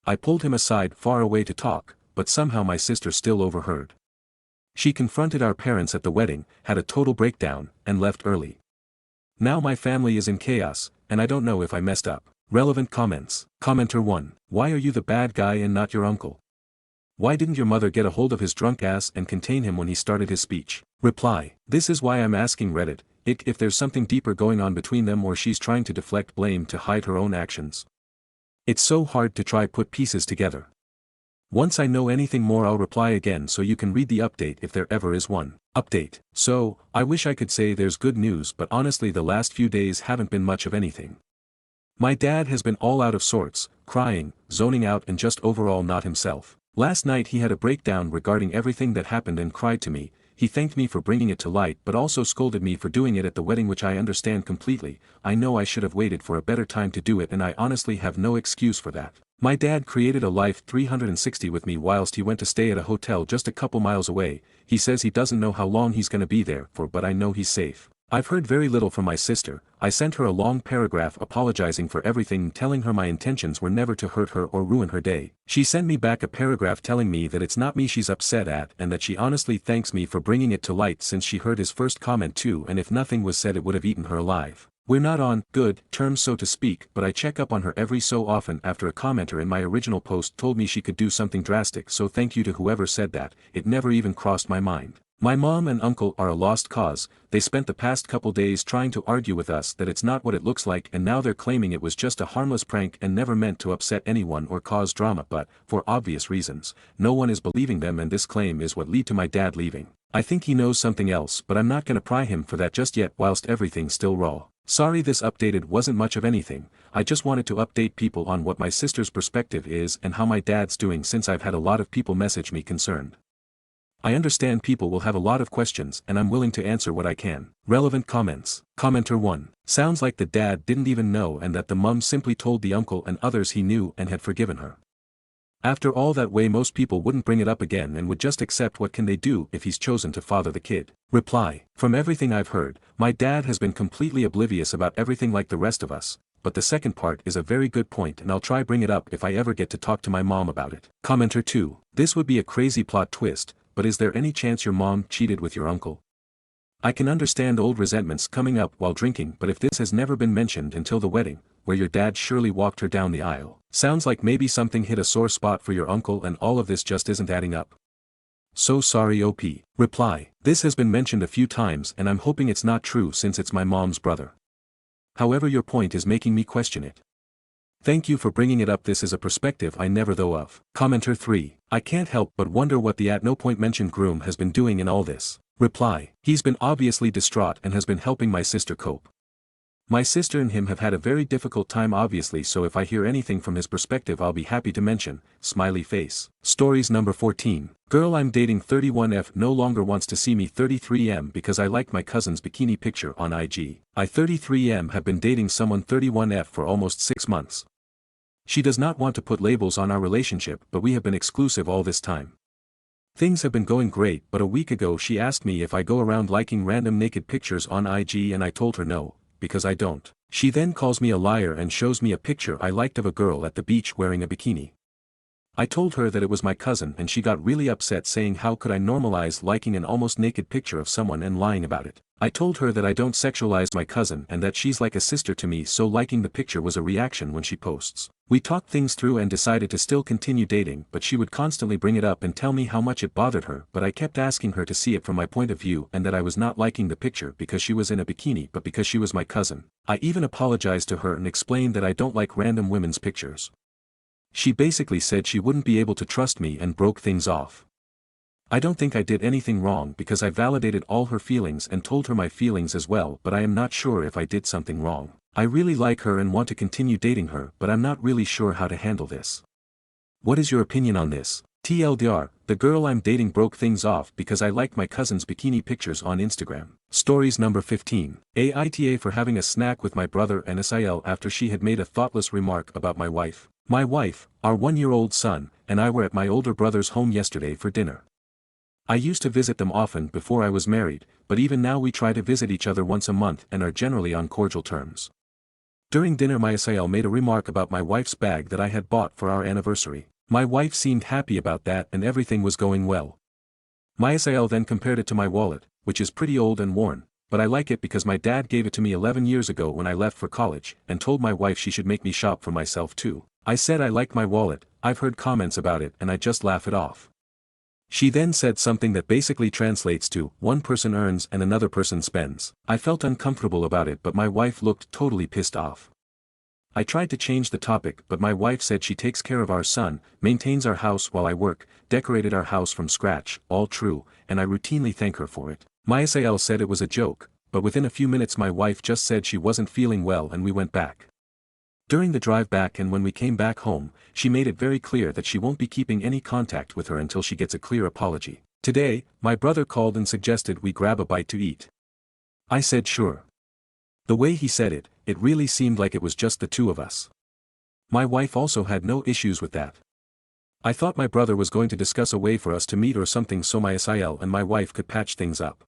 I pulled him aside far away to talk, but somehow my sister still overheard. She confronted our parents at the wedding, had a total breakdown, and left early. Now my family is in chaos, and I don't know if I messed up. Relevant comments. Commenter 1. Why are you the bad guy and not your uncle? Why didn't your mother get a hold of his drunk ass and contain him when he started his speech? Reply. This is why I'm asking Reddit, if there's something deeper going on between them, or she's trying to deflect blame to hide her own actions. It's so hard to try put pieces together. Once I know anything more I'll reply again so you can read the update if there ever is one. Update. So, I wish I could say there's good news but honestly the last few days haven't been much of anything. My dad has been all out of sorts, crying, zoning out and just overall not himself. Last night he had a breakdown regarding everything that happened and cried to me. He thanked me for bringing it to light but also scolded me for doing it at the wedding, which I understand completely. I know I should have waited for a better time to do it and I honestly have no excuse for that. My dad created a life 360 with me whilst he went to stay at a hotel just a couple miles away. He says he doesn't know how long he's gonna be there for but I know he's safe. I've heard very little from my sister. I sent her a long paragraph apologizing for everything, telling her my intentions were never to hurt her or ruin her day. She sent me back a paragraph telling me that it's not me she's upset at and that she honestly thanks me for bringing it to light since she heard his first comment too, and if nothing was said it would have eaten her alive. We're not on good terms so to speak, but I check up on her every so often after a commenter in my original post told me she could do something drastic, so thank you to whoever said that. It never even crossed my mind. My mom and uncle are a lost cause. They spent the past couple days trying to argue with us that it's not what it looks like and now they're claiming it was just a harmless prank and never meant to upset anyone or cause drama, but, for obvious reasons, no one is believing them and this claim is what led to my dad leaving. I think he knows something else but I'm not gonna pry him for that just yet whilst everything's still raw. Sorry this updated wasn't much of anything. I just wanted to update people on what my sister's perspective is and how my dad's doing since I've had a lot of people message me concerned. I understand people will have a lot of questions and I'm willing to answer what I can. Relevant comments. Commenter 1. Sounds like the dad didn't even know and that the mum simply told the uncle and others he knew and had forgiven her. After all that way most people wouldn't bring it up again and would just accept. What can they do if he's chosen to father the kid? Reply. From everything I've heard, my dad has been completely oblivious about everything like the rest of us, but the second part is a very good point and I'll try bring it up if I ever get to talk to my mom about it. Commenter 2. This would be a crazy plot twist, but is there any chance your mom cheated with your uncle? I can understand old resentments coming up while drinking, but if this has never been mentioned until the wedding, where your dad surely walked her down the aisle, sounds like maybe something hit a sore spot for your uncle and all of this just isn't adding up. So sorry OP. Reply. This has been mentioned a few times and I'm hoping it's not true since it's my mom's brother. However your point is making me question it. Thank you for bringing it up. This is a perspective I never thought of. Commenter 3. I can't help but wonder what the at no point mentioned groom has been doing in all this. Reply. He's been obviously distraught and has been helping my sister cope. My sister and him have had a very difficult time obviously, so if I hear anything from his perspective I'll be happy to mention. Smiley face. Stories number 14. Girl I'm dating 31F no longer wants to see me 33M because I liked my cousin's bikini picture on IG. I 33M have been dating someone 31F for almost 6 months. She does not want to put labels on our relationship but we have been exclusive all this time. Things have been going great, but a week ago she asked me if I go around liking random naked pictures on IG and I told her no, because I don't. She then calls me a liar and shows me a picture I liked of a girl at the beach wearing a bikini. I told her that it was my cousin and she got really upset saying how could I normalize liking an almost naked picture of someone and lying about it. I told her that I don't sexualize my cousin and that she's like a sister to me, so liking the picture was a reaction when she posts. We talked things through and decided to still continue dating, but she would constantly bring it up and tell me how much it bothered her, but I kept asking her to see it from my point of view and that I was not liking the picture because she was in a bikini but because she was my cousin. I even apologized to her and explained that I don't like random women's pictures. She basically said she wouldn't be able to trust me and broke things off. I don't think I did anything wrong because I validated all her feelings and told her my feelings as well, but I am not sure if I did something wrong. I really like her and want to continue dating her, but I'm not really sure how to handle this. What is your opinion on this? TLDR, the girl I'm dating broke things off because I liked my cousin's bikini pictures on Instagram. Stories number 15. Aita for having a snack with my brother and SIL after she had made a thoughtless remark about my wife. My wife, our 1-year-old son, and I were at my older brother's home yesterday for dinner. I used to visit them often before I was married, but even now we try to visit each other once a month and are generally on cordial terms. During dinner my SIL made a remark about my wife's bag that I had bought for our anniversary. My wife seemed happy about that and everything was going well. My SIL then compared it to my wallet, which is pretty old and worn, but I like it because my dad gave it to me 11 years ago when I left for college, and told my wife she should make me shop for myself too. I said I like my wallet. I've heard comments about it and I just laugh it off. She then said something that basically translates to, one person earns and another person spends. I felt uncomfortable about it but my wife looked totally pissed off. I tried to change the topic but my wife said she takes care of our son, maintains our house while I work, decorated our house from scratch, all true, and I routinely thank her for it. My SAL said it was a joke, but within a few minutes my wife just said she wasn't feeling well and we went back. During the drive back and when we came back home, she made it very clear that she won't be keeping any contact with her until she gets a clear apology. Today, my brother called and suggested we grab a bite to eat. I said sure. The way he said it, it really seemed like it was just the two of us. My wife also had no issues with that. I thought my brother was going to discuss a way for us to meet or something so my SIL and my wife could patch things up.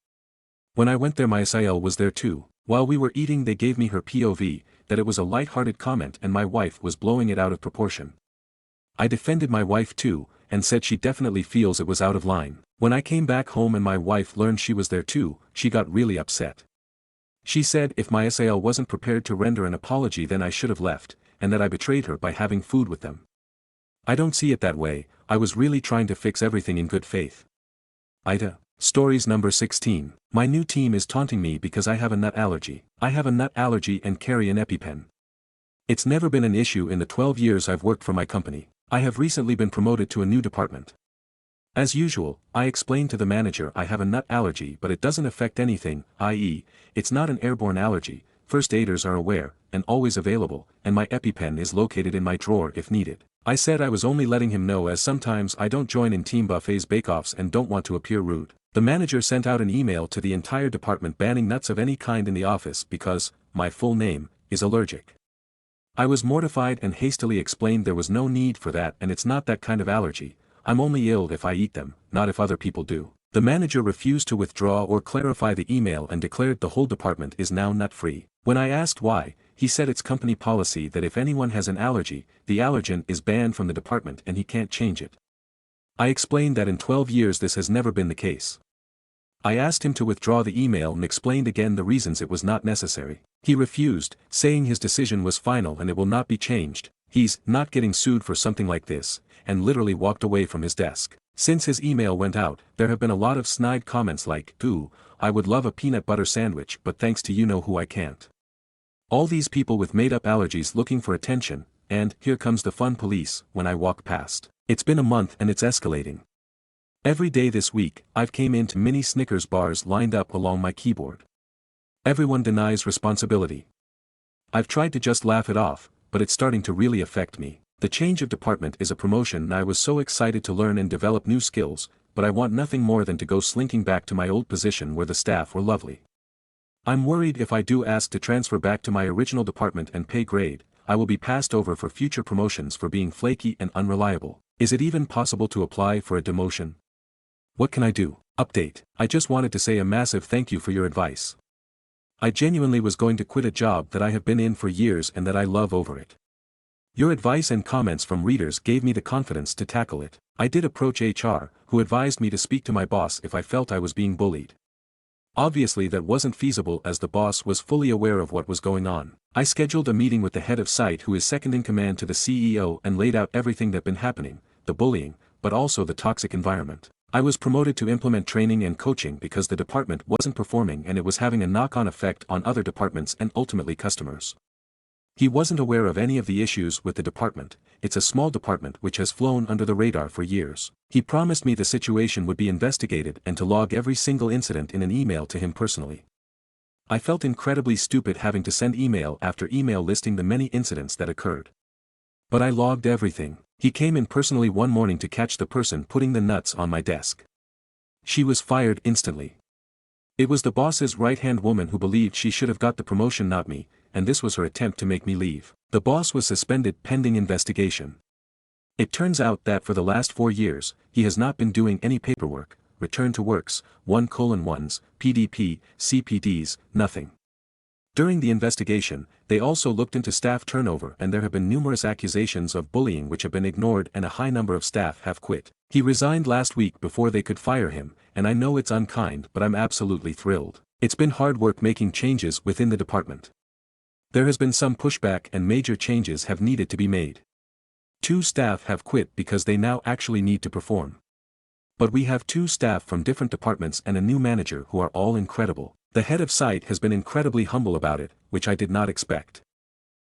When I went there my SIL was there too. While we were eating they gave me her POV, that it was a light-hearted comment and my wife was blowing it out of proportion. I defended my wife too, and said she definitely feels it was out of line. When I came back home and my wife learned she was there too, she got really upset. She said if my SAL wasn't prepared to render an apology then I should have left, and that I betrayed her by having food with them. I don't see it that way, I was really trying to fix everything in good faith. Aita. Stories number 16. My new team is taunting me because I have a nut allergy. I have a nut allergy and carry an EpiPen. It's never been an issue in the 12 years I've worked for my company. I have recently been promoted to a new department. As usual, I explained to the manager I have a nut allergy but it doesn't affect anything, i.e., it's not an airborne allergy, first aiders are aware, and always available, and my EpiPen is located in my drawer if needed. I said I was only letting him know as sometimes I don't join in team buffets bake-offs and don't want to appear rude. The manager sent out an email to the entire department banning nuts of any kind in the office because, my full name, is allergic. I was mortified and hastily explained there was no need for that and it's not that kind of allergy, I'm only ill if I eat them, not if other people do. The manager refused to withdraw or clarify the email and declared the whole department is now nut-free. When I asked why, he said it's company policy that if anyone has an allergy, the allergen is banned from the department and he can't change it. I explained that in 12 years this has never been the case. I asked him to withdraw the email and explained again the reasons it was not necessary. He refused, saying his decision was final and it will not be changed, he's not getting sued for something like this, and literally walked away from his desk. Since his email went out, there have been a lot of snide comments like, ooh, I would love a peanut butter sandwich but thanks to you know who I can't. All these people with made-up allergies looking for attention, and here comes the fun police when I walk past. It's been a month and it's escalating. Every day this week, I've came into mini Snickers bars lined up along my keyboard. Everyone denies responsibility. I've tried to just laugh it off, but it's starting to really affect me. The change of department is a promotion and I was so excited to learn and develop new skills, but I want nothing more than to go slinking back to my old position where the staff were lovely. I'm worried if I do ask to transfer back to my original department and pay grade, I will be passed over for future promotions for being flaky and unreliable. Is it even possible to apply for a demotion? What can I do? Update. I just wanted to say a massive thank you for your advice. I genuinely was going to quit a job that I have been in for years and that I love over it. Your advice and comments from readers gave me the confidence to tackle it. I did approach HR, who advised me to speak to my boss if I felt I was being bullied. Obviously that wasn't feasible as the boss was fully aware of what was going on. I scheduled a meeting with the head of site who is second in command to the CEO and laid out everything that been happening, the bullying, but also the toxic environment. I was promoted to implement training and coaching because the department wasn't performing and it was having a knock-on effect on other departments and ultimately customers. He wasn't aware of any of the issues with the department, it's a small department which has flown under the radar for years. He promised me the situation would be investigated and to log every single incident in an email to him personally. I felt incredibly stupid having to send email after email listing the many incidents that occurred. But I logged everything. He came in personally one morning to catch the person putting the nuts on my desk. She was fired instantly. It was the boss's right-hand woman who believed she should have got the promotion not me, and this was her attempt to make me leave. The boss was suspended pending investigation. It turns out that for the last 4 years, he has not been doing any paperwork, return to works, 1:1s, PDP, CPDs, nothing. During the investigation, they also looked into staff turnover and there have been numerous accusations of bullying which have been ignored and a high number of staff have quit. He resigned last week before they could fire him, and I know it's unkind but I'm absolutely thrilled. It's been hard work making changes within the department. There has been some pushback and major changes have needed to be made. 2 staff have quit because they now actually need to perform. But we have 2 staff from different departments and a new manager who are all incredible. The head of site has been incredibly humble about it, which I did not expect.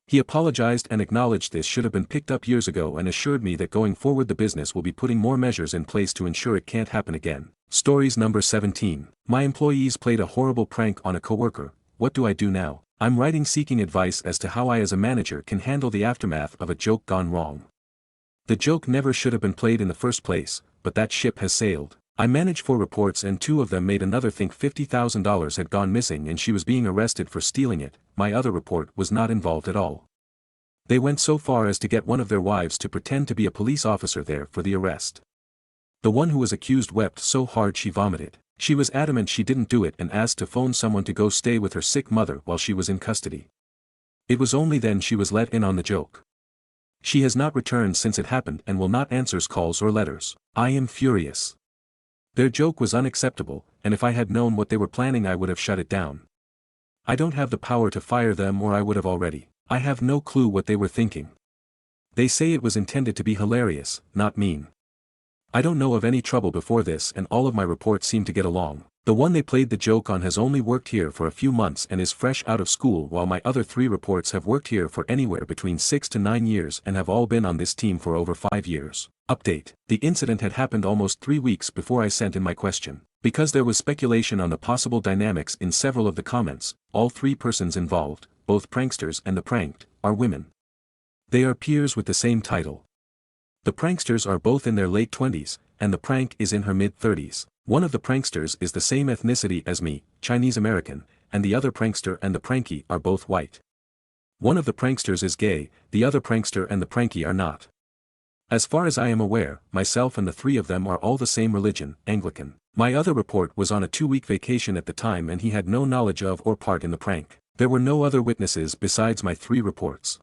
He apologized and acknowledged this should have been picked up years ago and assured me that going forward the business will be putting more measures in place to ensure it can't happen again. Stories number 17. My employees played a horrible prank on a coworker. What do I do now? I'm writing seeking advice as to how I as a manager can handle the aftermath of a joke gone wrong. The joke never should have been played in the first place, but that ship has sailed. I managed 4 reports and 2 of them made another think $50,000 had gone missing and she was being arrested for stealing it. My other report was not involved at all. They went so far as to get one of their wives to pretend to be a police officer there for the arrest. The one who was accused wept so hard she vomited. She was adamant she didn't do it and asked to phone someone to go stay with her sick mother while she was in custody. It was only then she was let in on the joke. She has not returned since it happened and will not answer calls or letters. I am furious. Their joke was unacceptable, and if I had known what they were planning I would have shut it down. I don't have the power to fire them or I would have already. I have no clue what they were thinking. They say it was intended to be hilarious, not mean. I don't know of any trouble before this and all of my reports seem to get along. The one they played the joke on has only worked here for a few months and is fresh out of school while my other 3 reports have worked here for anywhere between 6 to 9 years and have all been on this team for over 5 years. Update. The incident had happened almost 3 weeks before I sent in my question. Because there was speculation on the possible dynamics in several of the comments, all 3 persons involved, both pranksters and the pranked, are women. They are peers with the same title. The pranksters are both in their late 20s, and the prank is in her mid-30s. One of the pranksters is the same ethnicity as me, Chinese American, and the other prankster and the pranky are both white. One of the pranksters is gay, the other prankster and the pranky are not. As far as I am aware, myself and the 3 of them are all the same religion, Anglican. My other report was on a 2-week vacation at the time and he had no knowledge of or part in the prank. There were no other witnesses besides my 3 reports.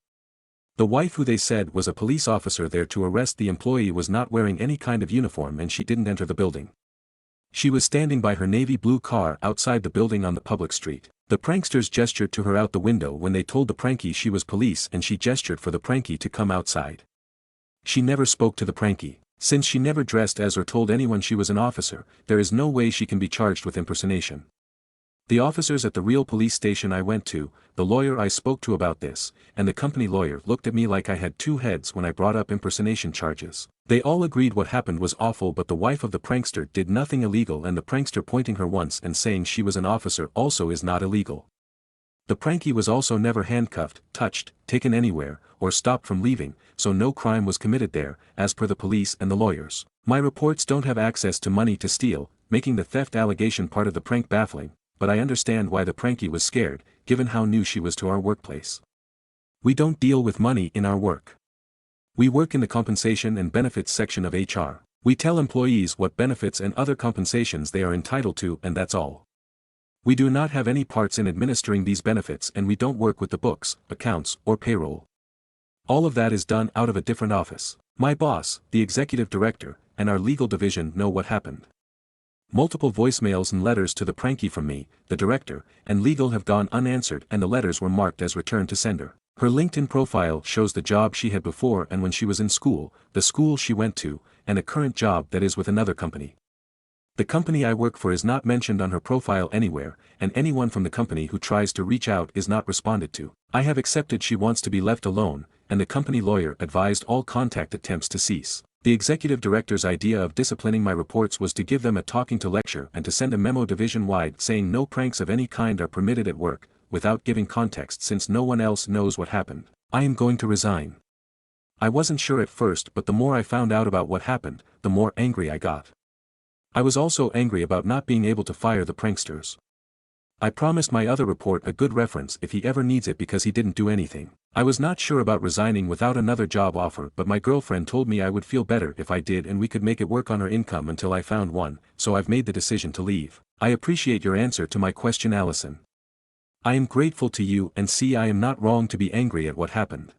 The wife who they said was a police officer there to arrest the employee was not wearing any kind of uniform and she didn't enter the building. She was standing by her navy blue car outside the building on the public street. The pranksters gestured to her out the window when they told the pranky she was police and she gestured for the pranky to come outside. She never spoke to the pranky. Since she never dressed as or told anyone she was an officer, there is no way she can be charged with impersonation. The officers at the real police station I went to, the lawyer I spoke to about this, and the company lawyer looked at me like I had 2 heads when I brought up impersonation charges. They all agreed what happened was awful but the wife of the prankster did nothing illegal and the prankster pointing her once and saying she was an officer also is not illegal. The pranky was also never handcuffed, touched, taken anywhere, or stopped from leaving, so no crime was committed there, as per the police and the lawyers. My reports don't have access to money to steal, making the theft allegation part of the prank baffling, but I understand why the pranky was scared, given how new she was to our workplace. We don't deal with money in our work. We work in the compensation and benefits section of HR. We tell employees what benefits and other compensations they are entitled to and that's all. We do not have any parts in administering these benefits and we don't work with the books, accounts, or payroll. All of that is done out of a different office. My boss, the executive director, and our legal division know what happened. Multiple voicemails and letters to the pranky from me, the director, and legal have gone unanswered and the letters were marked as return to sender. Her LinkedIn profile shows the job she had before and when she was in school, the school she went to, and a current job that is with another company. The company I work for is not mentioned on her profile anywhere, and anyone from the company who tries to reach out is not responded to. I have accepted she wants to be left alone, and the company lawyer advised all contact attempts to cease. The executive director's idea of disciplining my reports was to give them a talking to lecture and to send a memo division-wide saying no pranks of any kind are permitted at work, without giving context since no one else knows what happened. I am going to resign. I wasn't sure at first but the more I found out about what happened, the more angry I got. I was also angry about not being able to fire the pranksters. I promised my other report a good reference if he ever needs it because he didn't do anything. I was not sure about resigning without another job offer but my girlfriend told me I would feel better if I did and we could make it work on her income until I found one, so I've made the decision to leave. I appreciate your answer to my question, Allison. I am grateful to you and see I am not wrong to be angry at what happened.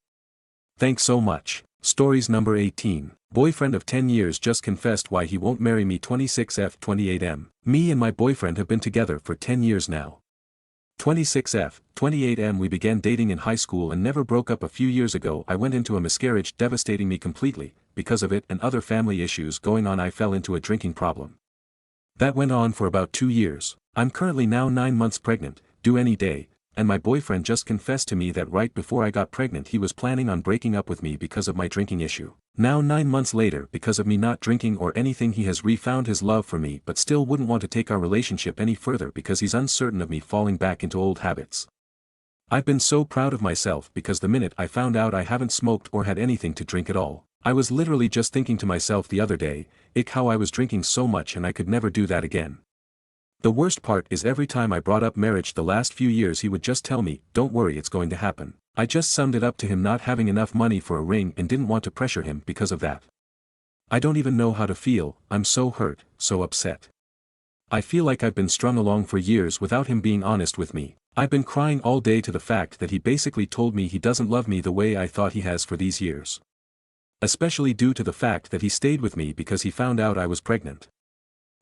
Thanks so much. Stories number 18. Boyfriend of 10 years just confessed why he won't marry me. 26F 28M. Me and my boyfriend have been together for 10 years now. 26F 28M. We began dating in high school and never broke up. A few years ago I went into a miscarriage devastating me completely. Because of it and other family issues going on I fell into a drinking problem. That went on for about 2 years. I'm currently now 9 months pregnant, due any day, and my boyfriend just confessed to me that right before I got pregnant he was planning on breaking up with me because of my drinking issue. Now 9 months later, because of me not drinking or anything, he has refound his love for me but still wouldn't want to take our relationship any further because he's uncertain of me falling back into old habits. I've been so proud of myself because the minute I found out I haven't smoked or had anything to drink at all. I was literally just thinking to myself the other day, how I was drinking so much and I could never do that again. The worst part is every time I brought up marriage the last few years he would just tell me, don't worry, it's going to happen. I just summed it up to him not having enough money for a ring and didn't want to pressure him because of that. I don't even know how to feel, I'm so hurt, so upset. I feel like I've been strung along for years without him being honest with me. I've been crying all day to the fact that he basically told me he doesn't love me the way I thought he has for these years. Especially due to the fact that he stayed with me because he found out I was pregnant.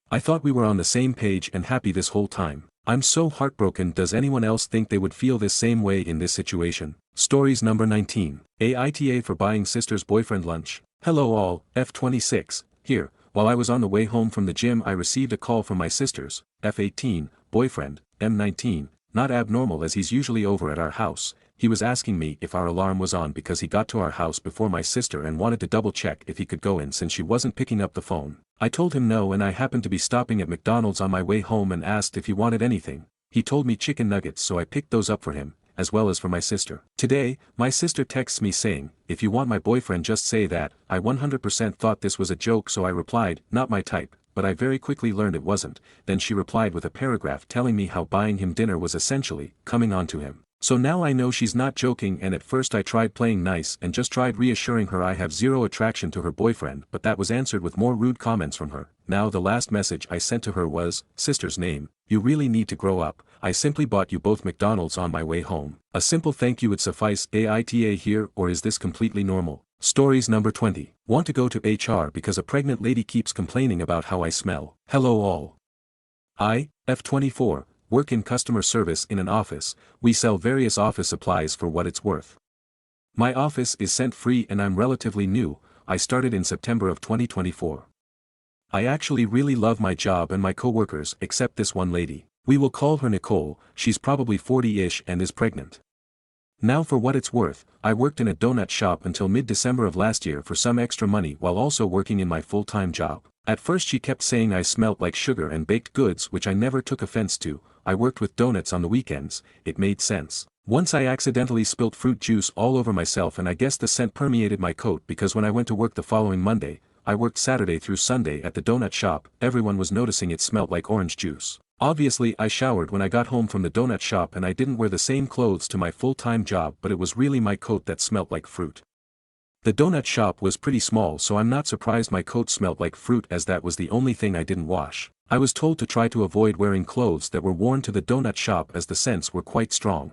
I thought we were on the same page and happy this whole time. I'm so heartbroken. Does anyone else think they would feel this same way in this situation? Stories number 19. Aita for buying sister's boyfriend lunch. Hello all, F26, here. While I was on the way home from the gym I received a call from my sister's, F18, boyfriend, M19, not abnormal as he's usually over at our house. He was asking me if our alarm was on because he got to our house before my sister and wanted to double check if he could go in since she wasn't picking up the phone. I told him no, and I happened to be stopping at McDonald's on my way home and asked if he wanted anything. He told me chicken nuggets, so I picked those up for him, as well as for my sister. Today, my sister texts me saying, if you want my boyfriend just say that. I 100% thought this was a joke, so I replied, not my type, but I very quickly learned it wasn't. Then she replied with a paragraph telling me how buying him dinner was essentially coming on to him. So now I know she's not joking, and at first I tried playing nice and just tried reassuring her I have zero attraction to her boyfriend, but that was answered with more rude comments from her. Now the last message I sent to her was, sister's name, you really need to grow up. I simply bought you both McDonald's on my way home. A simple thank you would suffice. Aita here, or is this completely normal? Stories number 20. Want to go to HR because a pregnant lady keeps complaining about how I smell. Hello all. I, F24. Work in customer service in an office. We sell various office supplies for what it's worth. My office is scent-free and I'm relatively new. I started in September of 2024. I actually really love my job and my coworkers except this one lady. We will call her Nicole. She's probably 40-ish and is pregnant. Now for what it's worth, I worked in a donut shop until mid-December of last year for some extra money while also working in my full-time job. At first she kept saying I smelt like sugar and baked goods, which I never took offense to. I worked with donuts on the weekends, it made sense. Once I accidentally spilt fruit juice all over myself and I guess the scent permeated my coat because when I went to work the following Monday, I worked Saturday through Sunday at the donut shop, everyone was noticing it smelt like orange juice. Obviously I showered when I got home from the donut shop and I didn't wear the same clothes to my full-time job, but it was really my coat that smelt like fruit. The donut shop was pretty small, so I'm not surprised my coat smelt like fruit as that was the only thing I didn't wash. I was told to try to avoid wearing clothes that were worn to the donut shop as the scents were quite strong.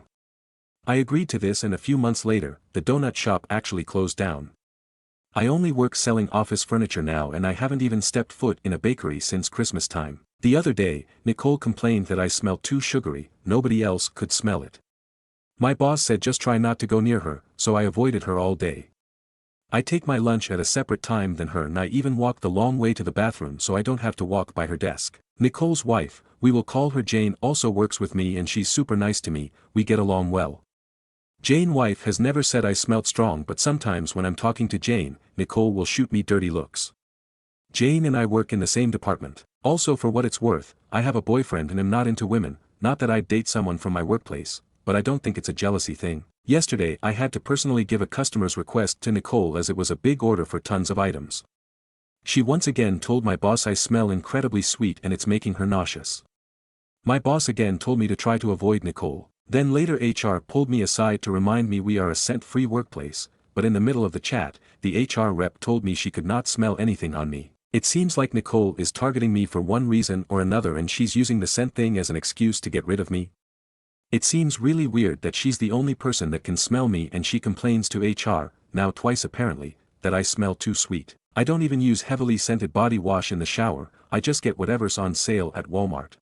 I agreed to this and a few months later, the donut shop actually closed down. I only work selling office furniture now and I haven't even stepped foot in a bakery since Christmas time. The other day, Nicole complained that I smelled too sugary, nobody else could smell it. My boss said just try not to go near her, so I avoided her all day. I take my lunch at a separate time than her and I even walk the long way to the bathroom so I don't have to walk by her desk. Nicole's wife, we will call her Jane, also works with me and she's super nice to me, we get along well. Jane's wife has never said I smelt strong, but sometimes when I'm talking to Jane, Nicole will shoot me dirty looks. Jane and I work in the same department. Also for what it's worth, I have a boyfriend and am not into women, not that I'd date someone from my workplace, but I don't think it's a jealousy thing. Yesterday I had to personally give a customer's request to Nicole as it was a big order for tons of items. She once again told my boss I smell incredibly sweet and it's making her nauseous. My boss again told me to try to avoid Nicole. Then later HR pulled me aside to remind me we are a scent-free workplace, but in the middle of the chat, the HR rep told me she could not smell anything on me. It seems like Nicole is targeting me for one reason or another and she's using the scent thing as an excuse to get rid of me. It seems really weird that she's the only person that can smell me and she complains to HR, now twice apparently, that I smell too sweet. I don't even use heavily scented body wash in the shower, I just get whatever's on sale at Walmart.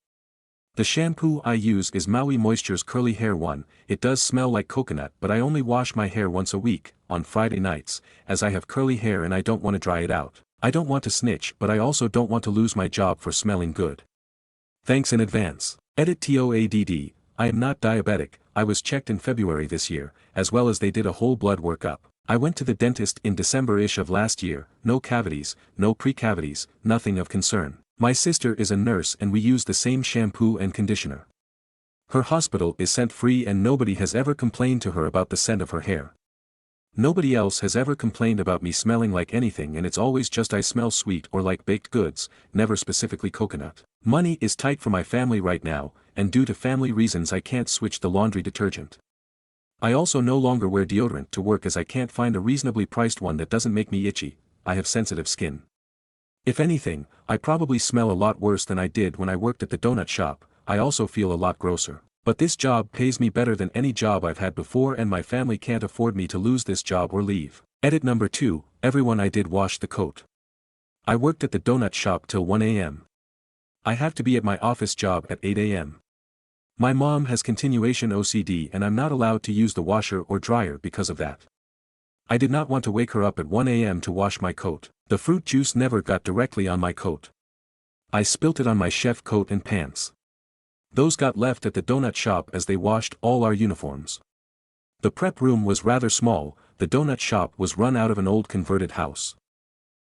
The shampoo I use is Maui Moisture's curly hair one. It does smell like coconut, but I only wash my hair once a week, on Friday nights, as I have curly hair and I don't want to dry it out. I don't want to snitch, but I also don't want to lose my job for smelling good. Thanks in advance. Edit TOADD. I am not diabetic. I was checked in February this year, as well as they did a whole blood workup. I went to the dentist in December-ish of last year, no cavities, no pre-cavities, nothing of concern. My sister is a nurse and we use the same shampoo and conditioner. Her hospital is scent-free and nobody has ever complained to her about the scent of her hair. Nobody else has ever complained about me smelling like anything, and it's always just I smell sweet or like baked goods, never specifically coconut. Money is tight for my family right now, and due to family reasons I can't switch the laundry detergent. I also no longer wear deodorant to work as I can't find a reasonably priced one that doesn't make me itchy. I have sensitive skin. If anything, I probably smell a lot worse than I did when I worked at the donut shop. I also feel a lot grosser. But this job pays me better than any job I've had before and my family can't afford me to lose this job or leave. Edit number 2, everyone I did wash the coat. I worked at the donut shop till 1 a.m. I have to be at my office job at 8 a.m. My mom has continuation OCD and I'm not allowed to use the washer or dryer because of that. I did not want to wake her up at 1 a.m. to wash my coat. The fruit juice never got directly on my coat. I spilt it on my chef coat and pants. Those got left at the donut shop as they washed all our uniforms. The prep room was rather small. The donut shop was run out of an old converted house.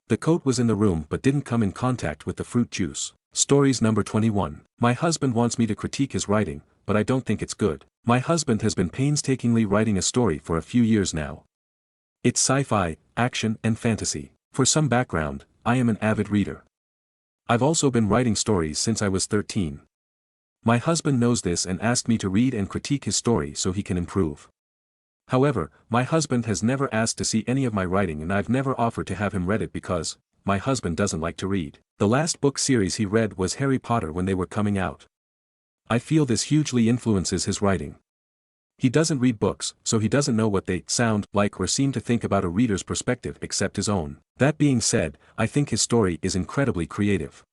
The coat was in the room but didn't come in contact with the fruit juice. Stories number 21. My husband wants me to critique his writing, but I don't think it's good. My husband has been painstakingly writing a story for a few years now. It's sci-fi, action and fantasy. For some background, I am an avid reader. I've also been writing stories since I was 13. My husband knows this and asked me to read and critique his story so he can improve. However, my husband has never asked to see any of my writing and I've never offered to have him read it because my husband doesn't like to read. The last book series he read was Harry Potter when they were coming out. I feel this hugely influences his writing. He doesn't read books, so he doesn't know what they sound like or seem to think about a reader's perspective except his own. That being said, I think his story is incredibly creative.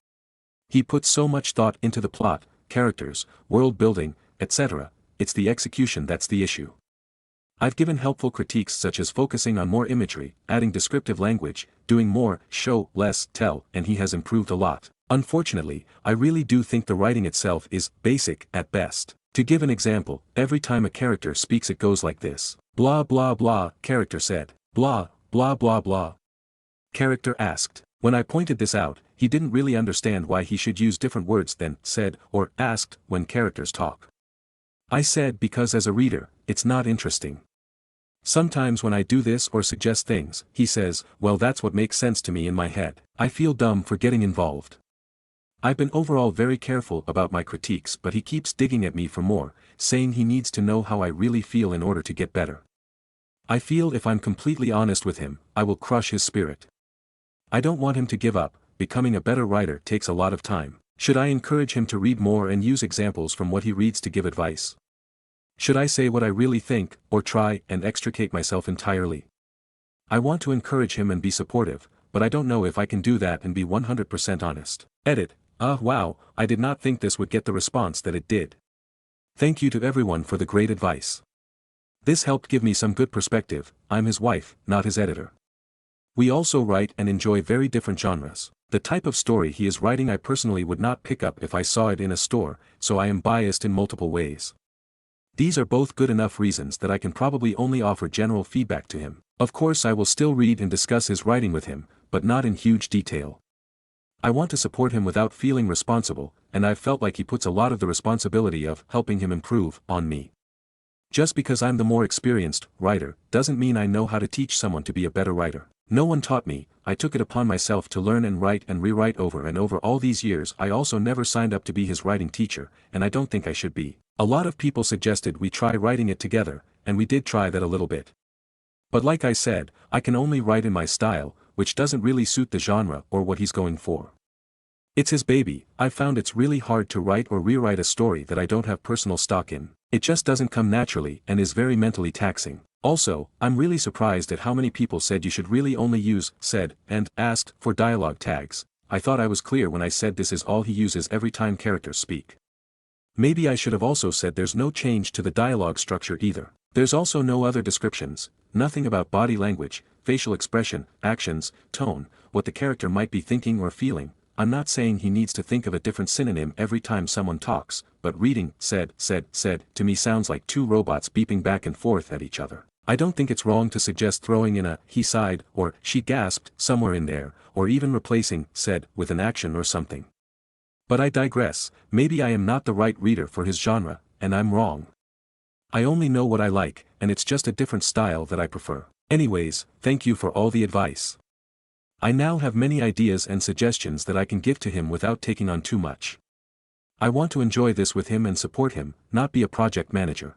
He puts so much thought into the plot, characters, world building, etc. It's the execution that's the issue. I've given helpful critiques such as focusing on more imagery, adding descriptive language, doing more, show, less, tell, and he has improved a lot. Unfortunately, I really do think the writing itself is basic at best. To give an example, every time a character speaks it goes like this. Blah blah blah, character said. Blah, blah blah blah. Character asked. When I pointed this out, he didn't really understand why he should use different words than said or asked when characters talk. I said because as a reader, it's not interesting. Sometimes when I do this or suggest things, he says, well that's what makes sense to me in my head. I feel dumb for getting involved. I've been overall very careful about my critiques but he keeps digging at me for more, saying he needs to know how I really feel in order to get better. I feel if I'm completely honest with him, I will crush his spirit. I don't want him to give up. Becoming a better writer takes a lot of time. Should I encourage him to read more and use examples from what he reads to give advice? Should I say what I really think, or try and extricate myself entirely? I want to encourage him and be supportive, but I don't know if I can do that and be 100% honest. Edit. Wow, I did not think this would get the response that it did. Thank you to everyone for the great advice. This helped give me some good perspective. I'm his wife, not his editor. We also write and enjoy very different genres. The type of story he is writing I personally would not pick up if I saw it in a store, so I am biased in multiple ways. These are both good enough reasons that I can probably only offer general feedback to him. Of course I will still read and discuss his writing with him, but not in huge detail. I want to support him without feeling responsible, and I've felt like he puts a lot of the responsibility of helping him improve on me. Just because I'm the more experienced writer doesn't mean I know how to teach someone to be a better writer. No one taught me. I took it upon myself to learn and write and rewrite over and over all these years. I also never signed up to be his writing teacher, and I don't think I should be. A lot of people suggested we try writing it together, and we did try that a little bit. But like I said, I can only write in my style, which doesn't really suit the genre or what he's going for. It's his baby. I've found it's really hard to write or rewrite a story that I don't have personal stock in. It just doesn't come naturally and is very mentally taxing. Also, I'm really surprised at how many people said you should really only use said and asked for dialogue tags. I thought I was clear when I said this is all he uses every time characters speak. Maybe I should have also said there's no change to the dialogue structure either. There's also no other descriptions, nothing about body language, facial expression, actions, tone, what the character might be thinking or feeling. I'm not saying he needs to think of a different synonym every time someone talks, but reading, said, to me sounds like two robots beeping back and forth at each other. I don't think it's wrong to suggest throwing in a, he sighed, or, she gasped, somewhere in there, or even replacing, said, with an action or something. But I digress, maybe I am not the right reader for his genre, and I'm wrong. I only know what I like, and it's just a different style that I prefer. Anyways, thank you for all the advice. I now have many ideas and suggestions that I can give to him without taking on too much. I want to enjoy this with him and support him, not be a project manager.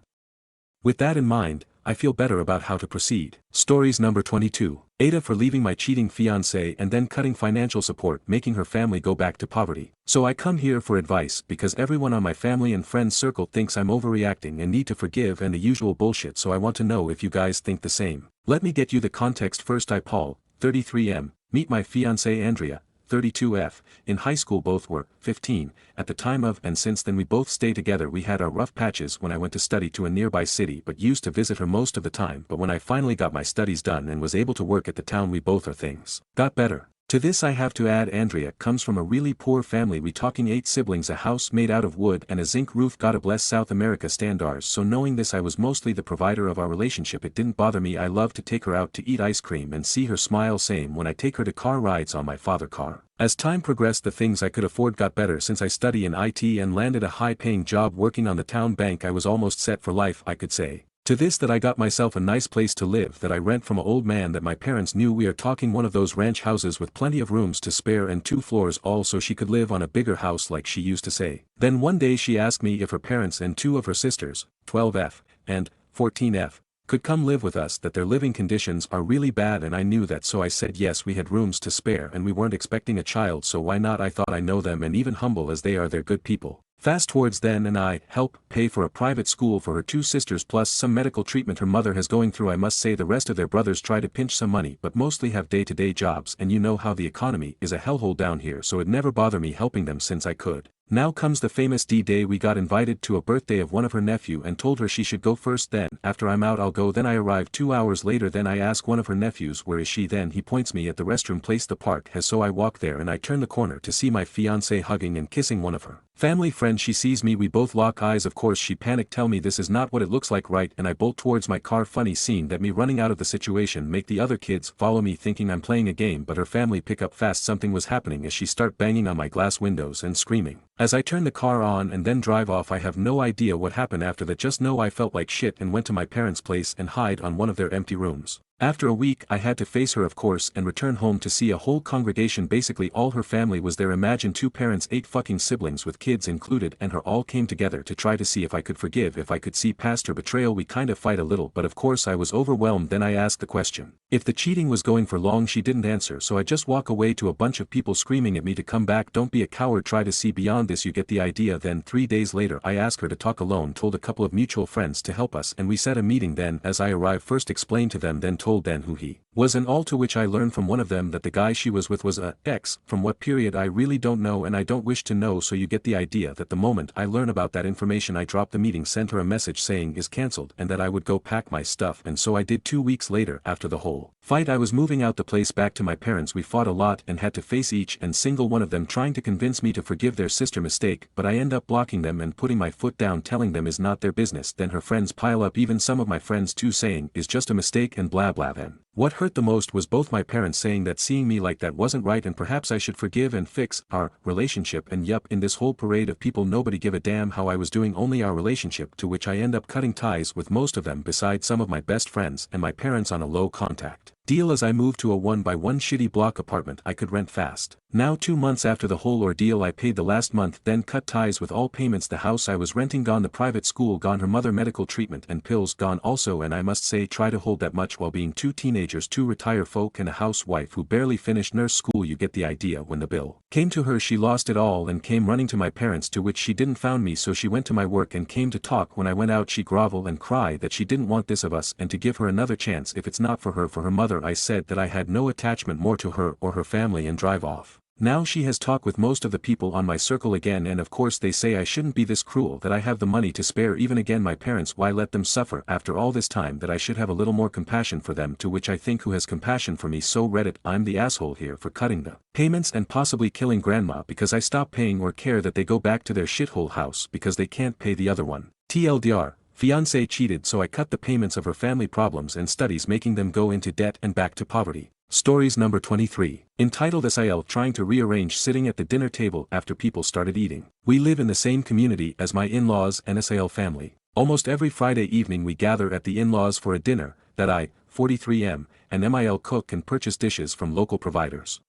With that in mind, I feel better about how to proceed. Stories number 22. Aita for leaving my cheating fiancé and then cutting financial support, making her family go back to poverty. So I come here for advice because everyone on my family and friends circle thinks I'm overreacting and need to forgive and the usual bullshit, so I want to know if you guys think the same. Let me get you the context first. I, Paul, 33M, meet my fiancée Andrea, 32F, in high school. Both were 15 at the time of, and since then we both stay together. We had our rough patches when I went to study to a nearby city but used to visit her most of the time, but when I finally got my studies done and was able to work at the town, we both are things got better. To this I have to add Andrea comes from a really poor family. We talking 8 siblings, a house made out of wood and a zinc roof. Gotta bless South America standards. So knowing this, I was mostly the provider of our relationship. It didn't bother me. I love to take her out to eat ice cream and see her smile, same when I take her to car rides on my father car. As time progressed, the things I could afford got better. Since I study in IT and landed a high-paying job working on the town bank, I was almost set for life, I could say. To this that I got myself a nice place to live that I rent from an old man that my parents knew. We are talking one of those ranch houses with plenty of rooms to spare and 2 floors all, so she could live on a bigger house like she used to say. Then one day she asked me if her parents and 2 of her sisters, 12F and 14F, could come live with us, that their living conditions are really bad, and I knew that, so I said yes. We had rooms to spare and we weren't expecting a child, so why not? I thought I know them, and even humble as they are, they're good people. Fast towards then, and I help pay for a private school for her 2 sisters plus some medical treatment her mother has going through. I must say the rest of their brothers try to pinch some money but mostly have day-to-day jobs, and you know how the economy is a hellhole down here, so it never bothered me helping them since I could. Now comes the famous D-Day. We got invited to a birthday of one of her nephew and told her she should go first, then after I'm out I'll go. Then I arrive 2 hours later. Then I ask one of her nephews where is she, then he points me at the restroom place the park has, so I walk there and I turn the corner to see my fiancé hugging and kissing one of her family friends. She sees me, we both lock eyes. Of course she panicked, tell me this is not what it looks like, right? And I bolt towards my car. Funny scene that me running out of the situation make the other kids follow me thinking I'm playing a game, but her family pick up fast something was happening as she start banging on my glass windows and screaming. As I turn the car on and then drive off, I have no idea what happened after that, just know I felt like shit and went to my parents' place and hide on one of their empty rooms. After a week I had to face her of course and return home to see a whole congregation, basically all her family was there. Imagine 2 parents, 8 fucking siblings with kids included, and her all came together to try to see if I could forgive, if I could see past her betrayal. We kind of fight a little, but of course I was overwhelmed. Then I asked the question if the cheating was going for long. She didn't answer, so I just walk away to a bunch of people screaming at me to come back. Don't be a coward, try to see beyond this, you get the idea. Then 3 days later I asked her to talk alone, told a couple of mutual friends to help us, and we set a meeting. Then as I arrived first explained to them, then told then who he was and all, to which I learned from one of them that the guy she was with was a ex. From what period I really don't know and I don't wish to know, so you get the idea that the moment I learn about that information I dropped the meeting, sent her a message saying is cancelled and that I would go pack my stuff, and so I did. 2 weeks later, after the whole fight, I was moving out the place back to my parents. We fought a lot and had to face each and single one of them trying to convince me to forgive their sister mistake, but I end up blocking them and putting my foot down, telling them is not their business. Then her friends pile up, even some of my friends too, saying is just a mistake and blah blah. Then what hurt the most was both my parents saying that seeing me like that wasn't right and perhaps I should forgive and fix our relationship, and yup, in this whole parade of people nobody give a damn how I was doing, only our relationship, to which I end up cutting ties with most of them besides some of my best friends and my parents on a low contact deal as I moved to a 1-by-1 shitty block apartment I could rent fast. Now 2 months after the whole ordeal I paid the last month, then cut ties with all payments. The house I was renting gone, the private school gone, her mother medical treatment and pills gone also, and I must say try to hold that much while being 2 teenagers, 2 retired folk and a housewife who barely finished nurse school. You get the idea. When the bill came to her she lost it all and came running to my parents, to which she didn't found me, so she went to my work and came to talk. When I went out she groveled and cried that she didn't want this of us and to give her another chance if it's not for her mother. I said that I had no attachment more to her or her family and drive off. Now she has talked with most of the people on my circle again, and of course they say I shouldn't be this cruel, that I have the money to spare. Even again, my parents, why let them suffer after all this time, that I should have a little more compassion for them, to which I think, who has compassion for me? So Reddit, I'm the asshole here for cutting the payments and possibly killing grandma because I stop paying, or care that they go back to their shithole house because they can't pay the other one. TLDR, fiancé cheated, so I cut the payments of her family problems and studies, making them go into debt and back to poverty. Stories number 23. Entitled SIL, trying to rearrange sitting at the dinner table after people started eating. We live in the same community as my in-laws and SIL family. Almost every Friday evening we gather at the in-laws for a dinner that I, 43M, and MIL cook and purchase dishes from local providers.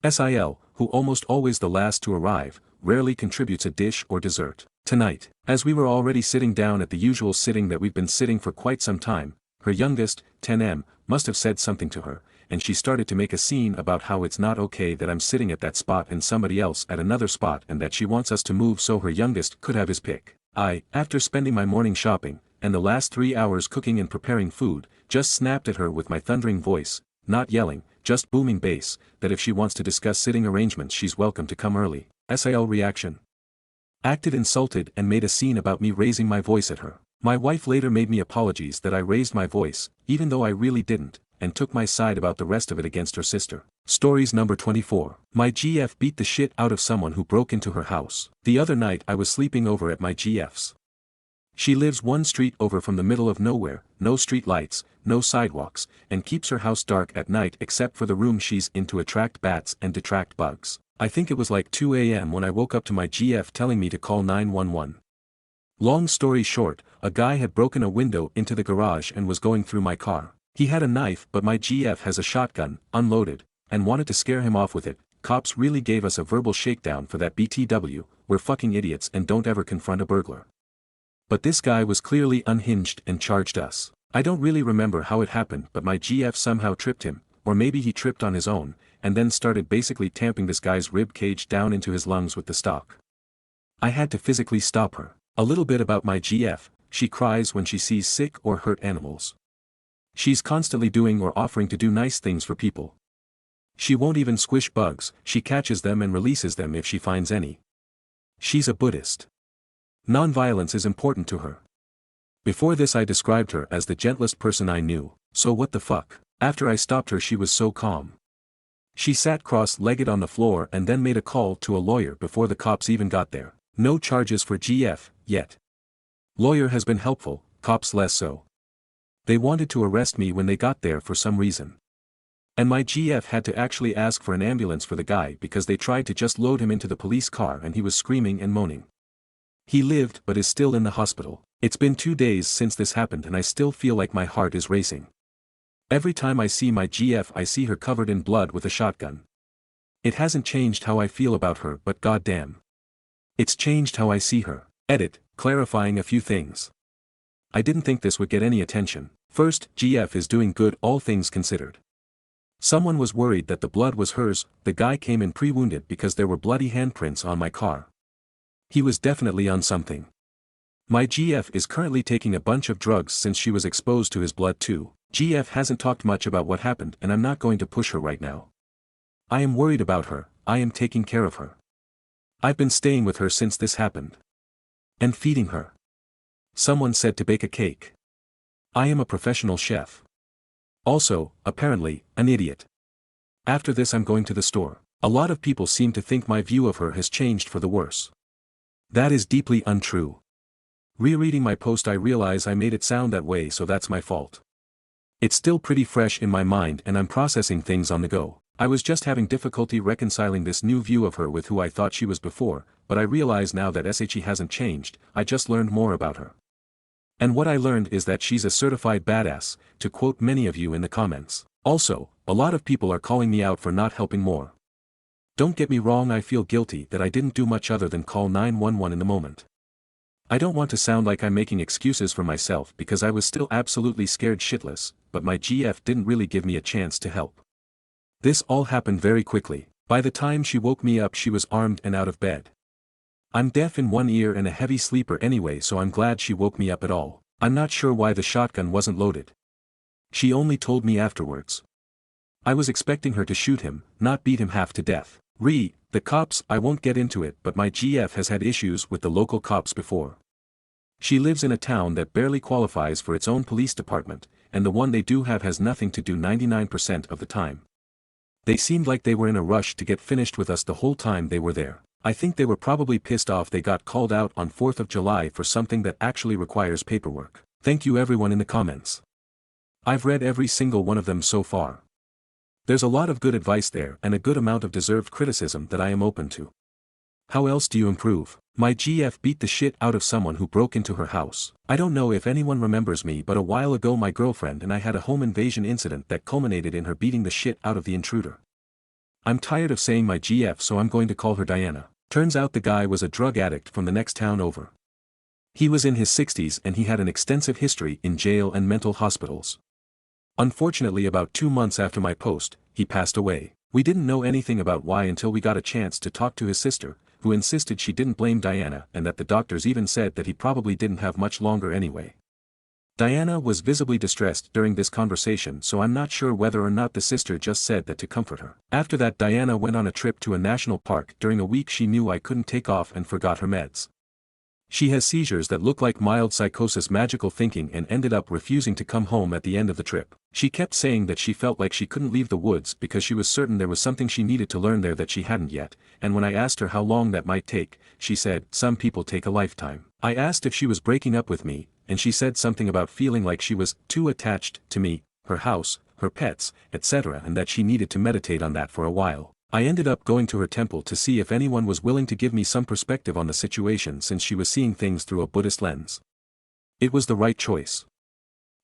SIL, who almost always the last to arrive, rarely contributes a dish or dessert. Tonight, as we were already sitting down at the usual sitting that we've been sitting for quite some time, her youngest, 10M, must have said something to her, and she started to make a scene about how it's not okay that I'm sitting at that spot and somebody else at another spot, and that she wants us to move so her youngest could have his pick. I, after spending my morning shopping, and the last 3 hours cooking and preparing food, just snapped at her with my thundering voice, not yelling, just booming bass, that if she wants to discuss sitting arrangements she's welcome to come early. SIL reaction. Acted insulted and made a scene about me raising my voice at her. My wife later made me apologies that I raised my voice, even though I really didn't, and took my side about the rest of it against her sister. Stories number 24. My GF beat the shit out of someone who broke into her house. The other night I was sleeping over at my GF's. She lives one street over from the middle of nowhere, no street lights, no sidewalks, and keeps her house dark at night except for the room she's in to attract bats and detract bugs. I think it was like 2 a.m. when I woke up to my GF telling me to call 911. Long story short, a guy had broken a window into the garage and was going through my car. He had a knife, but my GF has a shotgun, unloaded, and wanted to scare him off with it. Cops really gave us a verbal shakedown for that. BTW, we're fucking idiots and don't ever confront a burglar. But this guy was clearly unhinged and charged us. I don't really remember how it happened, but my GF somehow tripped him, or maybe he tripped on his own, and then started basically tamping this guy's rib cage down into his lungs with the stock. I had to physically stop her. A little bit about my GF, she cries when she sees sick or hurt animals. She's constantly doing or offering to do nice things for people. She won't even squish bugs, she catches them and releases them if she finds any. She's a Buddhist. Nonviolence is important to her. Before this I described her as the gentlest person I knew, so what the fuck? After I stopped her she was so calm. She sat cross-legged on the floor and then made a call to a lawyer before the cops even got there. No charges for GF, yet. Lawyer has been helpful, cops less so. They wanted to arrest me when they got there for some reason. And my GF had to actually ask for an ambulance for the guy because they tried to just load him into the police car and he was screaming and moaning. He lived but is still in the hospital. It's been 2 days since this happened and I still feel like my heart is racing. Every time I see my GF I see her covered in blood with a shotgun. It hasn't changed how I feel about her, but goddamn. It's changed how I see her. Edit, clarifying a few things. I didn't think this would get any attention. First, GF is doing good all things considered. Someone was worried that the blood was hers. The guy came in pre-wounded because there were bloody handprints on my car. He was definitely on something. My GF is currently taking a bunch of drugs since she was exposed to his blood too. GF hasn't talked much about what happened and I'm not going to push her right now. I am worried about her, I am taking care of her. I've been staying with her since this happened. And feeding her. Someone said to bake a cake. I am a professional chef. Also, apparently, an idiot. After this I'm going to the store. A lot of people seem to think my view of her has changed for the worse. That is deeply untrue. Rereading my post I realize I made it sound that way, so that's my fault. It's still pretty fresh in my mind and I'm processing things on the go. I was just having difficulty reconciling this new view of her with who I thought she was before, but I realize now that she hasn't changed, I just learned more about her. And what I learned is that she's a certified badass, to quote many of you in the comments. Also, a lot of people are calling me out for not helping more. Don't get me wrong, I feel guilty that I didn't do much other than call 911 in the moment. I don't want to sound like I'm making excuses for myself because I was still absolutely scared shitless, but my GF didn't really give me a chance to help. This all happened very quickly. By the time she woke me up she was armed and out of bed. I'm deaf in one ear and a heavy sleeper anyway, so I'm glad she woke me up at all. I'm not sure why the shotgun wasn't loaded. She only told me afterwards. I was expecting her to shoot him, not beat him half to death. The cops. I won't get into it, but my GF has had issues with the local cops before. She lives in a town that barely qualifies for its own police department, and the one they do have has nothing to do 99% of the time. They seemed like they were in a rush to get finished with us the whole time they were there. I think they were probably pissed off they got called out on 4th of July for something that actually requires paperwork. Thank you everyone in the comments. I've read every single one of them so far. There's a lot of good advice there and a good amount of deserved criticism that I am open to. How else do you improve? My GF beat the shit out of someone who broke into her house. I don't know if anyone remembers me, but a while ago my girlfriend and I had a home invasion incident that culminated in her beating the shit out of the intruder. I'm tired of saying my GF, so I'm going to call her Diana. Turns out the guy was a drug addict from the next town over. He was in his 60s and he had an extensive history in jail and mental hospitals. Unfortunately, about 2 months after my post, he passed away. We didn't know anything about why until we got a chance to talk to his sister, who insisted she didn't blame Diana and that the doctors even said that he probably didn't have much longer anyway. Diana was visibly distressed during this conversation, so I'm not sure whether or not the sister just said that to comfort her. After that, Diana went on a trip to a national park during a week she knew I couldn't take off and forgot her meds. She has seizures that look like mild psychosis, magical thinking, and ended up refusing to come home at the end of the trip. She kept saying that she felt like she couldn't leave the woods because she was certain there was something she needed to learn there that she hadn't yet, and when I asked her how long that might take, she said, "Some people take a lifetime." I asked if she was breaking up with me, and she said something about feeling like she was too attached to me, her house, her pets, etc., and that she needed to meditate on that for a while. I ended up going to her temple to see if anyone was willing to give me some perspective on the situation since she was seeing things through a Buddhist lens. It was the right choice.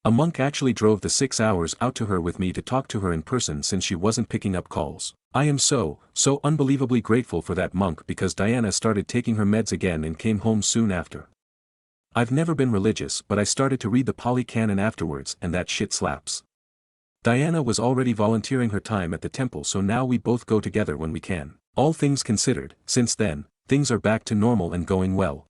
A monk actually drove the 6 hours out to her with me to talk to her in person since she wasn't picking up calls. I am so unbelievably grateful for that monk because Diana started taking her meds again and came home soon after. I've never been religious, but I started to read the Pali Canon afterwards and that shit slaps. Diana was already volunteering her time at the temple, so now we both go together when we can. All things considered, since then, things are back to normal and going well.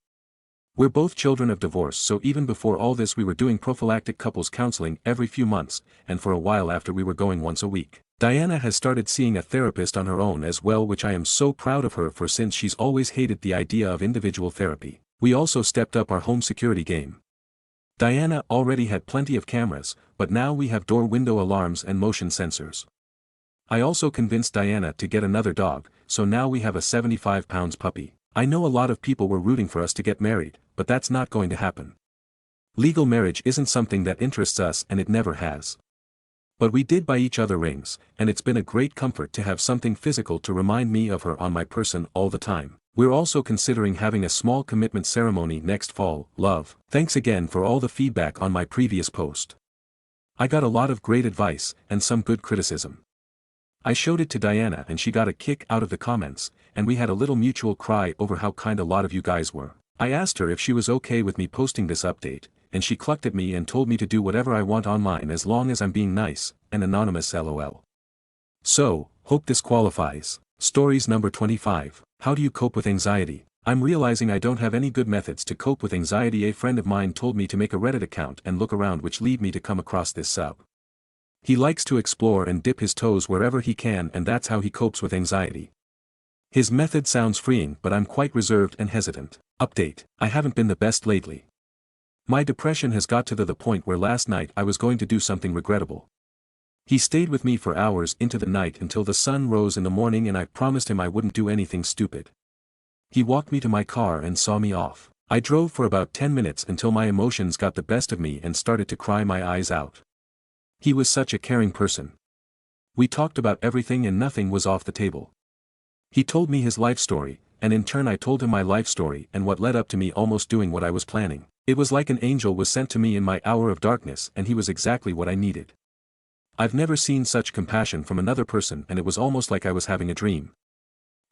We're both children of divorce, so even before all this we were doing prophylactic couples counseling every few months, and for a while after we were going once a week. Diana has started seeing a therapist on her own as well, which I am so proud of her for since she's always hated the idea of individual therapy. We also stepped up our home security game. Diana already had plenty of cameras, but now we have door window alarms and motion sensors. I also convinced Diana to get another dog, so now we have a 75-pound puppy. I know a lot of people were rooting for us to get married, but that's not going to happen. Legal marriage isn't something that interests us and it never has. But we did buy each other rings, and it's been a great comfort to have something physical to remind me of her on my person all the time. We're also considering having a small commitment ceremony next fall. Love. Thanks again for all the feedback on my previous post. I got a lot of great advice, and some good criticism. I showed it to Diana and she got a kick out of the comments, and we had a little mutual cry over how kind a lot of you guys were. I asked her if she was okay with me posting this update, and she clucked at me and told me to do whatever I want online as long as I'm being nice, and anonymous LOL. So, hope this qualifies. Stories number 25. How do you cope with anxiety? I'm realizing I don't have any good methods to cope with anxiety. A friend of mine told me to make a Reddit account and look around, which lead me to come across this sub. He likes to explore and dip his toes wherever he can, and that's how he copes with anxiety. His method sounds freeing, but I'm quite reserved and hesitant. Update. I haven't been the best lately. My depression has got to the point where last night I was going to do something regrettable. He stayed with me for hours into the night until the sun rose in the morning, and I promised him I wouldn't do anything stupid. He walked me to my car and saw me off. I drove for about 10 minutes until my emotions got the best of me and started to cry my eyes out. He was such a caring person. We talked about everything and nothing was off the table. He told me his life story, and in turn I told him my life story and what led up to me almost doing what I was planning. It was like an angel was sent to me in my hour of darkness, and he was exactly what I needed. I've never seen such compassion from another person, and it was almost like I was having a dream.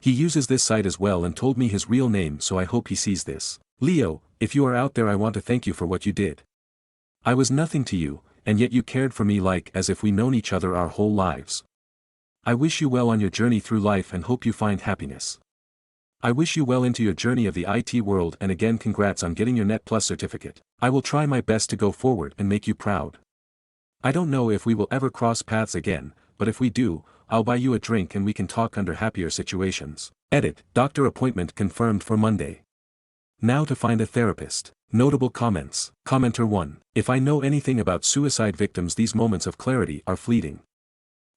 He uses this site as well and told me his real name, so I hope he sees this. Leo, if you are out there, I want to thank you for what you did. I was nothing to you, and yet you cared for me like as if we known each other our whole lives. I wish you well on your journey through life and hope you find happiness. I wish you well into your journey of the IT world, and again congrats on getting your Net Plus certificate. I will try my best to go forward and make you proud. I don't know if we will ever cross paths again, but if we do, I'll buy you a drink and we can talk under happier situations. Edit, doctor appointment confirmed for Monday. Now to find a therapist. Notable comments. Commenter 1. If I know anything about suicide victims, these moments of clarity are fleeting.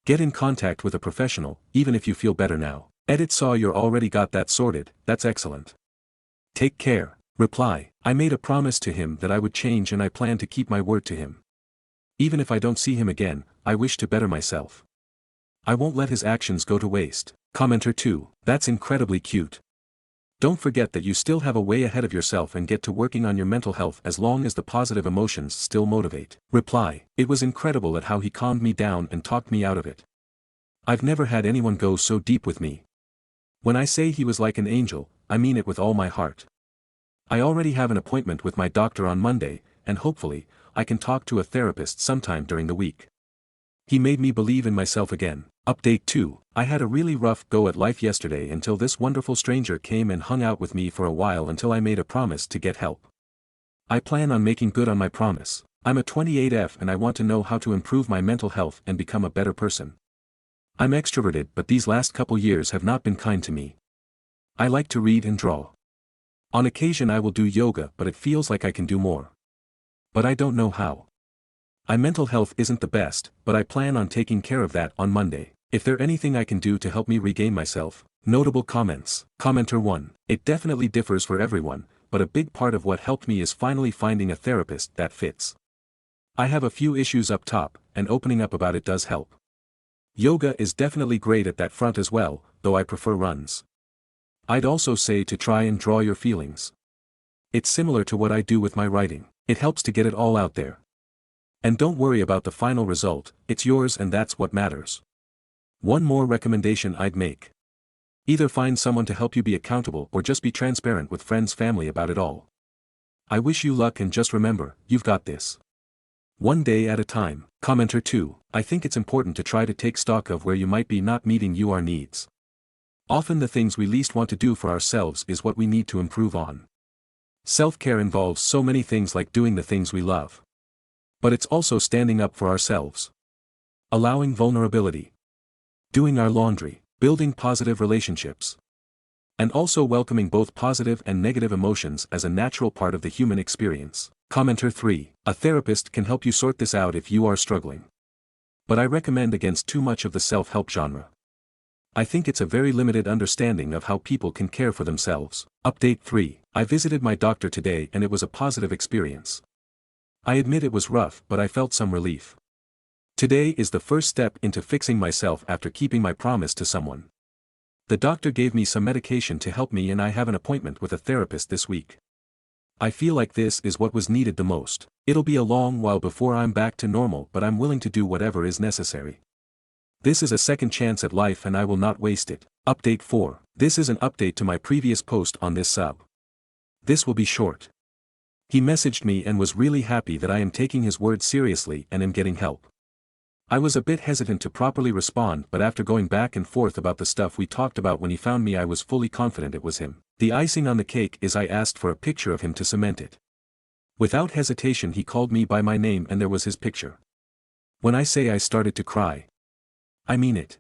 Get in contact with a professional, even if you feel better now. Edit, saw you're already got that sorted, that's excellent. Take care. Reply, I made a promise to him that I would change and I plan to keep my word to him. Even if I don't see him again, I wish to better myself. I won't let his actions go to waste. Commenter 2. That's incredibly cute. Don't forget that you still have a way ahead of yourself and get to working on your mental health as long as the positive emotions still motivate. Reply, it was incredible at how he calmed me down and talked me out of it. I've never had anyone go so deep with me. When I say he was like an angel, I mean it with all my heart. I already have an appointment with my doctor on Monday, and hopefully, I can talk to a therapist sometime during the week. He made me believe in myself again. Update 2. I had a really rough go at life yesterday until this wonderful stranger came and hung out with me for a while until I made a promise to get help. I plan on making good on my promise. I'm a 28F and I want to know how to improve my mental health and become a better person. I'm extroverted, but these last couple years have not been kind to me. I like to read and draw. On occasion I will do yoga, but it feels like I can do more. But I don't know how. My mental health isn't the best, but I plan on taking care of that on Monday. If there anything I can do to help me regain myself. Notable comments. Commenter 1. It definitely differs for everyone, but a big part of what helped me is finally finding a therapist that fits. I have a few issues up top, and opening up about it does help. Yoga is definitely great at that front as well, though I prefer runs. I'd also say to try and draw your feelings. It's similar to what I do with my writing. It helps to get it all out there. And don't worry about the final result, it's yours and that's what matters. One more recommendation I'd make. Either find someone to help you be accountable or just be transparent with friends, family about it all. I wish you luck and just remember, you've got this. One day at a time. Commenter 2. I think it's important to try to take stock of where you might be not meeting your needs. Often the things we least want to do for ourselves is what we need to improve on. Self-care involves so many things like doing the things we love. But it's also standing up for ourselves. Allowing vulnerability. Doing our laundry. Building positive relationships. And also welcoming both positive and negative emotions as a natural part of the human experience. Commenter 3. A therapist can help you sort this out if you are struggling. But I recommend against too much of the self-help genre. I think it's a very limited understanding of how people can care for themselves. Update 3. I visited my doctor today and it was a positive experience. I admit it was rough, but I felt some relief. Today is the first step into fixing myself after keeping my promise to someone. The doctor gave me some medication to help me and I have an appointment with a therapist this week. I feel like this is what was needed the most. It'll be a long while before I'm back to normal, but I'm willing to do whatever is necessary. This is a second chance at life and I will not waste it. Update 4. This is an update to my previous post on this sub. This will be short. He messaged me and was really happy that I am taking his word seriously and am getting help. I was a bit hesitant to properly respond, but after going back and forth about the stuff we talked about when he found me, I was fully confident it was him. The icing on the cake is I asked for a picture of him to cement it. Without hesitation he called me by my name and there was his picture. When I say I started to cry, I mean it.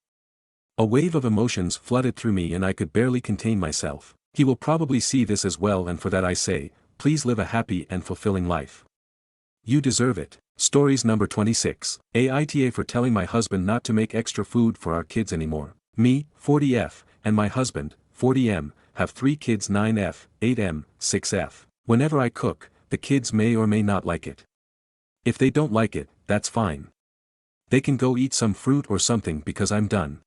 A wave of emotions flooded through me and I could barely contain myself. He will probably see this as well, and for that I say, please live a happy and fulfilling life. You deserve it. Stories number 26. Aita for telling my husband not to make extra food for our kids anymore. Me, 40F, and my husband, 40M, have 3 kids, 9F, 8M, 6F. Whenever I cook, the kids may or may not like it. If they don't like it, that's fine. They can go eat some fruit or something because I'm done.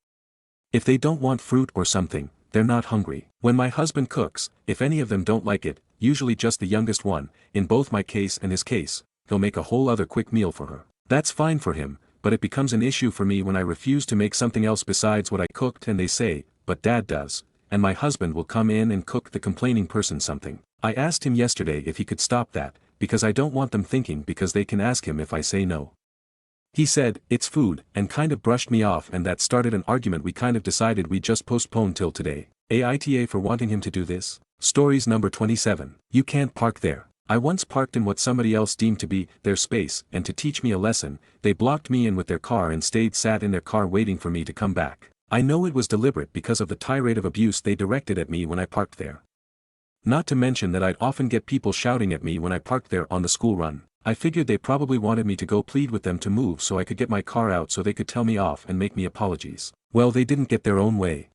If they don't want fruit or something, they're not hungry. When my husband cooks, if any of them don't like it, usually just the youngest one, in both my case and his case, he'll make a whole other quick meal for her. That's fine for him, but it becomes an issue for me when I refuse to make something else besides what I cooked and they say, but Dad does, and my husband will come in and cook the complaining person something. I asked him yesterday if he could stop that, because I don't want them thinking because they can ask him if I say no. He said, it's food, and kind of brushed me off, and that started an argument we kind of decided we'd just postpone till today. Aita for wanting him to do this. Stories number 27. You can't park there. I once parked in what somebody else deemed to be their space, and to teach me a lesson, they blocked me in with their car and sat in their car waiting for me to come back. I know it was deliberate because of the tirade of abuse they directed at me when I parked there. Not to mention that I'd often get people shouting at me when I parked there on the school run. I figured they probably wanted me to go plead with them to move so I could get my car out so they could tell me off and make me apologies. Well, they didn't get their own way.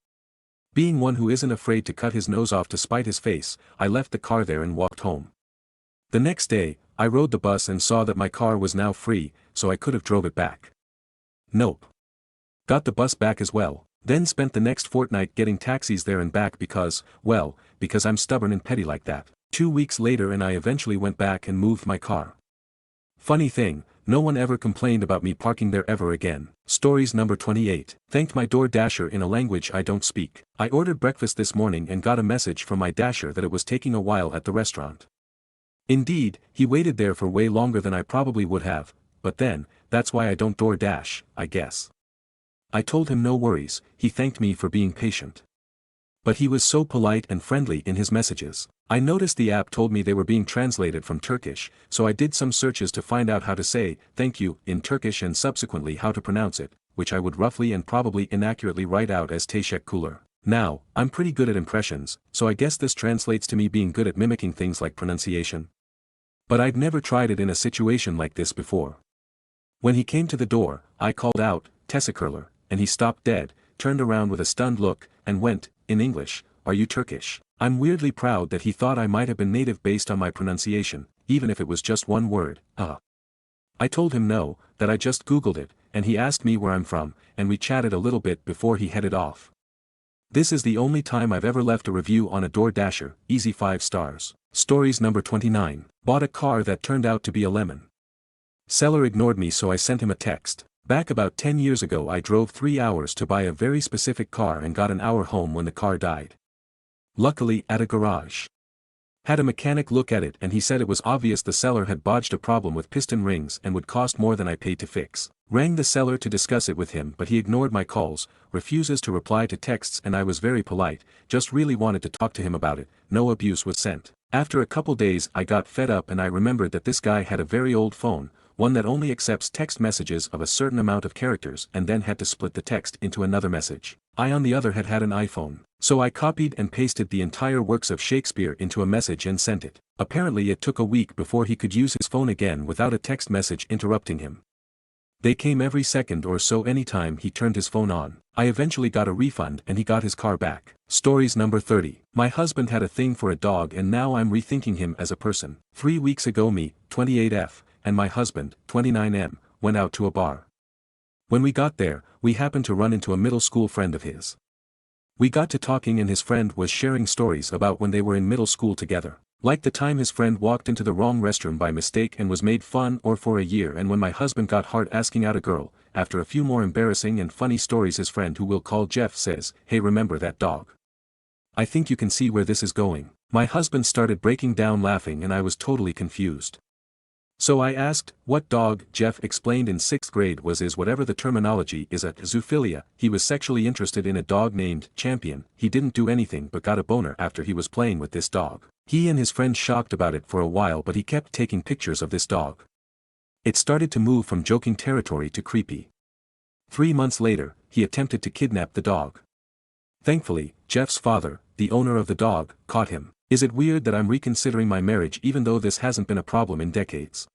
Being one who isn't afraid to cut his nose off to spite his face, I left the car there and walked home. The next day, I rode the bus and saw that my car was now free, so I could have drove it back. Nope. Got the bus back as well, then spent the next fortnight getting taxis there and back because I'm stubborn and petty like that. 2 weeks later and I eventually went back and moved my car. Funny thing, no one ever complained about me parking there ever again. Stories number 28. Thanked my door dasher in a language I don't speak. I ordered breakfast this morning and got a message from my dasher that it was taking a while at the restaurant. Indeed, he waited there for way longer than I probably would have, but then, that's why I don't door dash, I guess. I told him no worries, he thanked me for being patient. But he was so polite and friendly in his messages. I noticed the app told me they were being translated from Turkish, so I did some searches to find out how to say, thank you, in Turkish and subsequently how to pronounce it, which I would roughly and probably inaccurately write out as teşekkürler. Now, I'm pretty good at impressions, so I guess this translates to me being good at mimicking things like pronunciation. But I'd never tried it in a situation like this before. When he came to the door, I called out, teşekkürler, and he stopped dead, turned around with a stunned look, and went, in English, are you Turkish? I'm weirdly proud that he thought I might have been native based on my pronunciation, even if it was just one word, I told him no, that I just Googled it, and he asked me where I'm from, and we chatted a little bit before he headed off. This is the only time I've ever left a review on a door dasher, easy 5 stars. Stories number 29. Bought a car that turned out to be a lemon. Seller ignored me so I sent him a text. Back about 10 years ago I drove 3 hours to buy a very specific car and got an hour home when the car died. Luckily at a garage. Had a mechanic look at it and he said it was obvious the seller had bodged a problem with piston rings and would cost more than I paid to fix. Rang the seller to discuss it with him but he ignored my calls, refuses to reply to texts and I was very polite, just really wanted to talk to him about it, no abuse was sent. After a couple days I got fed up and I remembered that this guy had a very old phone, one that only accepts text messages of a certain amount of characters and then had to split the text into another message. I on the other had an iPhone. So I copied and pasted the entire works of Shakespeare into a message and sent it. Apparently it took a week before he could use his phone again without a text message interrupting him. They came every second or so anytime he turned his phone on. I eventually got a refund and he got his car back. Stories number 30. My husband had a thing for a dog and now I'm rethinking him as a person. 3 weeks ago me, 28F, and my husband, 29M, went out to a bar. When we got there, we happened to run into a middle school friend of his. We got to talking and his friend was sharing stories about when they were in middle school together. Like the time his friend walked into the wrong restroom by mistake and was made fun of for a year and when my husband got hard asking out a girl, after a few more embarrassing and funny stories his friend who we'll call Jeff says, hey remember that dog? I think you can see where this is going. My husband started breaking down laughing and I was totally confused. So I asked, what dog? Jeff explained in 6th grade is whatever the terminology is at zoophilia. He was sexually interested in a dog named Champion. He didn't do anything but got a boner after he was playing with this dog. He and his friend shocked about it for a while but he kept taking pictures of this dog. It started to move from joking territory to creepy. 3 months later, he attempted to kidnap the dog. Thankfully, Jeff's father, the owner of the dog, caught him. Is it weird that I'm reconsidering my marriage even though this hasn't been a problem in decades?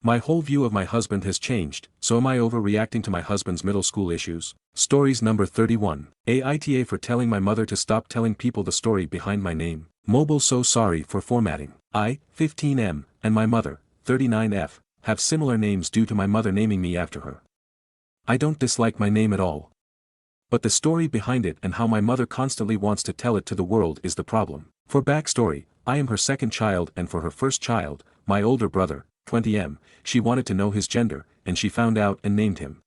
My whole view of my husband has changed, so am I overreacting to my husband's middle school issues? Stories number 31. Aita for telling my mother to stop telling people the story behind my name. Mobile so sorry for formatting. I, 15M, and my mother, 39F, have similar names due to my mother naming me after her. I don't dislike my name at all. But the story behind it and how my mother constantly wants to tell it to the world is the problem. For backstory, I am her second child and for her first child, my older brother, 20M, she wanted to know his gender, and she found out and named him.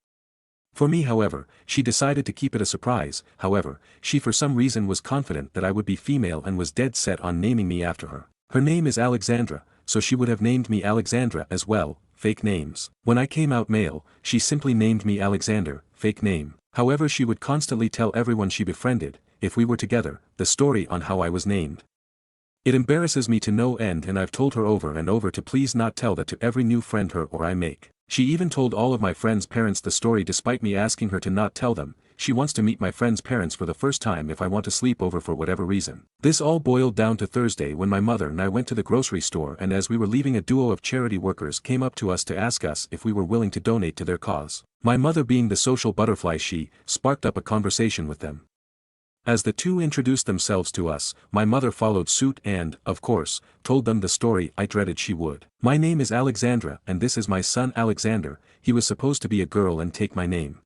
For me however, she decided to keep it a surprise, however, she for some reason was confident that I would be female and was dead set on naming me after her. Her name is Alexandra, so she would have named me Alexandra as well, fake names. When I came out male, she simply named me Alexander, fake name. However she would constantly tell everyone she befriended, if we were together, the story on how I was named. It embarrasses me to no end, and I've told her over and over to please not tell that to every new friend her or I make. She even told all of my friends' parents the story despite me asking her to not tell them. She wants to meet my friends' parents for the first time if I want to sleep over for whatever reason. This all boiled down to Thursday when my mother and I went to the grocery store, and as we were leaving, a duo of charity workers came up to us to ask us if we were willing to donate to their cause. My mother, being the social butterfly she, sparked up a conversation with them. As the two introduced themselves to us, my mother followed suit and, of course, told them the story I dreaded she would. "My name is Alexandra and this is my son Alexander. He was supposed to be a girl and take my name.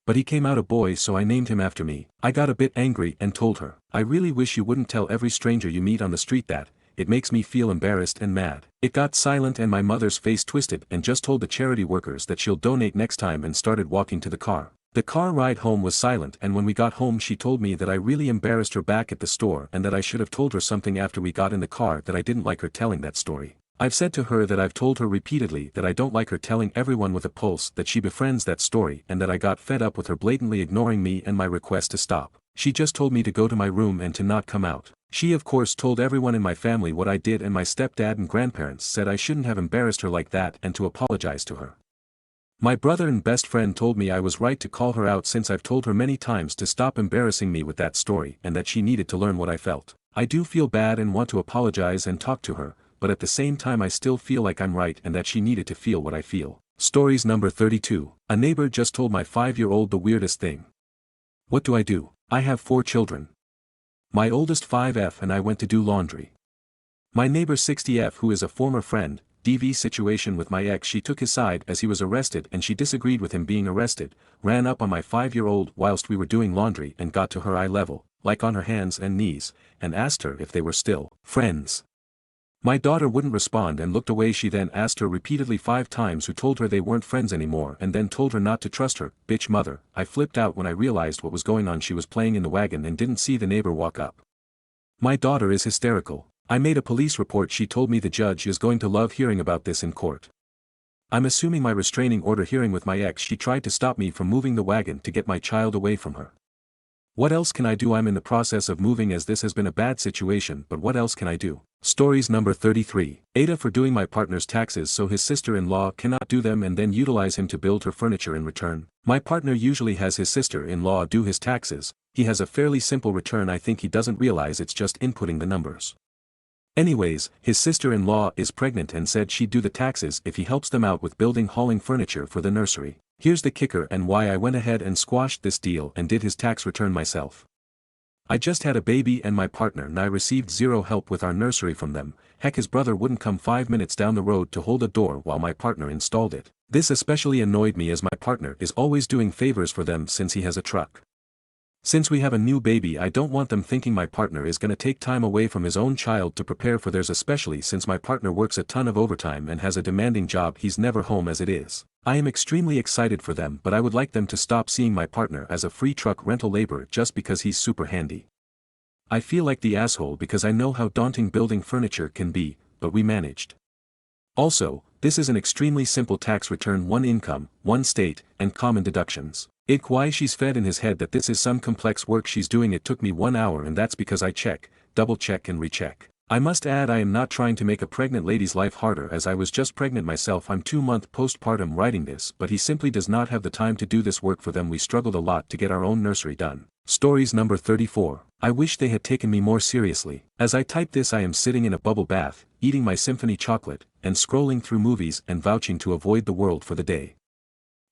But he came out a boy, so I named him after me." I got a bit angry and told her, "I really wish you wouldn't tell every stranger you meet on the street that. It makes me feel embarrassed and mad." It got silent and my mother's face twisted and just told the charity workers that she'll donate next time and started walking to the car. The car ride home was silent, and when we got home she told me that I really embarrassed her back at the store and that I should have told her something after we got in the car that I didn't like her telling that story. I've said to her that I've told her repeatedly that I don't like her telling everyone with a pulse that she befriends that story, and that I got fed up with her blatantly ignoring me and my request to stop. She just told me to go to my room and to not come out. She of course told everyone in my family what I did, and my stepdad and grandparents said I shouldn't have embarrassed her like that and to apologize to her. My brother and best friend told me I was right to call her out since I've told her many times to stop embarrassing me with that story and that she needed to learn what I felt. I do feel bad and want to apologize and talk to her, but at the same time I still feel like I'm right and that she needed to feel what I feel. Stories number 32. A neighbor just told my 5-year-old the weirdest thing. What do I do? I have 4 children. My oldest 5F and I went to do laundry. My neighbor 60F, who is a former friend, DV situation with my ex, she took his side as he was arrested and she disagreed with him being arrested, ran up on my 5-year-old whilst we were doing laundry and got to her eye level, like on her hands and knees, and asked her if they were still friends. My daughter wouldn't respond and looked away. She then asked her repeatedly 5 times, who told her they weren't friends anymore, and then told her not to trust her. Bitch mother. I flipped out when I realized what was going on. She was playing in the wagon and didn't see the neighbor walk up. My daughter is hysterical. I made a police report. She told me the judge is going to love hearing about this in court. I'm assuming my restraining order hearing with my ex. She tried to stop me from moving the wagon to get my child away from her. What else can I do? I'm in the process of moving as this has been a bad situation, but what else can I do? Stories number 33. Aita for doing my partner's taxes so his sister-in-law cannot do them and then utilize him to build her furniture in return. My partner usually has his sister-in-law do his taxes. He has a fairly simple return. I think he doesn't realize it's just inputting the numbers. Anyways, his sister-in-law is pregnant and said she'd do the taxes if he helps them out with hauling furniture for the nursery. Here's the kicker and why I went ahead and squashed this deal and did his tax return myself. I just had a baby and my partner and I received zero help with our nursery from them. Heck, his brother wouldn't come 5 minutes down the road to hold a door while my partner installed it. This especially annoyed me as my partner is always doing favors for them since he has a truck. Since we have a new baby, I don't want them thinking my partner is gonna take time away from his own child to prepare for theirs, especially since my partner works a ton of overtime and has a demanding job. He's never home as it is. I am extremely excited for them, but I would like them to stop seeing my partner as a free truck rental labor just because he's super handy. I feel like the asshole because I know how daunting building furniture can be, but we managed. Also, this is an extremely simple tax return: 1 income, 1 state, and common deductions. Why she's fed in his head that this is some complex work she's doing. It took me 1 hour, and that's because I check, double check and recheck. I must add, I am not trying to make a pregnant lady's life harder, as I was just pregnant myself. I'm 2-month postpartum writing this, but he simply does not have the time to do this work for them. We struggled a lot to get our own nursery done. Stories number 34. I wish they had taken me more seriously. As I type this, I am sitting in a bubble bath, eating my symphony chocolate, and scrolling through movies and vouching to avoid the world for the day.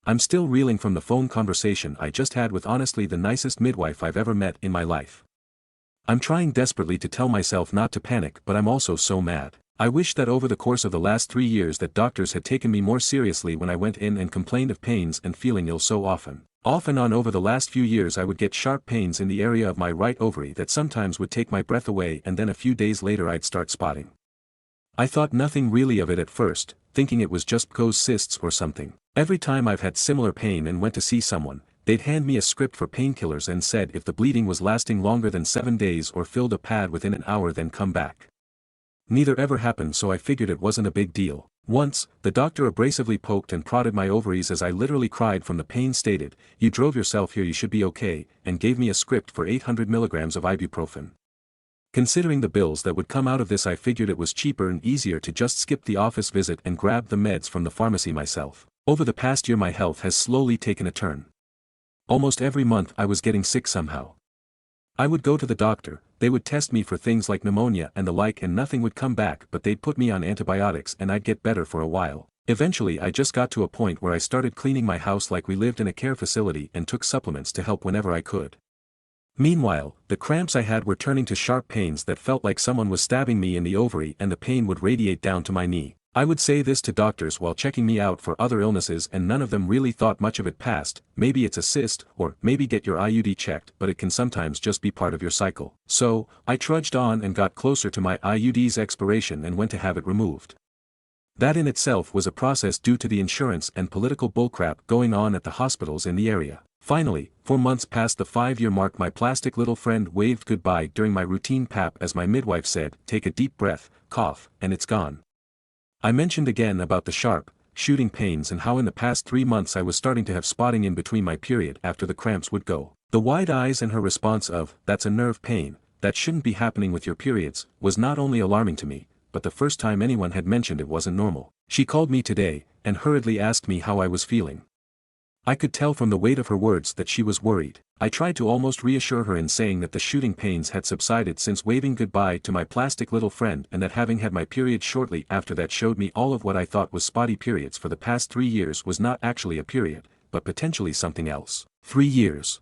I'm still reeling from the phone conversation I just had with honestly the nicest midwife I've ever met in my life. I'm trying desperately to tell myself not to panic, but I'm also so mad. I wish that over the course of the last 3 years that doctors had taken me more seriously when I went in and complained of pains and feeling ill so often. Off and on over the last few years I would get sharp pains in the area of my right ovary that sometimes would take my breath away, and then a few days later I'd start spotting. I thought nothing really of it at first, thinking it was just PCOS cysts or something. Every time I've had similar pain and went to see someone, they'd hand me a script for painkillers and said if the bleeding was lasting longer than 7 days or filled a pad within an hour then come back. Neither ever happened, so I figured it wasn't a big deal. Once, the doctor abrasively poked and prodded my ovaries as I literally cried from the pain, stated, "You drove yourself here, you should be okay," and gave me a script for 800 milligrams of ibuprofen. Considering the bills that would come out of this, I figured it was cheaper and easier to just skip the office visit and grab the meds from the pharmacy myself. Over the past year my health has slowly taken a turn. Almost every month I was getting sick somehow. I would go to the doctor, they would test me for things like pneumonia and the like, and nothing would come back, but they'd put me on antibiotics and I'd get better for a while. Eventually I just got to a point where I started cleaning my house like we lived in a care facility and took supplements to help whenever I could. Meanwhile, the cramps I had were turning to sharp pains that felt like someone was stabbing me in the ovary, and the pain would radiate down to my knee. I would say this to doctors while checking me out for other illnesses, and none of them really thought much of it past, maybe it's a cyst, or maybe get your IUD checked, but it can sometimes just be part of your cycle. So, I trudged on and got closer to my IUD's expiration and went to have it removed. That in itself was a process due to the insurance and political bullcrap going on at the hospitals in the area. Finally, 4 months past the 5-year mark, my plastic little friend waved goodbye during my routine PAP as my midwife said, "Take a deep breath, cough, and it's gone." I mentioned again about the sharp, shooting pains and how in the past 3 months I was starting to have spotting in between my period after the cramps would go. The wide eyes and her response of, "That's a nerve pain, that shouldn't be happening with your periods," was not only alarming to me, but the first time anyone had mentioned it wasn't normal. She called me today, and hurriedly asked me how I was feeling. I could tell from the weight of her words that she was worried. I tried to almost reassure her in saying that the shooting pains had subsided since waving goodbye to my plastic little friend, and that having had my period shortly after that showed me all of what I thought was spotty periods for the past 3 years was not actually a period, but potentially something else. 3 years.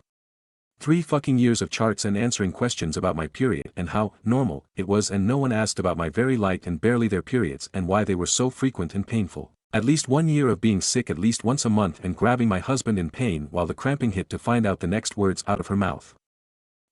3 fucking years of charts and answering questions about my period and how normal it was, and no one asked about my very light and barely there periods and why they were so frequent and painful. At least 1 year of being sick at least once a month and grabbing my husband in pain while the cramping hit to find out the next words out of her mouth.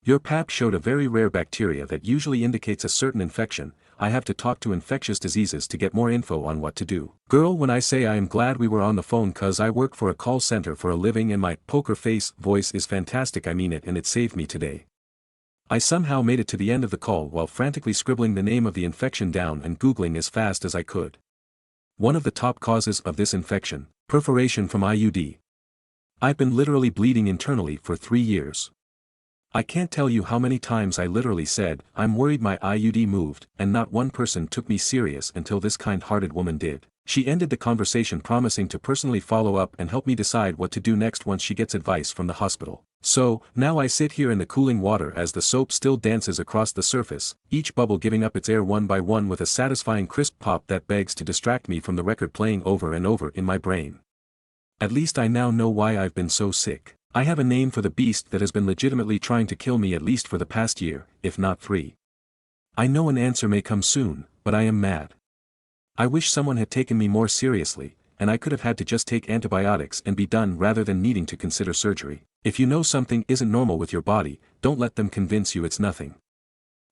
"Your pap showed a very rare bacteria that usually indicates a certain infection. I have to talk to infectious diseases to get more info on what to do." Girl, when I say I am glad we were on the phone cause I work for a call center for a living and my poker face voice is fantastic, I mean it, and it saved me today. I somehow made it to the end of the call while frantically scribbling the name of the infection down and Googling as fast as I could. One of the top causes of this infection, perforation from IUD. I've been literally bleeding internally for 3 years. I can't tell you how many times I literally said, "I'm worried my IUD moved," and not one person took me serious until this kind-hearted woman did. She ended the conversation promising to personally follow up and help me decide what to do next once she gets advice from the hospital. So, now I sit here in the cooling water as the soap still dances across the surface, each bubble giving up its air one by one with a satisfying crisp pop that begs to distract me from the record playing over and over in my brain. At least I now know why I've been so sick. I have a name for the beast that has been legitimately trying to kill me at least for the past year, if not 3. I know an answer may come soon, but I am mad. I wish someone had taken me more seriously, and I could have had to just take antibiotics and be done rather than needing to consider surgery. If you know something isn't normal with your body, don't let them convince you it's nothing.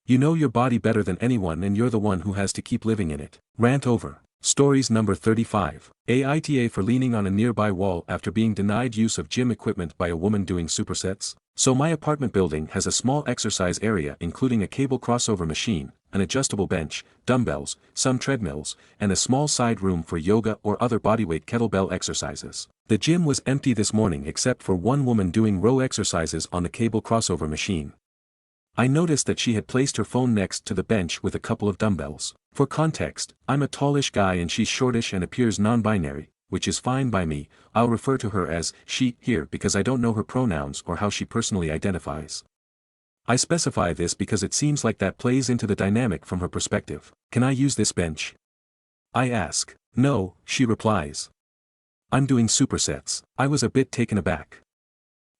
You know your body better than anyone, and you're the one who has to keep living in it. Rant over. Stories number 35. Aita for leaning on a nearby wall after being denied use of gym equipment by a woman doing supersets. So my apartment building has a small exercise area including a cable crossover machine, an adjustable bench, dumbbells, some treadmills, and a small side room for yoga or other bodyweight kettlebell exercises. The gym was empty this morning except for one woman doing row exercises on the cable crossover machine. I noticed that she had placed her phone next to the bench with a couple of dumbbells. For context, I'm a tallish guy and she's shortish and appears non-binary, which is fine by me. I'll refer to her as she here because I don't know her pronouns or how she personally identifies. I specify this because it seems like that plays into the dynamic from her perspective. "Can I use this bench?" I ask. "No," she replies. "I'm doing supersets." I was a bit taken aback.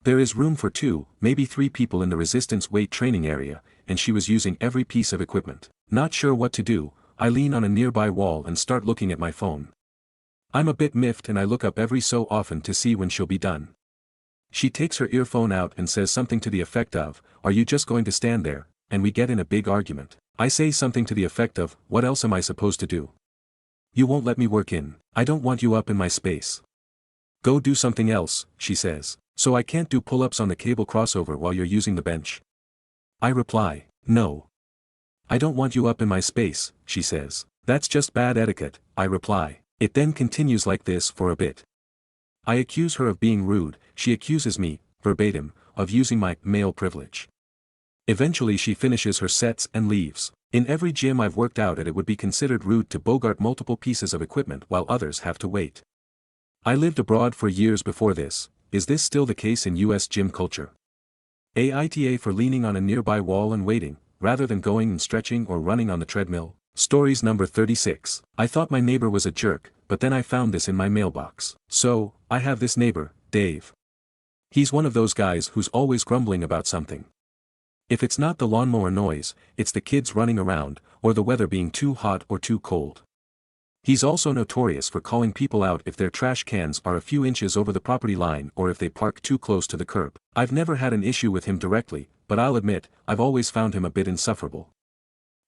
There is room for 2, maybe 3 people in the resistance weight training area, and she was using every piece of equipment. Not sure what to do, I lean on a nearby wall and start looking at my phone. I'm a bit miffed and I look up every so often to see when she'll be done. She takes her earphone out and says something to the effect of, "Are you just going to stand there?" and we get in a big argument. I say something to the effect of, "What else am I supposed to do? You won't let me work in. I don't want you up in my space." "Go do something else," she says. "So I can't do pull-ups on the cable crossover while you're using the bench?" I reply, "No. I don't want you up in my space," she says. "That's just bad etiquette," I reply. It then continues like this for a bit. I accuse her of being rude, she accuses me, verbatim, of using my male privilege. Eventually she finishes her sets and leaves. In every gym I've worked out at it would be considered rude to bogart multiple pieces of equipment while others have to wait. I lived abroad for years before this. Is this still the case in US gym culture? Aita for leaning on a nearby wall and waiting, rather than going and stretching or running on the treadmill. Stories number 36. I thought my neighbor was a jerk, but then I found this in my mailbox. So, I have this neighbor, Dave. He's one of those guys who's always grumbling about something. If it's not the lawnmower noise, it's the kids running around, or the weather being too hot or too cold. He's also notorious for calling people out if their trash cans are a few inches over the property line or if they park too close to the curb. I've never had an issue with him directly, but I'll admit, I've always found him a bit insufferable.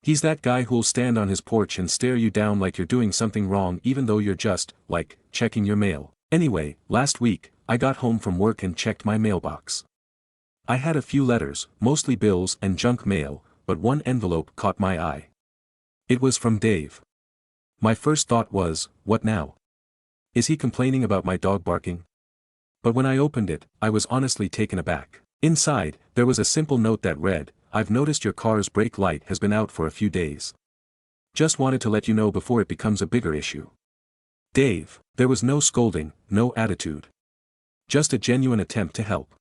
He's that guy who'll stand on his porch and stare you down like you're doing something wrong even though you're just, like, checking your mail. Anyway, last week, I got home from work and checked my mailbox. I had a few letters, mostly bills and junk mail, but one envelope caught my eye. It was from Dave. My first thought was, what now? Is he complaining about my dog barking? But when I opened it, I was honestly taken aback. Inside, there was a simple note that read, I've noticed your car's brake light has been out for a few days. Just wanted to let you know before it becomes a bigger issue. Dave. There was no scolding, no attitude. Just a genuine attempt to help.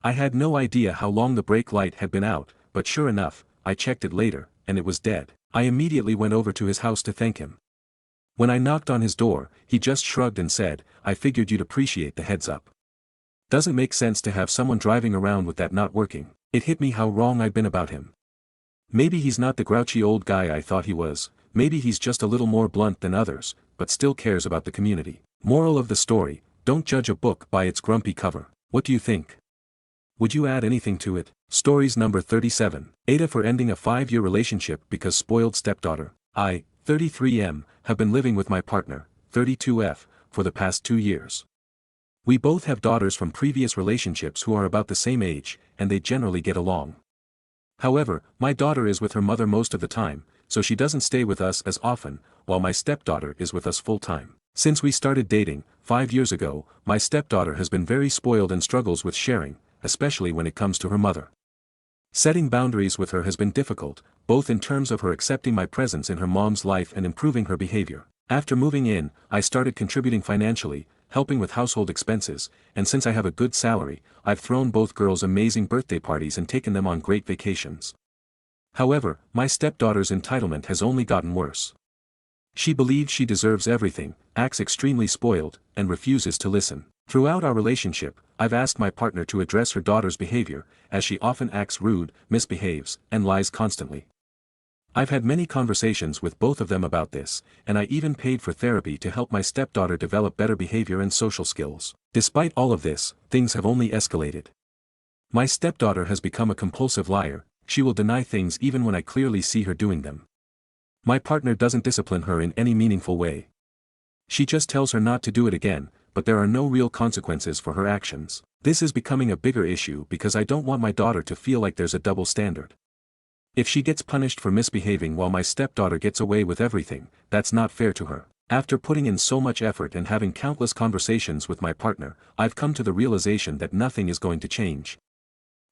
I had no idea how long the brake light had been out, but sure enough, I checked it later, and it was dead. I immediately went over to his house to thank him. When I knocked on his door, he just shrugged and said, I figured you'd appreciate the heads up. Doesn't make sense to have someone driving around with that not working. It hit me how wrong I'd been about him. Maybe he's not the grouchy old guy I thought he was, maybe he's just a little more blunt than others, but still cares about the community. Moral of the story, don't judge a book by its grumpy cover. What do you think? Would you add anything to it? Stories number 37. Aita for ending a 5-year relationship because spoiled stepdaughter. I, 33M, have been living with my partner, 32F, for the past 2 years. We both have daughters from previous relationships who are about the same age, and they generally get along. However, my daughter is with her mother most of the time, so she doesn't stay with us as often, while my stepdaughter is with us full time. Since we started dating, 5 years ago, my stepdaughter has been very spoiled and struggles with sharing, especially when it comes to her mother. Setting boundaries with her has been difficult, both in terms of her accepting my presence in her mom's life and improving her behavior. After moving in, I started contributing financially, helping with household expenses, and since I have a good salary, I've thrown both girls amazing birthday parties and taken them on great vacations. However, my stepdaughter's entitlement has only gotten worse. She believes she deserves everything, acts extremely spoiled, and refuses to listen. Throughout our relationship, I've asked my partner to address her daughter's behavior, as she often acts rude, misbehaves, and lies constantly. I've had many conversations with both of them about this, and I even paid for therapy to help my stepdaughter develop better behavior and social skills. Despite all of this, things have only escalated. My stepdaughter has become a compulsive liar, she will deny things even when I clearly see her doing them. My partner doesn't discipline her in any meaningful way. She just tells her not to do it again, but there are no real consequences for her actions. This is becoming a bigger issue because I don't want my daughter to feel like there's a double standard. If she gets punished for misbehaving while my stepdaughter gets away with everything, that's not fair to her. After putting in so much effort and having countless conversations with my partner, I've come to the realization that nothing is going to change.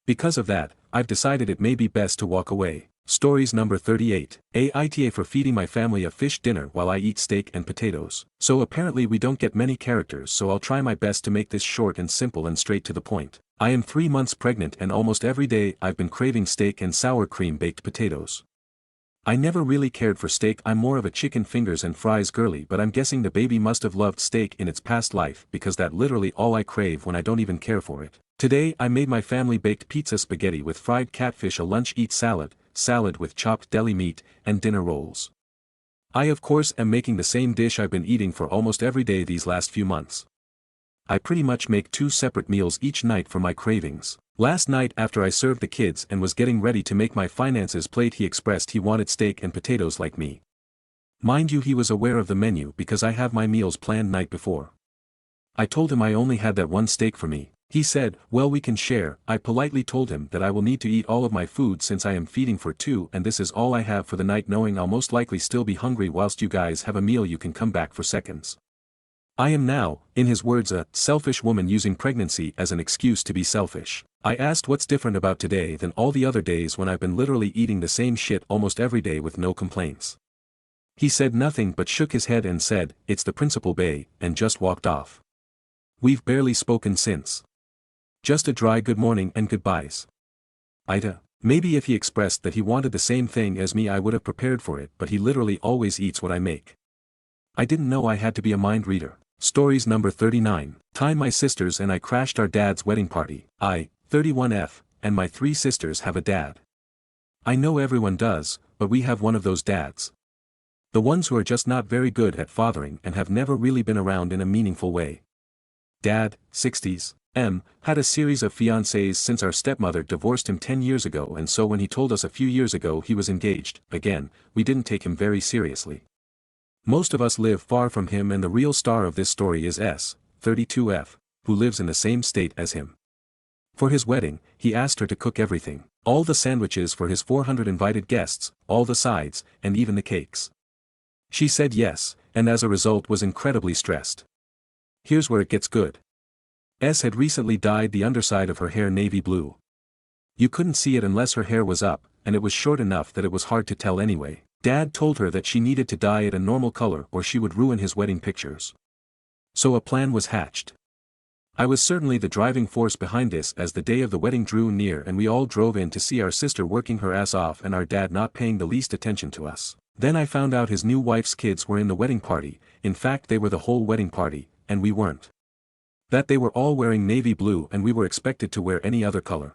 Because of that, I've decided it may be best to walk away. Stories number 38. Aita for feeding my family a fish dinner while I eat steak and potatoes. So apparently we don't get many characters, so I'll try my best to make this short and simple and straight to the point. I am 3 months pregnant and almost every day I've been craving steak and sour cream baked potatoes. I never really cared for steak, I'm more of a chicken fingers and fries girly, but I'm guessing the baby must have loved steak in its past life because that's literally all I crave when I don't even care for it. Today I made my family baked pizza spaghetti with fried catfish, a lunch eat salad with chopped deli meat, and dinner rolls. I of course am making the same dish I've been eating for almost every day these last few months. I pretty much make 2 separate meals each night for my cravings. Last night after I served the kids and was getting ready to make my finances plate, he expressed he wanted steak and potatoes like me. Mind you, he was aware of the menu because I have my meals planned night before. I told him I only had that one steak for me. He said, well, we can share. I politely told him that I will need to eat all of my food since I am feeding for 2 and this is all I have for the night, knowing I'll most likely still be hungry whilst you guys have a meal. You can come back for seconds. I am now, in his words, a selfish woman using pregnancy as an excuse to be selfish. I asked what's different about today than all the other days when I've been literally eating the same shit almost every day with no complaints. He said nothing but shook his head and said, "It's the principal bae," and just walked off. We've barely spoken since. Just a dry good morning and goodbyes. Aita. Maybe if he expressed that he wanted the same thing as me I would have prepared for it, but he literally always eats what I make. I didn't know I had to be a mind reader. Stories number 39. Time my sisters and I crashed our dad's wedding party. I, 31F, and my 3 sisters have a dad. I know everyone does, but we have one of those dads. The ones who are just not very good at fathering and have never really been around in a meaningful way. Dad, 60s, had a series of fiancées since our stepmother divorced him 10 years ago, and so when he told us a few years ago he was engaged, again, we didn't take him very seriously. Most of us live far from him, and the real star of this story is S, 32F, who lives in the same state as him. For his wedding, he asked her to cook everything, all the sandwiches for his 400 invited guests, all the sides, and even the cakes. She said yes, and as a result was incredibly stressed. Here's where it gets good. S had recently dyed the underside of her hair navy blue. You couldn't see it unless her hair was up, and it was short enough that it was hard to tell anyway. Dad told her that she needed to dye it a normal color or she would ruin his wedding pictures. So a plan was hatched. I was certainly the driving force behind this as the day of the wedding drew near and we all drove in to see our sister working her ass off and our dad not paying the least attention to us. Then I found out his new wife's kids were in the wedding party, in fact they were the whole wedding party, and we weren't. That they were all wearing navy blue and we were expected to wear any other color.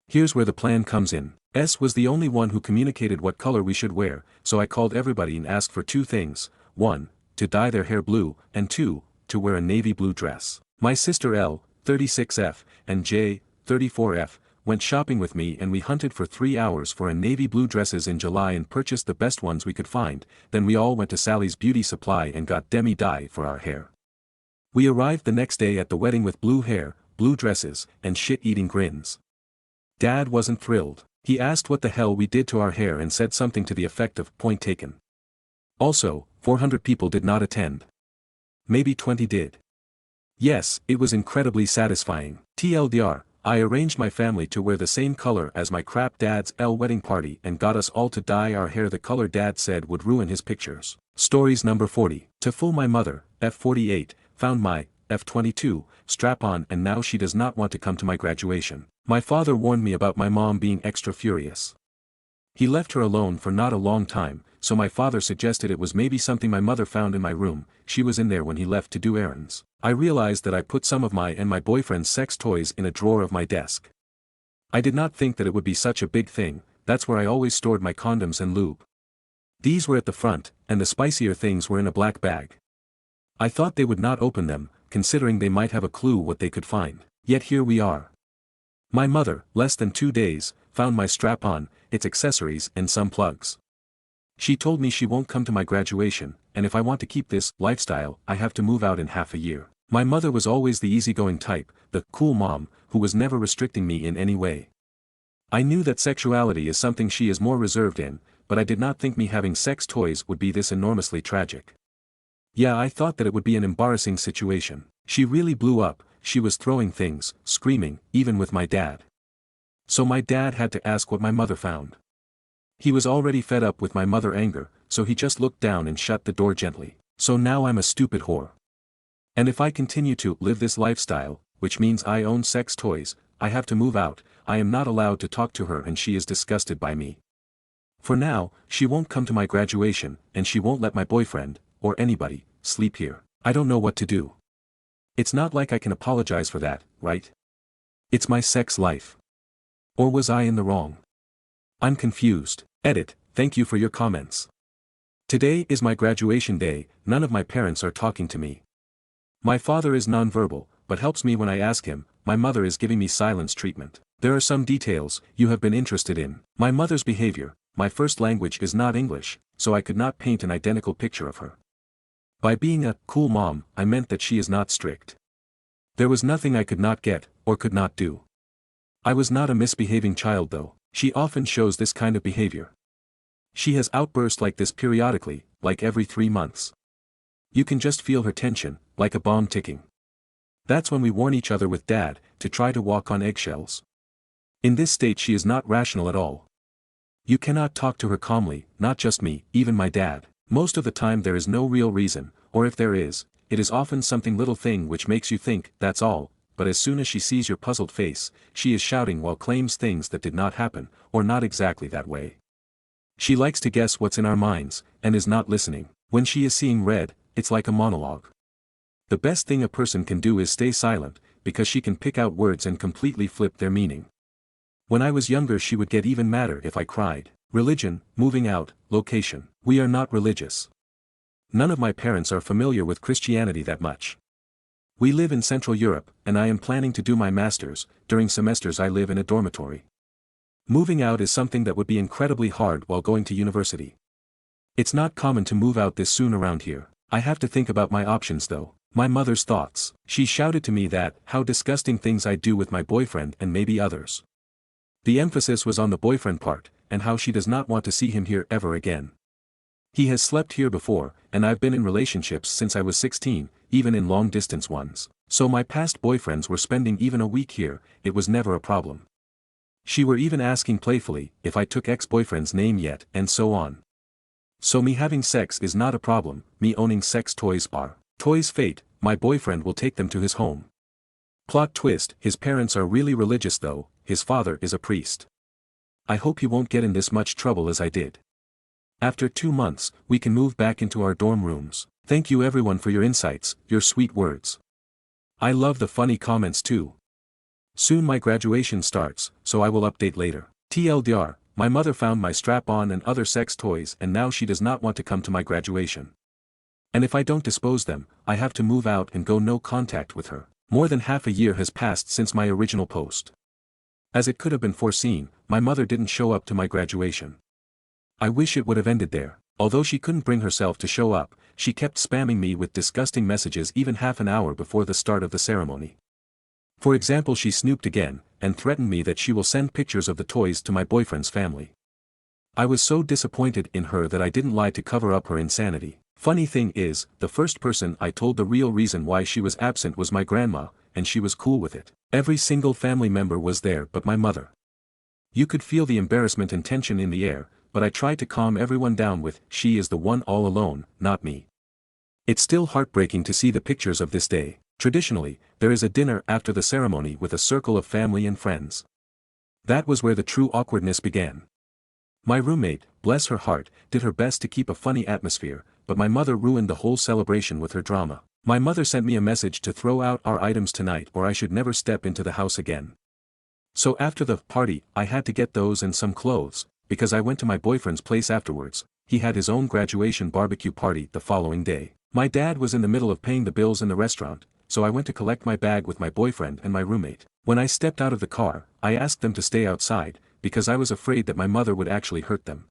Here's where the plan comes in. S was the only one who communicated what color we should wear, so I called everybody and asked for 2 things, 1, to dye their hair blue, and 2, to wear a navy blue dress. My sister L, 36F, and J, 34F, went shopping with me and we hunted for 3 hours for a navy blue dresses in July and purchased the best ones we could find, then we all went to Sally's Beauty Supply and got demi dye for our hair. We arrived the next day at the wedding with blue hair, blue dresses, and shit-eating grins. Dad wasn't thrilled. He asked what the hell we did to our hair and said something to the effect of, "Point taken." Also, 400 people did not attend. Maybe 20 did. Yes, it was incredibly satisfying. TLDR, I arranged my family to wear the same color as my crap dad's L wedding party and got us all to dye our hair the color dad said would ruin his pictures. Stories number 40. To fool my mother, F48, found my F22 strap on and now she does not want to come to my graduation. My father warned me about my mom being extra furious. He left her alone for not a long time, so my father suggested it was maybe something my mother found in my room. She was in there when he left to do errands. I realized that I put some of my and my boyfriend's sex toys in a drawer of my desk. I did not think that it would be such a big thing, that's where I always stored my condoms and lube. These were at the front, and the spicier things were in a black bag. I thought they would not open them, considering they might have a clue what they could find. Yet here we are. My mother, less than 2 days, found my strap-on, its accessories and some plugs. She told me she won't come to my graduation, and if I want to keep this lifestyle, I have to move out in half a year. My mother was always the easygoing type, the cool mom, who was never restricting me in any way. I knew that sexuality is something she is more reserved in, but I did not think me having sex toys would be this enormously tragic. Yeah, I thought that it would be an embarrassing situation. She really blew up, she was throwing things, screaming, even with my dad. So my dad had to ask what my mother found. He was already fed up with my mother anger, so he just looked down and shut the door gently. So now I'm a stupid whore. And if I continue to live this lifestyle, which means I own sex toys, I have to move out, I am not allowed to talk to her and she is disgusted by me. For now, she won't come to my graduation, and she won't let my boyfriend, or anybody, sleep here. I don't know what to do. It's not like I can apologize for that, right? It's my sex life. Or was I in the wrong? I'm confused. Edit, thank you for your comments. Today is my graduation day, none of my parents are talking to me. My father is nonverbal, but helps me when I ask him. My mother is giving me silence treatment. There are some details you have been interested in. My mother's behavior. My first language is not English, so I could not paint an identical picture of her. By being a cool mom, I meant that she is not strict. There was nothing I could not get, or could not do. I was not a misbehaving child though. She often shows this kind of behavior. She has outbursts like this periodically, like every 3 months. You can just feel her tension, like a bomb ticking. That's when we warn each other with Dad, to try to walk on eggshells. In this state she is not rational at all. You cannot talk to her calmly, not just me, even my dad. Most of the time there is no real reason, or if there is, it is often something little thing which makes you think, that's all, but as soon as she sees your puzzled face, she is shouting while claims things that did not happen, or not exactly that way. She likes to guess what's in our minds, and is not listening. When she is seeing red, it's like a monologue. The best thing a person can do is stay silent, because she can pick out words and completely flip their meaning. When I was younger she would get even madder if I cried. Religion, moving out, location. We are not religious. None of my parents are familiar with Christianity that much. We live in Central Europe, and I am planning to do my master's. During semesters I live in a dormitory. Moving out is something that would be incredibly hard while going to university. It's not common to move out this soon around here. I have to think about my options though. My mother's thoughts. She shouted to me that, how disgusting things I do with my boyfriend and maybe others. The emphasis was on the boyfriend part, and how she does not want to see him here ever again. He has slept here before, and I've been in relationships since I was 16, even in long-distance ones. So my past boyfriends were spending even a week here, it was never a problem. She were even asking playfully, if I took ex-boyfriend's name yet, and so on. So me having sex is not a problem, me owning sex toys are. Toys fate, my boyfriend will take them to his home. Plot twist, his parents are really religious though, his father is a priest. I hope he won't get in this much trouble as I did. After 2 months, we can move back into our dorm rooms. Thank you everyone for your insights, your sweet words. I love the funny comments too. Soon my graduation starts, so I will update later. TLDR, my mother found my strap-on and other sex toys and now she does not want to come to my graduation. And if I don't dispose them, I have to move out and go no contact with her. More than half a year has passed since my original post. As it could have been foreseen, my mother didn't show up to my graduation. I wish it would have ended there. Although she couldn't bring herself to show up, she kept spamming me with disgusting messages even half an hour before the start of the ceremony. For example, she snooped again, and threatened me that she will send pictures of the toys to my boyfriend's family. I was so disappointed in her that I didn't lie to cover up her insanity. Funny thing is, the first person I told the real reason why she was absent was my grandma, and she was cool with it. Every single family member was there but my mother. You could feel the embarrassment and tension in the air, but I tried to calm everyone down with, she is the one all alone, not me. It's still heartbreaking to see the pictures of this day. Traditionally, there is a dinner after the ceremony with a circle of family and friends. That was where the true awkwardness began. My roommate, bless her heart, did her best to keep a funny atmosphere, but my mother ruined the whole celebration with her drama. My mother sent me a message to throw out our items tonight or I should never step into the house again. So after the party, I had to get those and some clothes, because I went to my boyfriend's place afterwards. He had his own graduation barbecue party the following day. My dad was in the middle of paying the bills in the restaurant, so I went to collect my bag with my boyfriend and my roommate. When I stepped out of the car, I asked them to stay outside, because I was afraid that my mother would actually hurt them.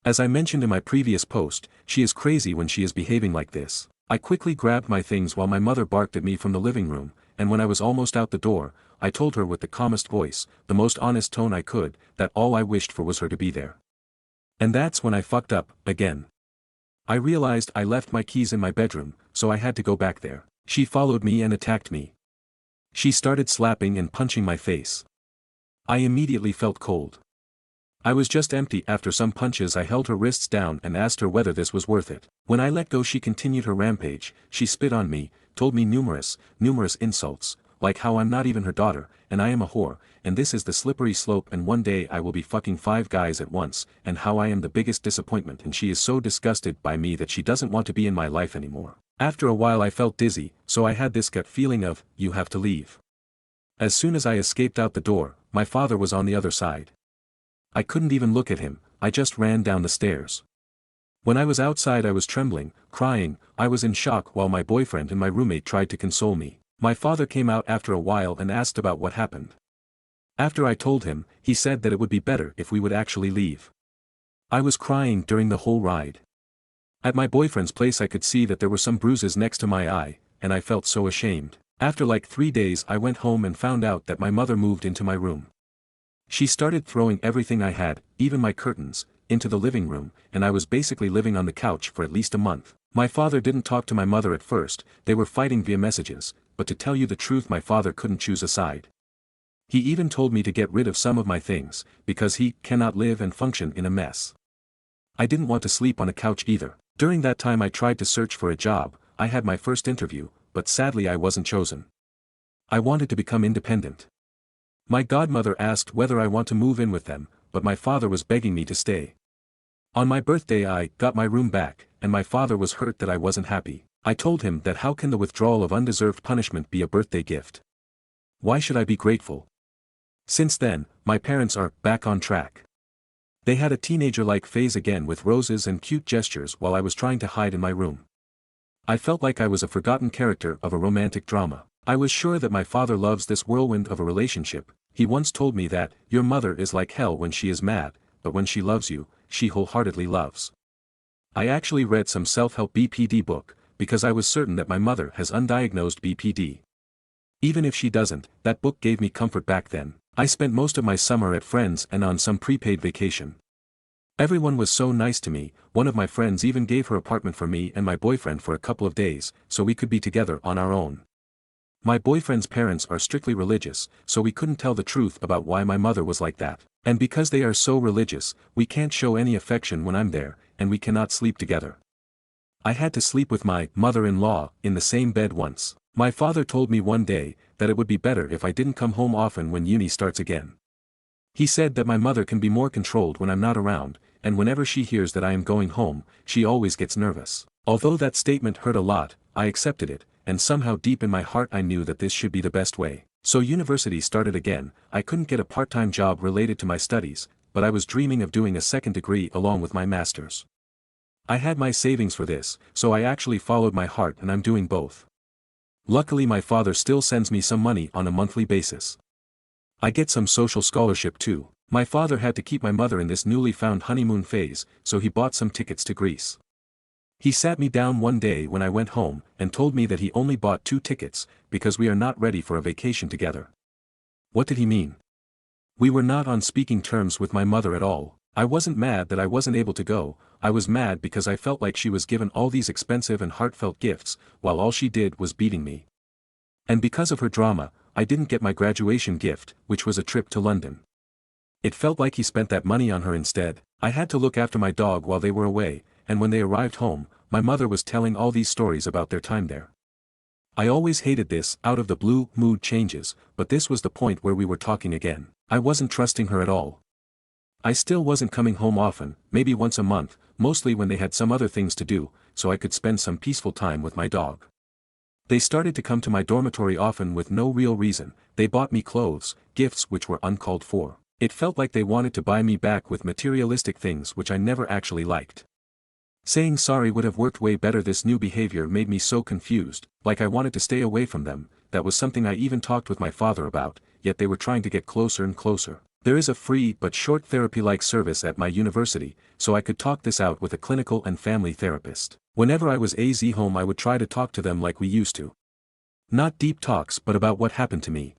As I mentioned in my previous post, she is crazy when she is behaving like this. I quickly grabbed my things while my mother barked at me from the living room, and when I was almost out the door, I told her with the calmest voice, the most honest tone I could, that all I wished for was her to be there. And that's when I fucked up, again. I realized I left my keys in my bedroom, so I had to go back there. She followed me and attacked me. She started slapping and punching my face. I immediately felt cold. I was just empty. After some punches I held her wrists down and asked her whether this was worth it. When I let go she continued her rampage. She spit on me, told me numerous insults, like how I'm not even her daughter, and I am a whore, and this is the slippery slope and one day I will be fucking 5 guys at once, and how I am the biggest disappointment and she is so disgusted by me that she doesn't want to be in my life anymore. After a while I felt dizzy, so I had this gut feeling of, you have to leave. As soon as I escaped out the door, my father was on the other side. I couldn't even look at him, I just ran down the stairs. When I was outside I was trembling, crying, I was in shock while my boyfriend and my roommate tried to console me. My father came out after a while and asked about what happened. After I told him, he said that it would be better if we would actually leave. I was crying during the whole ride. At my boyfriend's place I could see that there were some bruises next to my eye, and I felt so ashamed. After like 3 days I went home and found out that my mother moved into my room. She started throwing everything I had, even my curtains, into the living room, and I was basically living on the couch for at least a month. My father didn't talk to my mother at first, they were fighting via messages, but to tell you the truth my father couldn't choose a side. He even told me to get rid of some of my things, because he cannot live and function in a mess. I didn't want to sleep on a couch either. During that time I tried to search for a job, I had my first interview, but sadly I wasn't chosen. I wanted to become independent. My godmother asked whether I want to move in with them, but my father was begging me to stay. On my birthday I got my room back, and my father was hurt that I wasn't happy. I told him that how can the withdrawal of undeserved punishment be a birthday gift? Why should I be grateful? Since then, my parents are back on track. They had a teenager-like phase again with roses and cute gestures while I was trying to hide in my room. I felt like I was a forgotten character of a romantic drama. I was sure that my father loves this whirlwind of a relationship. He once told me that, your mother is like hell when she is mad, but when she loves you, she wholeheartedly loves. I actually read some self-help BPD book, because I was certain that my mother has undiagnosed BPD. Even if she doesn't, that book gave me comfort back then. I spent most of my summer at friends and on some prepaid vacation. Everyone was so nice to me, one of my friends even gave her apartment for me and my boyfriend for a couple of days, so we could be together on our own. My boyfriend's parents are strictly religious, so we couldn't tell the truth about why my mother was like that. And because they are so religious, we can't show any affection when I'm there, and we cannot sleep together. I had to sleep with my mother-in-law in the same bed once. My father told me one day that it would be better if I didn't come home often when uni starts again. He said that my mother can be more controlled when I'm not around, and whenever she hears that I am going home, she always gets nervous. Although that statement hurt a lot, I accepted it, and somehow deep in my heart I knew that this should be the best way. So university started again. I couldn't get a part-time job related to my studies, but I was dreaming of doing a second degree along with my master's. I had my savings for this, so I actually followed my heart and I'm doing both. Luckily my father still sends me some money on a monthly basis. I get some social scholarship too. My father had to keep my mother in this newly found honeymoon phase, so he bought some tickets to Greece. He sat me down one day when I went home and told me that he only bought 2 tickets, because we are not ready for a vacation together. What did he mean? We were not on speaking terms with my mother at all. I wasn't mad that I wasn't able to go, I was mad because I felt like she was given all these expensive and heartfelt gifts, while all she did was beating me. And because of her drama, I didn't get my graduation gift, which was a trip to London. It felt like he spent that money on her instead. I had to look after my dog while they were away, and when they arrived home, my mother was telling all these stories about their time there. I always hated this out of the blue mood changes, but this was the point where we were talking again. I wasn't trusting her at all. I still wasn't coming home often, maybe once a month, mostly when they had some other things to do, so I could spend some peaceful time with my dog. They started to come to my dormitory often with no real reason. They bought me clothes, gifts which were uncalled for. It felt like they wanted to buy me back with materialistic things which I never actually liked. Saying sorry would have worked way better. This new behavior made me so confused, like I wanted to stay away from them. That was something I even talked with my father about, yet they were trying to get closer and closer. There is a free but short therapy-like service at my university, so I could talk this out with a clinical and family therapist. Whenever I was home I would try to talk to them like we used to. Not deep talks but about what happened to me.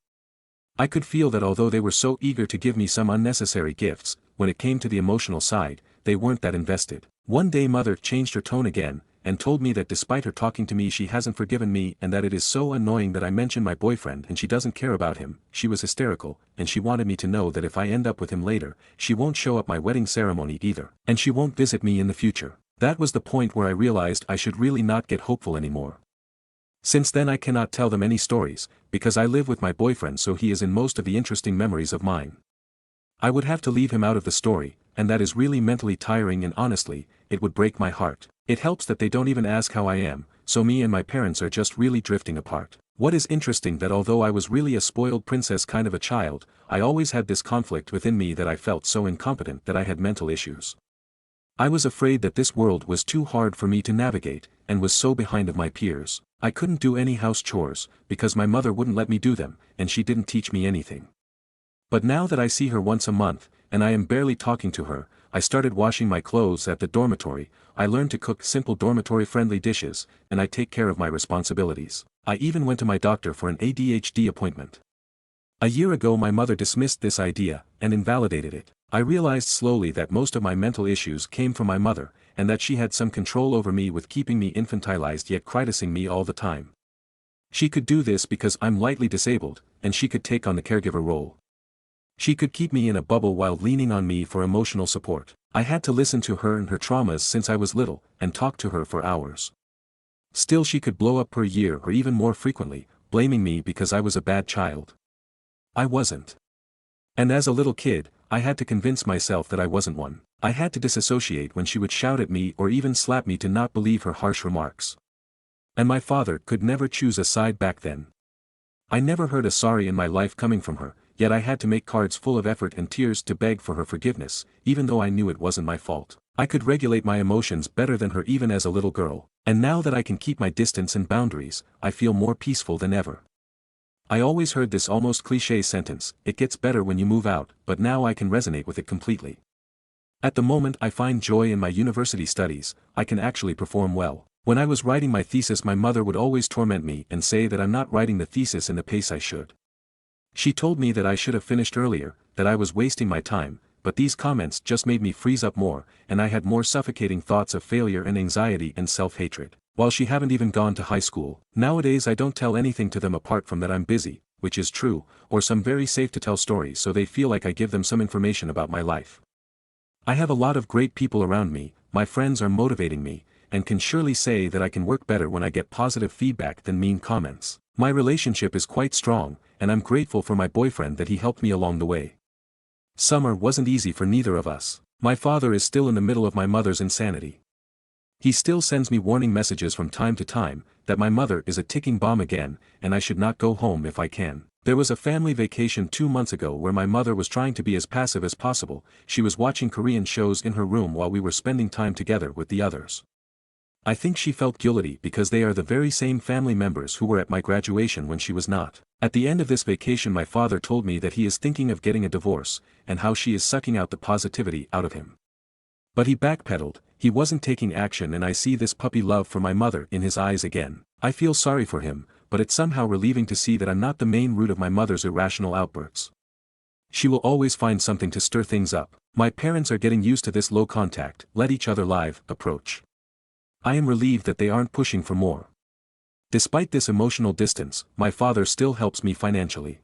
I could feel that although they were so eager to give me some unnecessary gifts, when it came to the emotional side, they weren't that invested. One day mother changed her tone again, and told me that despite her talking to me she hasn't forgiven me and that it is so annoying that I mention my boyfriend and she doesn't care about him. She was hysterical, and she wanted me to know that if I end up with him later, she won't show up my wedding ceremony either, and she won't visit me in the future. That was the point where I realized I should really not get hopeful anymore. Since then I cannot tell them any stories, because I live with my boyfriend so he is in most of the interesting memories of mine. I would have to leave him out of the story, and that is really mentally tiring and honestly, it would break my heart. It helps that they don't even ask how I am, so me and my parents are just really drifting apart. What is interesting that although I was really a spoiled princess kind of a child, I always had this conflict within me that I felt so incompetent that I had mental issues. I was afraid that this world was too hard for me to navigate, and was so behind of my peers. I couldn't do any house chores, because my mother wouldn't let me do them, and she didn't teach me anything. But now that I see her once a month, and I am barely talking to her, I started washing my clothes at the dormitory, I learned to cook simple dormitory-friendly dishes, and I take care of my responsibilities. I even went to my doctor for an ADHD appointment. A year ago my mother dismissed this idea, and invalidated it. I realized slowly that most of my mental issues came from my mother, and that she had some control over me with keeping me infantilized yet criticizing me all the time. She could do this because I'm lightly disabled, and she could take on the caregiver role. She could keep me in a bubble while leaning on me for emotional support. I had to listen to her and her traumas since I was little, and talk to her for hours. Still she could blow up per year or even more frequently, blaming me because I was a bad child. I wasn't. And as a little kid, I had to convince myself that I wasn't one. I had to disassociate when she would shout at me or even slap me to not believe her harsh remarks. And my father could never choose a side back then. I never heard a sorry in my life coming from her, yet I had to make cards full of effort and tears to beg for her forgiveness, even though I knew it wasn't my fault. I could regulate my emotions better than her even as a little girl, and now that I can keep my distance and boundaries, I feel more peaceful than ever. I always heard this almost cliché sentence, it gets better when you move out, but now I can resonate with it completely. At the moment I find joy in my university studies, I can actually perform well. When I was writing my thesis my mother would always torment me and say that I'm not writing the thesis in the pace I should. She told me that I should have finished earlier, that I was wasting my time, but these comments just made me freeze up more, and I had more suffocating thoughts of failure and anxiety and self-hatred. While she haven't even gone to high school, nowadays I don't tell anything to them apart from that I'm busy, which is true, or some very safe to tell stories so they feel like I give them some information about my life. I have a lot of great people around me, my friends are motivating me, and can surely say that I can work better when I get positive feedback than mean comments. My relationship is quite strong, and I'm grateful for my boyfriend that he helped me along the way. Summer wasn't easy for neither of us. My father is still in the middle of my mother's insanity. He still sends me warning messages from time to time, that my mother is a ticking bomb again, and I should not go home if I can. There was a family vacation 2 months ago where my mother was trying to be as passive as possible, she was watching Korean shows in her room while we were spending time together with the others. I think she felt guilty because they are the very same family members who were at my graduation when she was not. At the end of this vacation my father told me that he is thinking of getting a divorce, and how she is sucking out the positivity out of him. But he backpedaled, he wasn't taking action, and I see this puppy love for my mother in his eyes again. I feel sorry for him, but it's somehow relieving to see that I'm not the main root of my mother's irrational outbursts. She will always find something to stir things up. My parents are getting used to this low contact, let each other live approach. I am relieved that they aren't pushing for more. Despite this emotional distance, my father still helps me financially.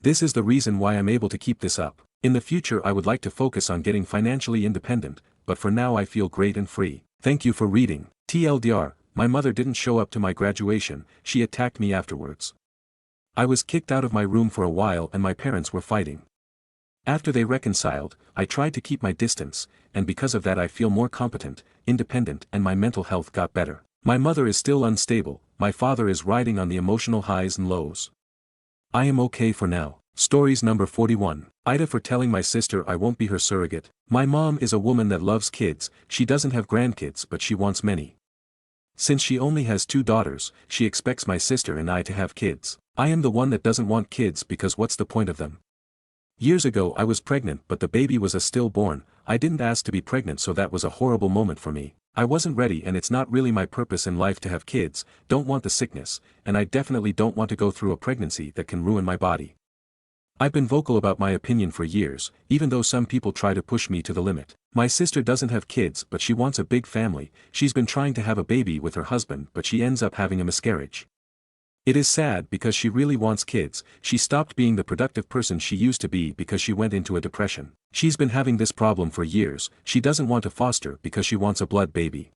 This is the reason why I'm able to keep this up. In the future I would like to focus on getting financially independent, but for now I feel great and free. Thank you for reading. TLDR, my mother didn't show up to my graduation, she attacked me afterwards. I was kicked out of my room for a while and my parents were fighting. After they reconciled, I tried to keep my distance, and because of that I feel more competent, independent, and my mental health got better. My mother is still unstable, my father is riding on the emotional highs and lows. I am okay for now. Stories number 41. Aita for telling my sister I won't be her surrogate. My mom is a woman that loves kids, she doesn't have grandkids but she wants many. Since she only has 2 daughters, she expects my sister and I to have kids. I am the one that doesn't want kids because what's the point of them? Years ago I was pregnant but the baby was a stillborn, I didn't ask to be pregnant so that was a horrible moment for me. I wasn't ready and it's not really my purpose in life to have kids, don't want the sickness, and I definitely don't want to go through a pregnancy that can ruin my body. I've been vocal about my opinion for years, even though some people try to push me to the limit. My sister doesn't have kids but she wants a big family, she's been trying to have a baby with her husband but she ends up having a miscarriage. It is sad because she really wants kids, she stopped being the productive person she used to be because she went into a depression. She's been having this problem for years, she doesn't want to foster because she wants a blood baby.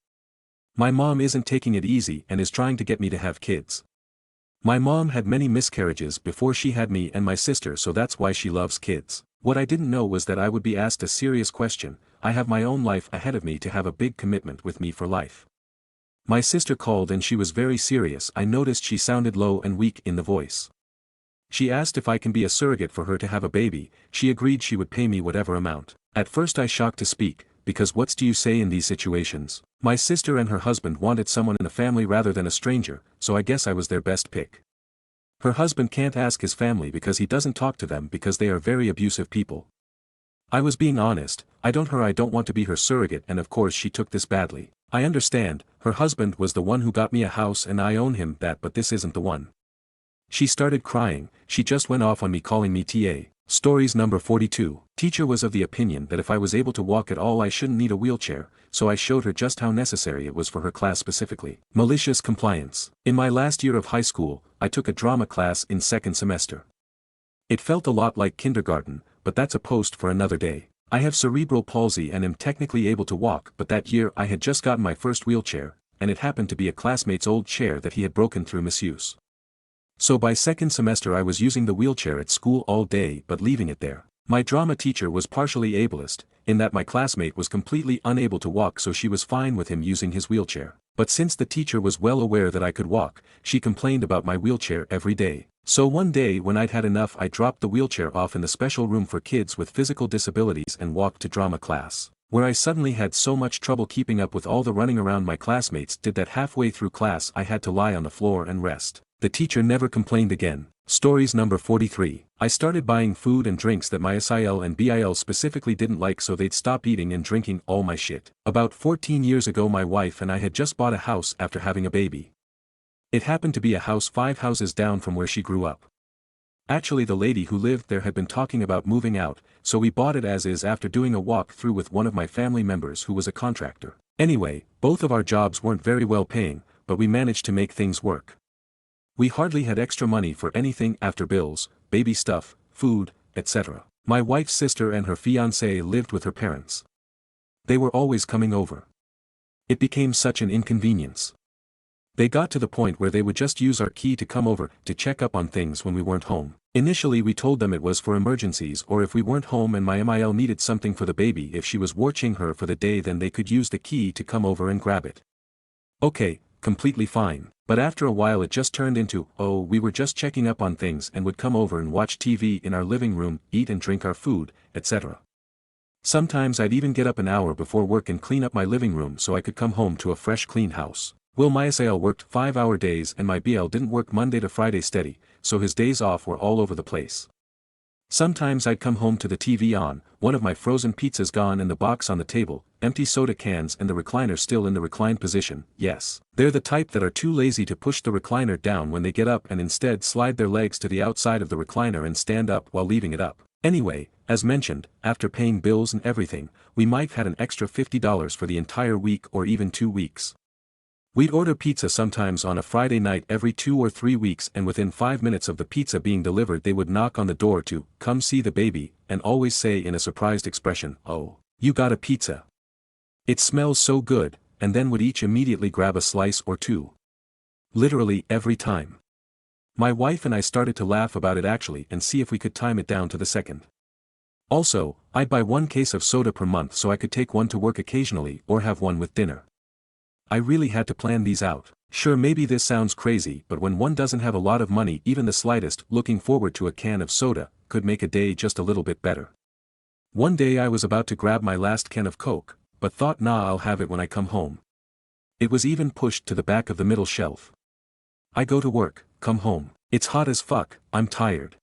My mom isn't taking it easy and is trying to get me to have kids. My mom had many miscarriages before she had me and my sister so that's why she loves kids. What I didn't know was that I would be asked a serious question, I have my own life ahead of me to have a big commitment with me for life. My sister called and she was very serious. I noticed she sounded low and weak in the voice. She asked if I can be a surrogate for her to have a baby, she agreed she would pay me whatever amount. At first I shocked to speak, because what do you say in these situations? My sister and her husband wanted someone in the family rather than a stranger, so I guess I was their best pick. Her husband can't ask his family because he doesn't talk to them because they are very abusive people. I was being honest, I don't want to be her surrogate and of course she took this badly. I understand, her husband was the one who got me a house and I own him that but this isn't the one. She started crying, she just went off on me calling me TA. Stories number 42. Teacher was of the opinion that if I was able to walk at all I shouldn't need a wheelchair, so I showed her just how necessary it was for her class specifically. Malicious compliance. In my last year of high school, I took a drama class in second semester. It felt a lot like kindergarten, but that's a post for another day. I have cerebral palsy and am technically able to walk, but that year I had just gotten my first wheelchair, and it happened to be a classmate's old chair that he had broken through misuse. So by second semester I was using the wheelchair at school all day but leaving it there. My drama teacher was partially ableist, in that my classmate was completely unable to walk, so she was fine with him using his wheelchair. But since the teacher was well aware that I could walk, she complained about my wheelchair every day. So one day when I'd had enough I dropped the wheelchair off in the special room for kids with physical disabilities and walked to drama class, where I suddenly had so much trouble keeping up with all the running around my classmates did that halfway through class I had to lie on the floor and rest. The teacher never complained again. Stories number 43. I started buying food and drinks that my SIL and BIL specifically didn't like so they'd stop eating and drinking all my shit. About 14 years ago my wife and I had just bought a house after having a baby. It happened to be a house 5 houses down from where she grew up. Actually the lady who lived there had been talking about moving out, so we bought it as is after doing a walk through with one of my family members who was a contractor. Anyway, both of our jobs weren't very well paying, but we managed to make things work. We hardly had extra money for anything after bills, baby stuff, food, etc. My wife's sister and her fiancé lived with her parents. They were always coming over. It became such an inconvenience. They got to the point where they would just use our key to come over to check up on things when we weren't home. Initially we told them it was for emergencies or if we weren't home and my MIL needed something for the baby if she was watching her for the day then they could use the key to come over and grab it. Okay, completely fine. But after a while it just turned into, oh, we were just checking up on things and would come over and watch TV in our living room, eat and drink our food, etc. Sometimes I'd even get up an hour before work and clean up my living room so I could come home to a fresh clean house. Well, my SIL worked 5-hour days and my BL didn't work Monday to Friday steady, so his days off were all over the place. Sometimes I'd come home to the TV on, one of my frozen pizzas gone and the box on the table, empty soda cans and the recliner still in the reclined position. Yes, they're the type that are too lazy to push the recliner down when they get up and instead slide their legs to the outside of the recliner and stand up while leaving it up. Anyway, as mentioned, after paying bills and everything, we might have had an extra $50 for the entire week or even 2 weeks. We'd order pizza sometimes on a Friday night every 2 or 3 weeks and within 5 minutes of the pizza being delivered they would knock on the door to, come see the baby, and always say in a surprised expression, oh, you got a pizza. It smells so good, and then would each immediately grab a slice or two. Literally every time. My wife and I started to laugh about it actually and see if we could time it down to the second. Also, I'd buy 1 case of soda per month so I could take one to work occasionally or have one with dinner. I really had to plan these out. Sure, maybe this sounds crazy, but when one doesn't have a lot of money, even the slightest, looking forward to a can of soda, could make a day just a little bit better. One day I was about to grab my last can of Coke, but thought nah, I'll have it when I come home. It was even pushed to the back of the middle shelf. I go to work, come home. It's hot as fuck, I'm tired.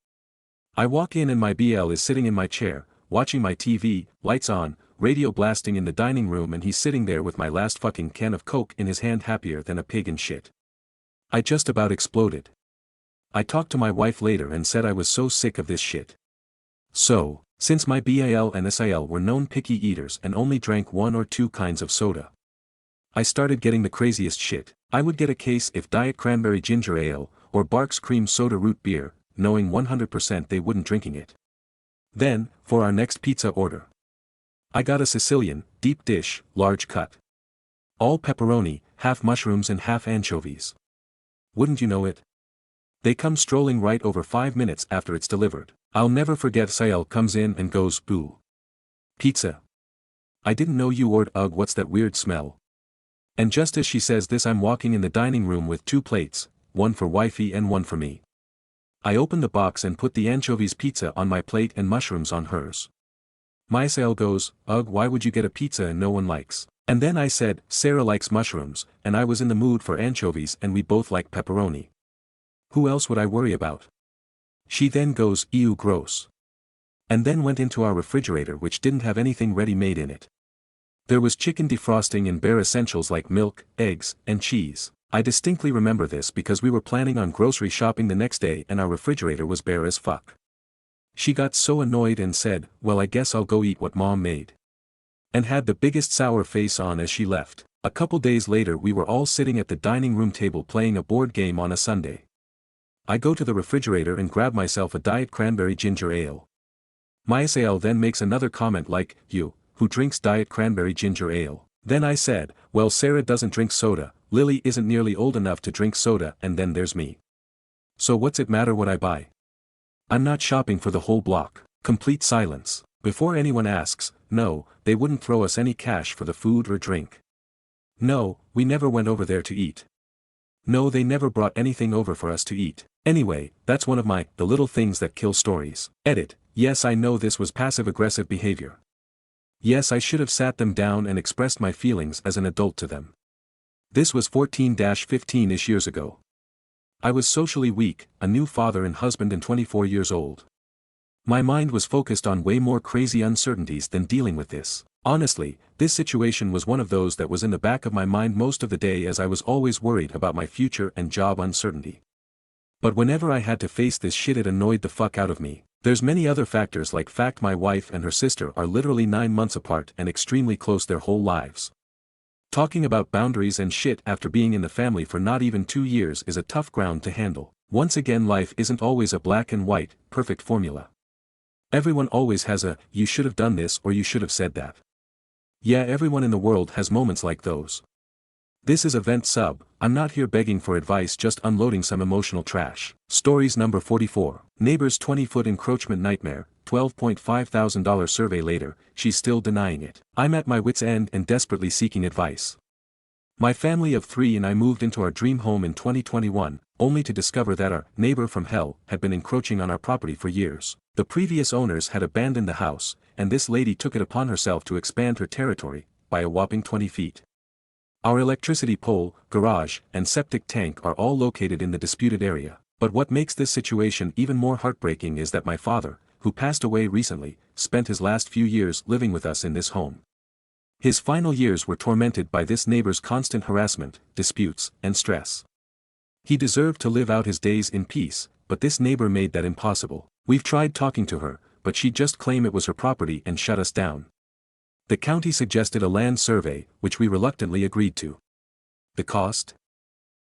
I walk in and my BL is sitting in my chair, watching my TV, lights on, radio blasting in the dining room and he's sitting there with my last fucking can of Coke in his hand happier than a pig in shit. I just about exploded. I talked to my wife later and said I was so sick of this shit. So, since my BAL and SIL were known picky eaters and only drank 1 or 2 kinds of soda, I started getting the craziest shit. I would get a case if Diet Cranberry Ginger Ale, or Barks Cream Soda Root Beer, knowing 100% they wouldn't drinking it. Then, for our next pizza order, I got a Sicilian, deep dish, large cut. All pepperoni, half mushrooms and half anchovies. Wouldn't you know it? They come strolling right over 5 minutes after it's delivered. I'll never forget Sael comes in and goes, boo. Pizza. I didn't know you ordered. Ugh, what's that weird smell? And just as she says this I'm walking in the dining room with 2 plates, one for wifey and one for me. I open the box and put the anchovies pizza on my plate and mushrooms on hers. My Sael goes, ugh, why would you get a pizza and no one likes? And then I said, Sarah likes mushrooms, and I was in the mood for anchovies and we both like pepperoni. Who else would I worry about? She then goes, ew, gross. And then went into our refrigerator which didn't have anything ready-made in it. There was chicken defrosting and bare essentials like milk, eggs, and cheese. I distinctly remember this because we were planning on grocery shopping the next day and our refrigerator was bare as fuck. She got so annoyed and said, "Well, I guess I'll go eat what Mom made." And had the biggest sour face on as she left. A couple days later we were all sitting at the dining room table playing a board game on a Sunday. I go to the refrigerator and grab myself a Diet Cranberry Ginger Ale. Mysael then makes another comment like, "You, who drinks Diet Cranberry Ginger Ale?" Then I said, "Well, Sarah doesn't drink soda, Lily isn't nearly old enough to drink soda, and then there's me. So what's it matter what I buy? I'm not shopping for the whole block." Complete silence. Before anyone asks, no, they wouldn't throw us any cash for the food or drink. No, we never went over there to eat. No, they never brought anything over for us to eat. Anyway, that's one of the little things that kill stories. Edit. Yes, I know this was passive-aggressive behavior. Yes, I should have sat them down and expressed my feelings as an adult to them. This was 14-15-ish years ago. I was socially weak, a new father and husband and 24 years old. My mind was focused on way more crazy uncertainties than dealing with this. Honestly, this situation was one of those that was in the back of my mind most of the day as I was always worried about my future and job uncertainty. But whenever I had to face this shit it annoyed the fuck out of me. There's many other factors like fact my wife and her sister are literally 9 months apart and extremely close their whole lives. Talking about boundaries and shit after being in the family for not even 2 years is a tough ground to handle. Once again, life isn't always a black and white, perfect formula. Everyone always has a, "you should have done this" or "you should have said that." Yeah, everyone in the world has moments like those. This is a vent sub, I'm not here begging for advice, just unloading some emotional trash. Stories number 44. Neighbor's 20-foot encroachment nightmare, $12,500 survey later, she's still denying it. I'm at my wit's end and desperately seeking advice. My family of 3 and I moved into our dream home in 2021, only to discover that our neighbor from hell had been encroaching on our property for years. The previous owners had abandoned the house, and this lady took it upon herself to expand her territory by a whopping 20 feet. Our electricity pole, garage, and septic tank are all located in the disputed area. But what makes this situation even more heartbreaking is that my father, who passed away recently, spent his last few years living with us in this home. His final years were tormented by this neighbor's constant harassment, disputes, and stress. He deserved to live out his days in peace, but this neighbor made that impossible. We've tried talking to her, but she'd just claim it was her property and shut us down. The county suggested a land survey, which we reluctantly agreed to. The cost?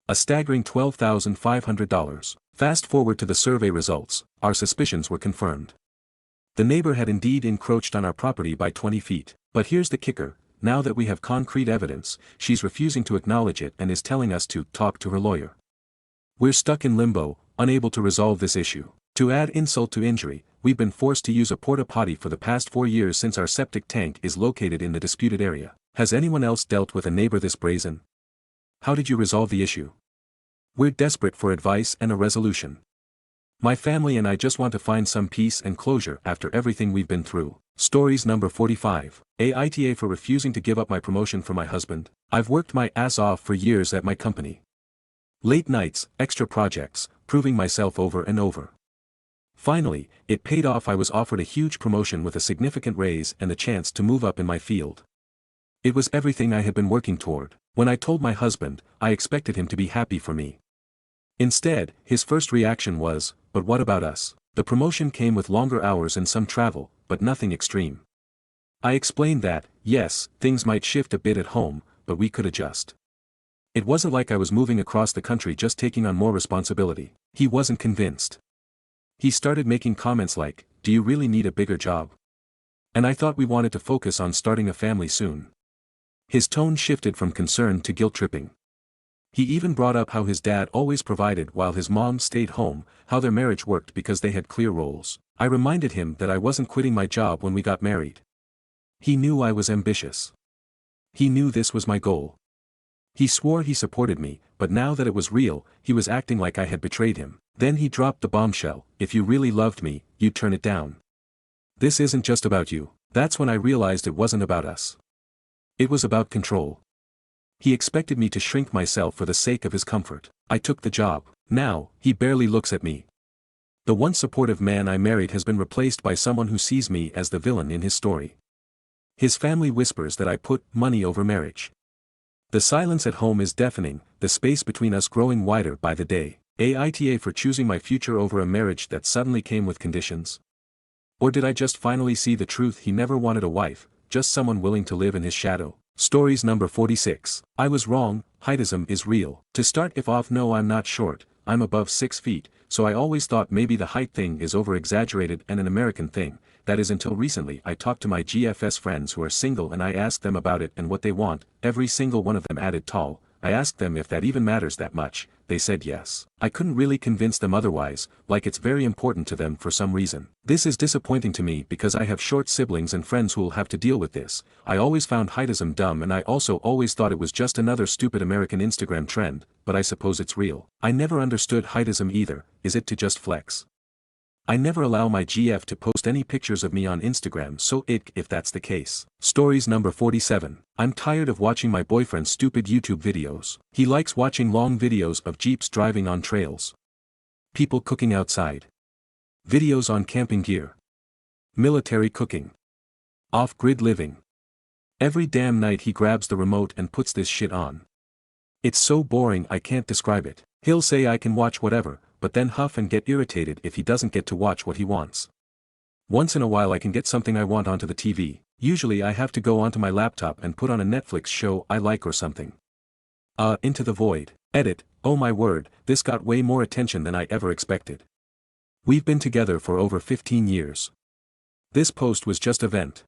A staggering $12,500. Fast forward to the survey results, our suspicions were confirmed. The neighbor had indeed encroached on our property by 20 feet. But here's the kicker, now that we have concrete evidence, she's refusing to acknowledge it and is telling us to talk to her lawyer. We're stuck in limbo, unable to resolve this issue. To add insult to injury, we've been forced to use a porta potty for the past 4 years since our septic tank is located in the disputed area. Has anyone else dealt with a neighbor this brazen? How did you resolve the issue? We're desperate for advice and a resolution. My family and I just want to find some peace and closure after everything we've been through. Stories number 45. Aita for refusing to give up my promotion for my husband. I've worked my ass off for years at my company. Late nights, extra projects, proving myself over and over. Finally, it paid off. I was offered a huge promotion with a significant raise and the chance to move up in my field. It was everything I had been working toward. When I told my husband, I expected him to be happy for me. Instead, his first reaction was, "But what about us?" The promotion came with longer hours and some travel, but nothing extreme. I explained that, yes, things might shift a bit at home, but we could adjust. It wasn't like I was moving across the country just taking on more responsibility. He wasn't convinced. He started making comments like, "Do you really need a bigger job?" And I thought we wanted to focus on starting a family soon. His tone shifted from concern to guilt-tripping. He even brought up how his dad always provided while his mom stayed home, how their marriage worked because they had clear roles. I reminded him that I wasn't quitting my job when we got married. He knew I was ambitious. He knew this was my goal. He swore he supported me, but now that it was real, he was acting like I had betrayed him. Then he dropped the bombshell, "If you really loved me, you'd turn it down. This isn't just about you." That's when I realized it wasn't about us. It was about control. He expected me to shrink myself for the sake of his comfort. I took the job. Now, he barely looks at me. The once supportive man I married has been replaced by someone who sees me as the villain in his story. His family whispers that I put money over marriage. The silence at home is deafening, the space between us growing wider by the day. Aita for choosing my future over a marriage that suddenly came with conditions. Or did I just finally see the truth? He never wanted a wife, just someone willing to live in his shadow. Stories number 46. I was wrong, Heightism is real. To start if off, no, I'm not short, I'm above 6 feet, so I always thought maybe the height thing is over-exaggerated and an American thing. That is until recently I talked to my GFS friends who are single and I asked them about it and what they want. Every single one of them added tall. I asked them if that even matters that much. They said yes. I couldn't really convince them otherwise, like it's very important to them for some reason. This is disappointing to me because I have short siblings and friends who'll have to deal with this. I always found heightism dumb and I also always thought it was just another stupid American Instagram trend, but I suppose it's real. I never understood heightism either. Is it to just flex? I never allow my GF to post any pictures of me on Instagram, so if that's the case. Stories number 47. I'm tired of watching my boyfriend's stupid YouTube videos. He likes watching long videos of Jeeps driving on trails, people cooking outside, videos on camping gear, military cooking, off-grid living. Every damn night he grabs the remote and puts this shit on. It's so boring I can't describe it. He'll say I can watch whatever, but then huff and get irritated if he doesn't get to watch what he wants. Once in a while I can get something I want onto the TV. Usually I have to go onto my laptop and put on a Netflix show I like or something. Into the void. Edit, oh my word, this got way more attention than I ever expected. We've been together for over 15 years. This post was just a vent.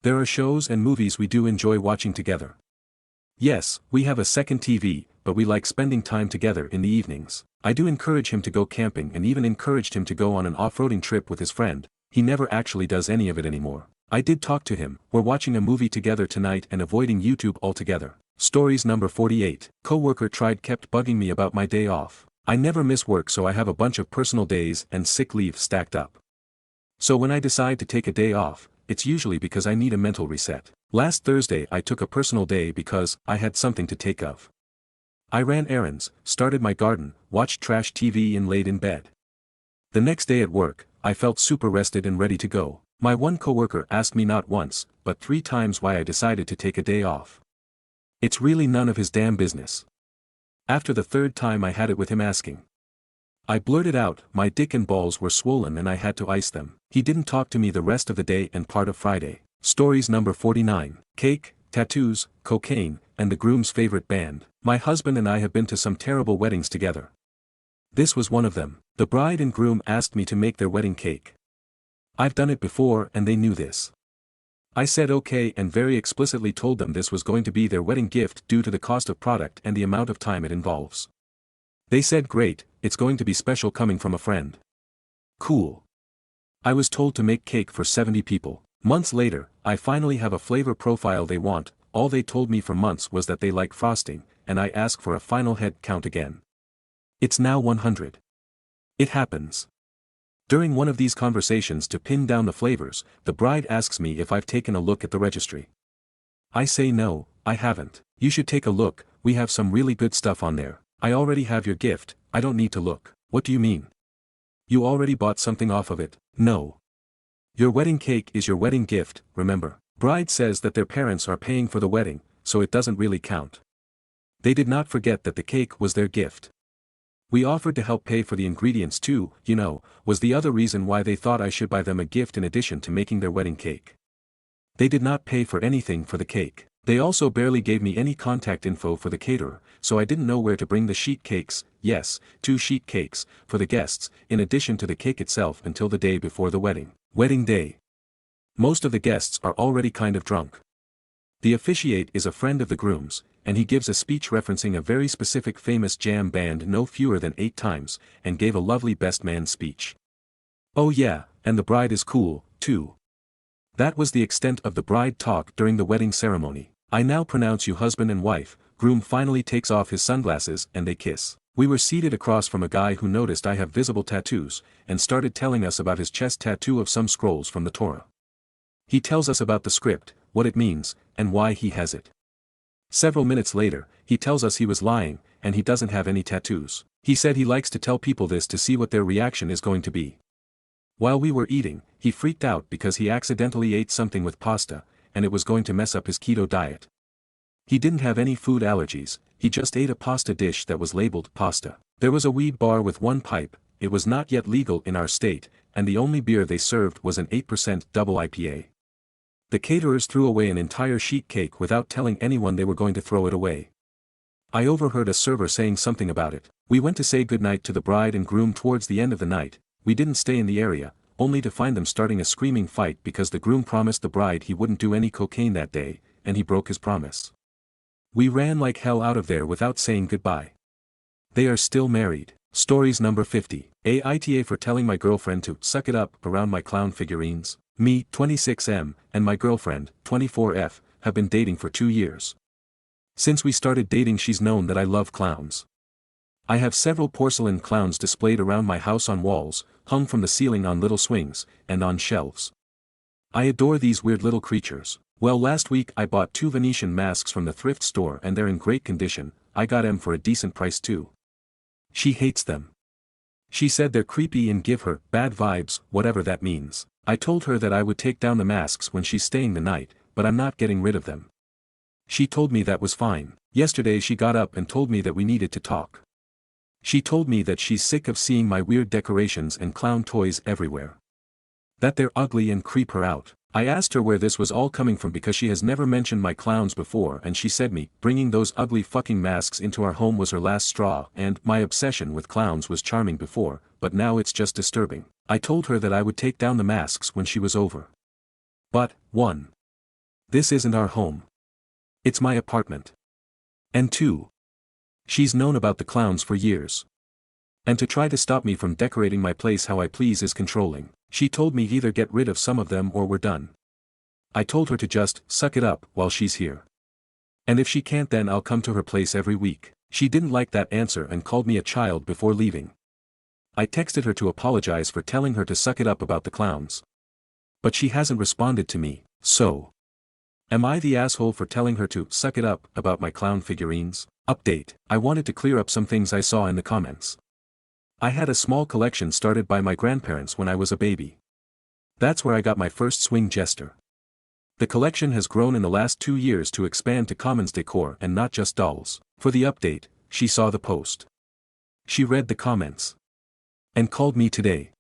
There are shows and movies we do enjoy watching together. Yes, we have a second TV, but we like spending time together in the evenings. I do encourage him to go camping and even encouraged him to go on an off-roading trip with his friend. He never actually does any of it anymore. I did talk to him. We're watching a movie together tonight and avoiding YouTube altogether. Stories number 48. Coworker kept bugging me about my day off. I never miss work, so I have a bunch of personal days and sick leave stacked up. So when I decide to take a day off, it's usually because I need a mental reset. Last Thursday I took a personal day because I had something to take of. I ran errands, started my garden, watched trash TV and laid in bed. The next day at work, I felt super rested and ready to go. My one coworker asked me not once, but 3 times why I decided to take a day off. It's really none of his damn business. After the 3rd time I had it with him asking. I blurted out, my dick and balls were swollen and I had to ice them. He didn't talk to me the rest of the day and part of Friday. Stories number 49. Cake, tattoos, cocaine, and the groom's favorite band. My husband and I have been to some terrible weddings together. This was one of them. The bride and groom asked me to make their wedding cake. I've done it before and they knew this. I said okay and very explicitly told them this was going to be their wedding gift due to the cost of product and the amount of time it involves. They said great, it's going to be special coming from a friend. Cool. I was told to make cake for 70 people. Months later, I finally have a flavor profile they want. All they told me for months was that they like frosting, and I asked for a final head count again. It's now 100. It happens. During one of these conversations to pin down the flavors, the bride asks me if I've taken a look at the registry. I say no, I haven't. You should take a look, we have some really good stuff on there. I already have your gift, I don't need to look. What do you mean? You already bought something off of it? No. Your wedding cake is your wedding gift, remember? Bride says that their parents are paying for the wedding, so it doesn't really count. They did not forget that the cake was their gift. We offered to help pay for the ingredients too, was the other reason why they thought I should buy them a gift in addition to making their wedding cake. They did not pay for anything for the cake. They also barely gave me any contact info for the caterer, so I didn't know where to bring the sheet cakes, yes, 2 sheet cakes, for the guests, in addition to the cake itself until the day before the wedding. Wedding day. Most of the guests are already kind of drunk. The officiate is a friend of the groom's, and he gives a speech referencing a very specific famous jam band no fewer than 8 times, and gave a lovely best man speech. Oh yeah, and the bride is cool, too. That was the extent of the bride talk during the wedding ceremony. I now pronounce you husband and wife. Groom finally takes off his sunglasses and they kiss. We were seated across from a guy who noticed I have visible tattoos, and started telling us about his chest tattoo of some scrolls from the Torah. He tells us about the script, what it means, and why he has it. Several minutes later, he tells us he was lying, and he doesn't have any tattoos. He said he likes to tell people this to see what their reaction is going to be. While we were eating, he freaked out because he accidentally ate something with pasta, and it was going to mess up his keto diet. He didn't have any food allergies, he just ate a pasta dish that was labeled pasta. There was a weed bar with 1 pipe, it was not yet legal in our state, and the only beer they served was an 8% double IPA. The caterers threw away an entire sheet cake without telling anyone they were going to throw it away. I overheard a server saying something about it. We went to say goodnight to the bride and groom towards the end of the night. We didn't stay in the area, only to find them starting a screaming fight because the groom promised the bride he wouldn't do any cocaine that day, and he broke his promise. We ran like hell out of there without saying goodbye. They are still married. Stories number 50. Aita for telling my girlfriend to suck it up around my clown figurines. Me, 26M, and my girlfriend, 24F, have been dating for 2 years. Since we started dating she's known that I love clowns. I have several porcelain clowns displayed around my house on walls, hung from the ceiling on little swings, and on shelves. I adore these weird little creatures. Well, last week I bought 2 Venetian masks from the thrift store and they're in great condition. I got them for a decent price too. She hates them. She said they're creepy and give her bad vibes, whatever that means. I told her that I would take down the masks when she's staying the night, but I'm not getting rid of them. She told me that was fine. Yesterday she got up and told me that we needed to talk. She told me that she's sick of seeing my weird decorations and clown toys everywhere. That they're ugly and creep her out. I asked her where this was all coming from because she has never mentioned my clowns before, and she said me bringing those ugly fucking masks into our home was her last straw, and my obsession with clowns was charming before, but now it's just disturbing. I told her that I would take down the masks when she was over. But, 1. This isn't our home. It's my apartment. And 2. She's known about the clowns for years. And to try to stop me from decorating my place how I please is controlling. She told me either get rid of some of them or we're done. I told her to just suck it up while she's here. And if she can't, then I'll come to her place every week. She didn't like that answer and called me a child before leaving. I texted her to apologize for telling her to suck it up about the clowns. But she hasn't responded to me, so. Am I the asshole for telling her to suck it up about my clown figurines? Update. I wanted to clear up some things I saw in the comments. I had a small collection started by my grandparents when I was a baby. That's where I got my first swing jester. The collection has grown in the last 2 years to expand to commons decor and not just dolls. For the update, she saw the post. She read the comments. And called me today.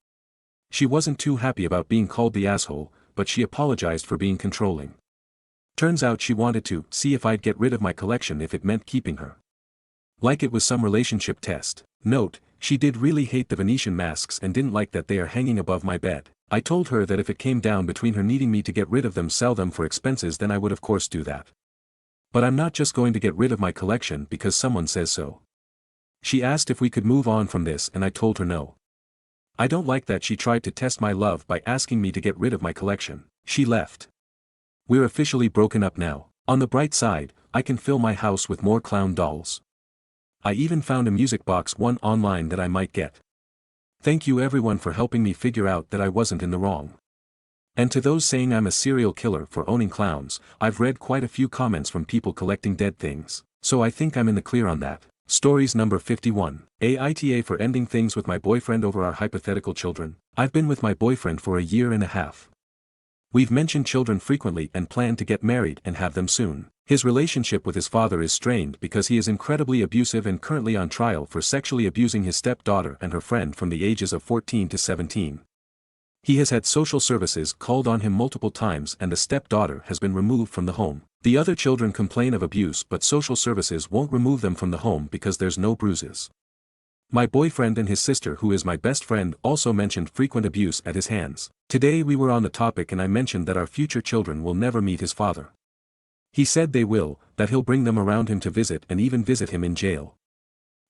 She wasn't too happy about being called the asshole, but she apologized for being controlling. Turns out she wanted to see if I'd get rid of my collection if it meant keeping her. Like it was some relationship test. Note, she did really hate the Venetian masks and didn't like that they are hanging above my bed. I told her that if it came down between her needing me to get rid of them, sell them for expenses, then I would of course do that. But I'm not just going to get rid of my collection because someone says so. She asked if we could move on from this and I told her no. I don't like that she tried to test my love by asking me to get rid of my collection. She left. We're officially broken up now. On the bright side, I can fill my house with more clown dolls. I even found a music box one online that I might get. Thank you everyone for helping me figure out that I wasn't in the wrong. And to those saying I'm a serial killer for owning clowns, I've read quite a few comments from people collecting dead things, so I think I'm in the clear on that. Stories number 51. Aita for ending things with my boyfriend over our hypothetical children. I've been with my boyfriend for a year and a half. We've mentioned children frequently and plan to get married and have them soon. His relationship with his father is strained because he is incredibly abusive and currently on trial for sexually abusing his stepdaughter and her friend from the ages of 14 to 17. He has had social services called on him multiple times and the stepdaughter has been removed from the home. The other children complain of abuse, but social services won't remove them from the home because there's no bruises. My boyfriend and his sister, who is my best friend, also mentioned frequent abuse at his hands. Today we were on the topic and I mentioned that our future children will never meet his father. He said they will, that he'll bring them around him to visit and even visit him in jail.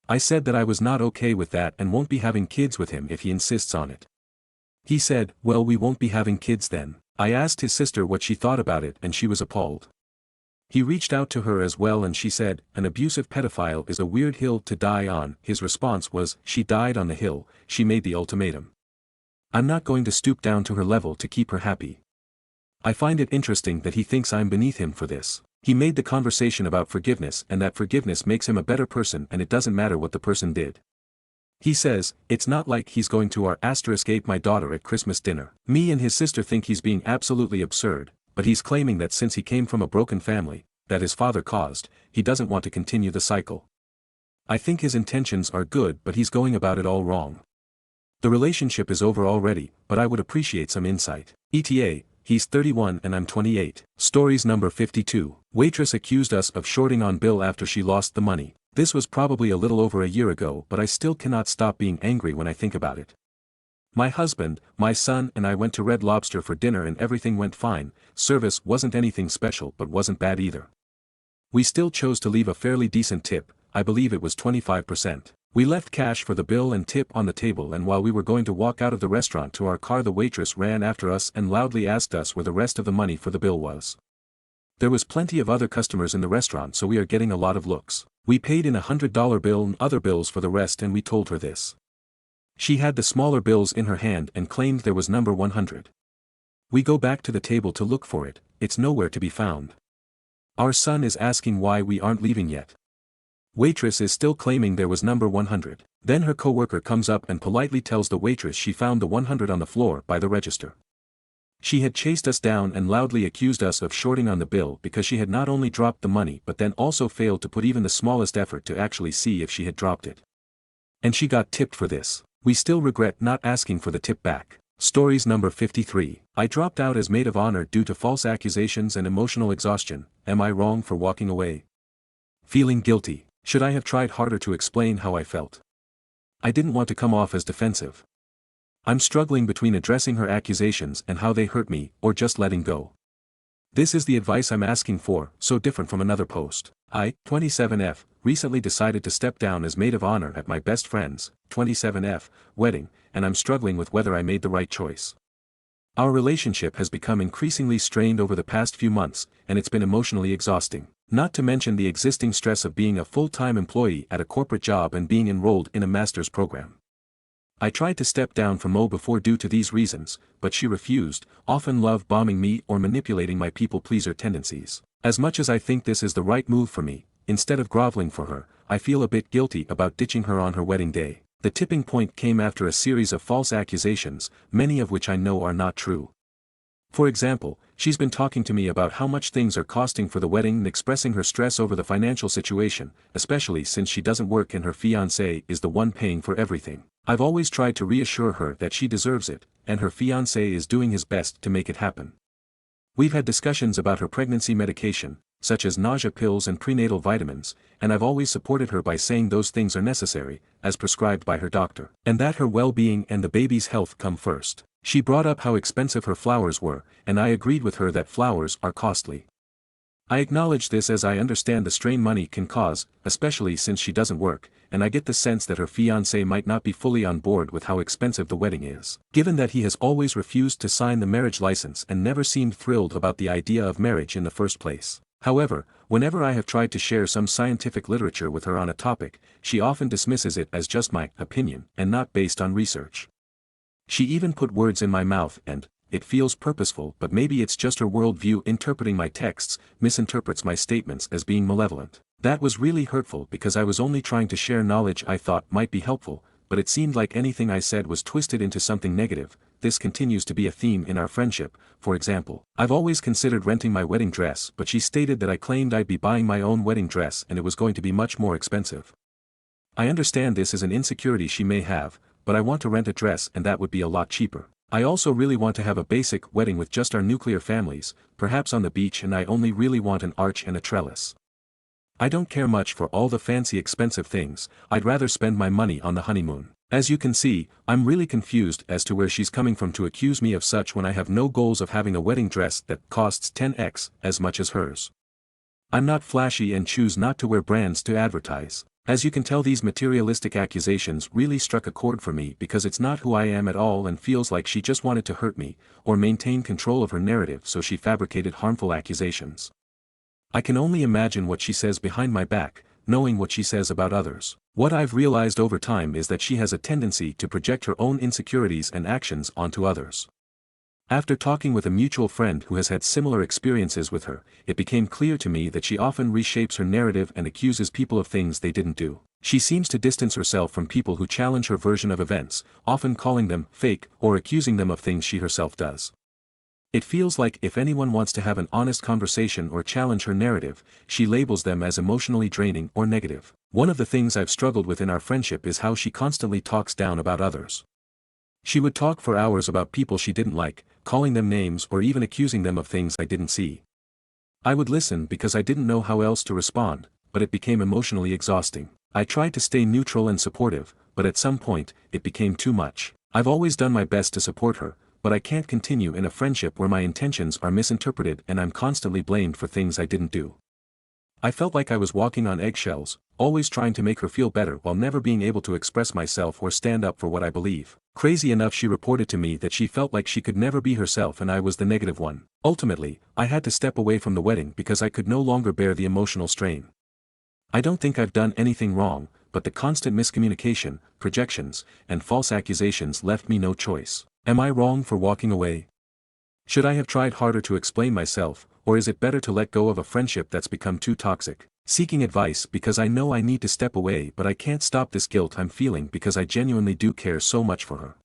I said that I was not okay with that and won't be having kids with him if he insists on it. He said, well, we won't be having kids then. I asked his sister what she thought about it and she was appalled. He reached out to her as well and she said, an abusive pedophile is a weird hill to die on. His response was, she died on the hill, she made the ultimatum. I'm not going to stoop down to her level to keep her happy. I find it interesting that he thinks I'm beneath him for this. He made the conversation about forgiveness and that forgiveness makes him a better person and it doesn't matter what the person did. He says, it's not like he's going to our *ape my daughter at Christmas dinner. Me and his sister think he's being absolutely absurd, but he's claiming that since he came from a broken family, that his father caused, he doesn't want to continue the cycle. I think his intentions are good but he's going about it all wrong. The relationship is over already, but I would appreciate some insight. ETA, he's 31 and I'm 28. Stories number 52. Waitress accused us of shorting on bill after she lost the money. This was probably a little over a year ago, but I still cannot stop being angry when I think about it. My husband, my son and I went to Red Lobster for dinner and everything went fine. Service wasn't anything special but wasn't bad either. We still chose to leave a fairly decent tip, I believe it was 25%. We left cash for the bill and tip on the table, and while we were going to walk out of the restaurant to our car, the waitress ran after us and loudly asked us where the rest of the money for the bill was. There was plenty of other customers in the restaurant, so we are getting a lot of looks. We paid in $100 bill and other bills for the rest, and we told her this. She had the smaller bills in her hand and claimed there was number 100. We go back to the table to look for it, it's nowhere to be found. Our son is asking why we aren't leaving yet. Waitress is still claiming there was number 100. Then her coworker comes up and politely tells the waitress she found the 100 on the floor by the register. She had chased us down and loudly accused us of shorting on the bill because she had not only dropped the money but then also failed to put even the smallest effort to actually see if she had dropped it. And she got tipped for this. We still regret not asking for the tip back. Stories number 53. I dropped out as maid of honor due to false accusations and emotional exhaustion. Am I wrong for walking away? Feeling guilty. Should I have tried harder to explain how I felt? I didn't want to come off as defensive. I'm struggling between addressing her accusations and how they hurt me, or just letting go. This is the advice I'm asking for, so different from another post. I, 27F, recently decided to step down as maid of honor at my best friend's, 27F, wedding, and I'm struggling with whether I made the right choice. Our relationship has become increasingly strained over the past few months, and it's been emotionally exhausting. Not to mention the existing stress of being a full-time employee at a corporate job and being enrolled in a master's program. I tried to step down from Mo before due to these reasons, but she refused, often love bombing me or manipulating my people-pleaser tendencies. As much as I think this is the right move for me, instead of groveling for her, I feel a bit guilty about ditching her on her wedding day. The tipping point came after a series of false accusations, many of which I know are not true. For example, she's been talking to me about how much things are costing for the wedding and expressing her stress over the financial situation, especially since she doesn't work and her fiancé is the one paying for everything. I've always tried to reassure her that she deserves it, and her fiancé is doing his best to make it happen. We've had discussions about her pregnancy medication, such as nausea pills and prenatal vitamins, and I've always supported her by saying those things are necessary, as prescribed by her doctor, and that her well-being and the baby's health come first. She brought up how expensive her flowers were, and I agreed with her that flowers are costly. I acknowledge this as I understand the strain money can cause, especially since she doesn't work, and I get the sense that her fiancé might not be fully on board with how expensive the wedding is. Given that he has always refused to sign the marriage license and never seemed thrilled about the idea of marriage in the first place. However, whenever I have tried to share some scientific literature with her on a topic, she often dismisses it as just my opinion and not based on research. She even put words in my mouth and, it feels purposeful, but maybe it's just her worldview interpreting my texts, misinterprets my statements as being malevolent. That was really hurtful because I was only trying to share knowledge I thought might be helpful, but it seemed like anything I said was twisted into something negative. This continues to be a theme in our friendship. For example, I've always considered renting my wedding dress, but she stated that I claimed I'd be buying my own wedding dress and it was going to be much more expensive. I understand this is an insecurity she may have, but I want to rent a dress and that would be a lot cheaper. I also really want to have a basic wedding with just our nuclear families, perhaps on the beach, and I only really want an arch and a trellis. I don't care much for all the fancy expensive things, I'd rather spend my money on the honeymoon. As you can see, I'm really confused as to where she's coming from to accuse me of such when I have no goals of having a wedding dress that costs 10x as much as hers. I'm not flashy and choose not to wear brands to advertise. As you can tell, these materialistic accusations really struck a chord for me because it's not who I am at all and feels like she just wanted to hurt me, or maintain control of her narrative, so she fabricated harmful accusations. I can only imagine what she says behind my back, knowing what she says about others. What I've realized over time is that she has a tendency to project her own insecurities and actions onto others. After talking with a mutual friend who has had similar experiences with her, it became clear to me that she often reshapes her narrative and accuses people of things they didn't do. She seems to distance herself from people who challenge her version of events, often calling them fake or accusing them of things she herself does. It feels like if anyone wants to have an honest conversation or challenge her narrative, she labels them as emotionally draining or negative. One of the things I've struggled with in our friendship is how she constantly talks down about others. She would talk for hours about people she didn't like, calling them names or even accusing them of things I didn't see. I would listen because I didn't know how else to respond, but it became emotionally exhausting. I tried to stay neutral and supportive, but at some point, it became too much. I've always done my best to support her, but I can't continue in a friendship where my intentions are misinterpreted and I'm constantly blamed for things I didn't do. I felt like I was walking on eggshells, always trying to make her feel better while never being able to express myself or stand up for what I believe. Crazy enough, she reported to me that she felt like she could never be herself and I was the negative one. Ultimately, I had to step away from the wedding because I could no longer bear the emotional strain. I don't think I've done anything wrong, but the constant miscommunication, projections, and false accusations left me no choice. Am I wrong for walking away? Should I have tried harder to explain myself, or is it better to let go of a friendship that's become too toxic? Seeking advice because I know I need to step away, but I can't stop this guilt I'm feeling because I genuinely do care so much for her.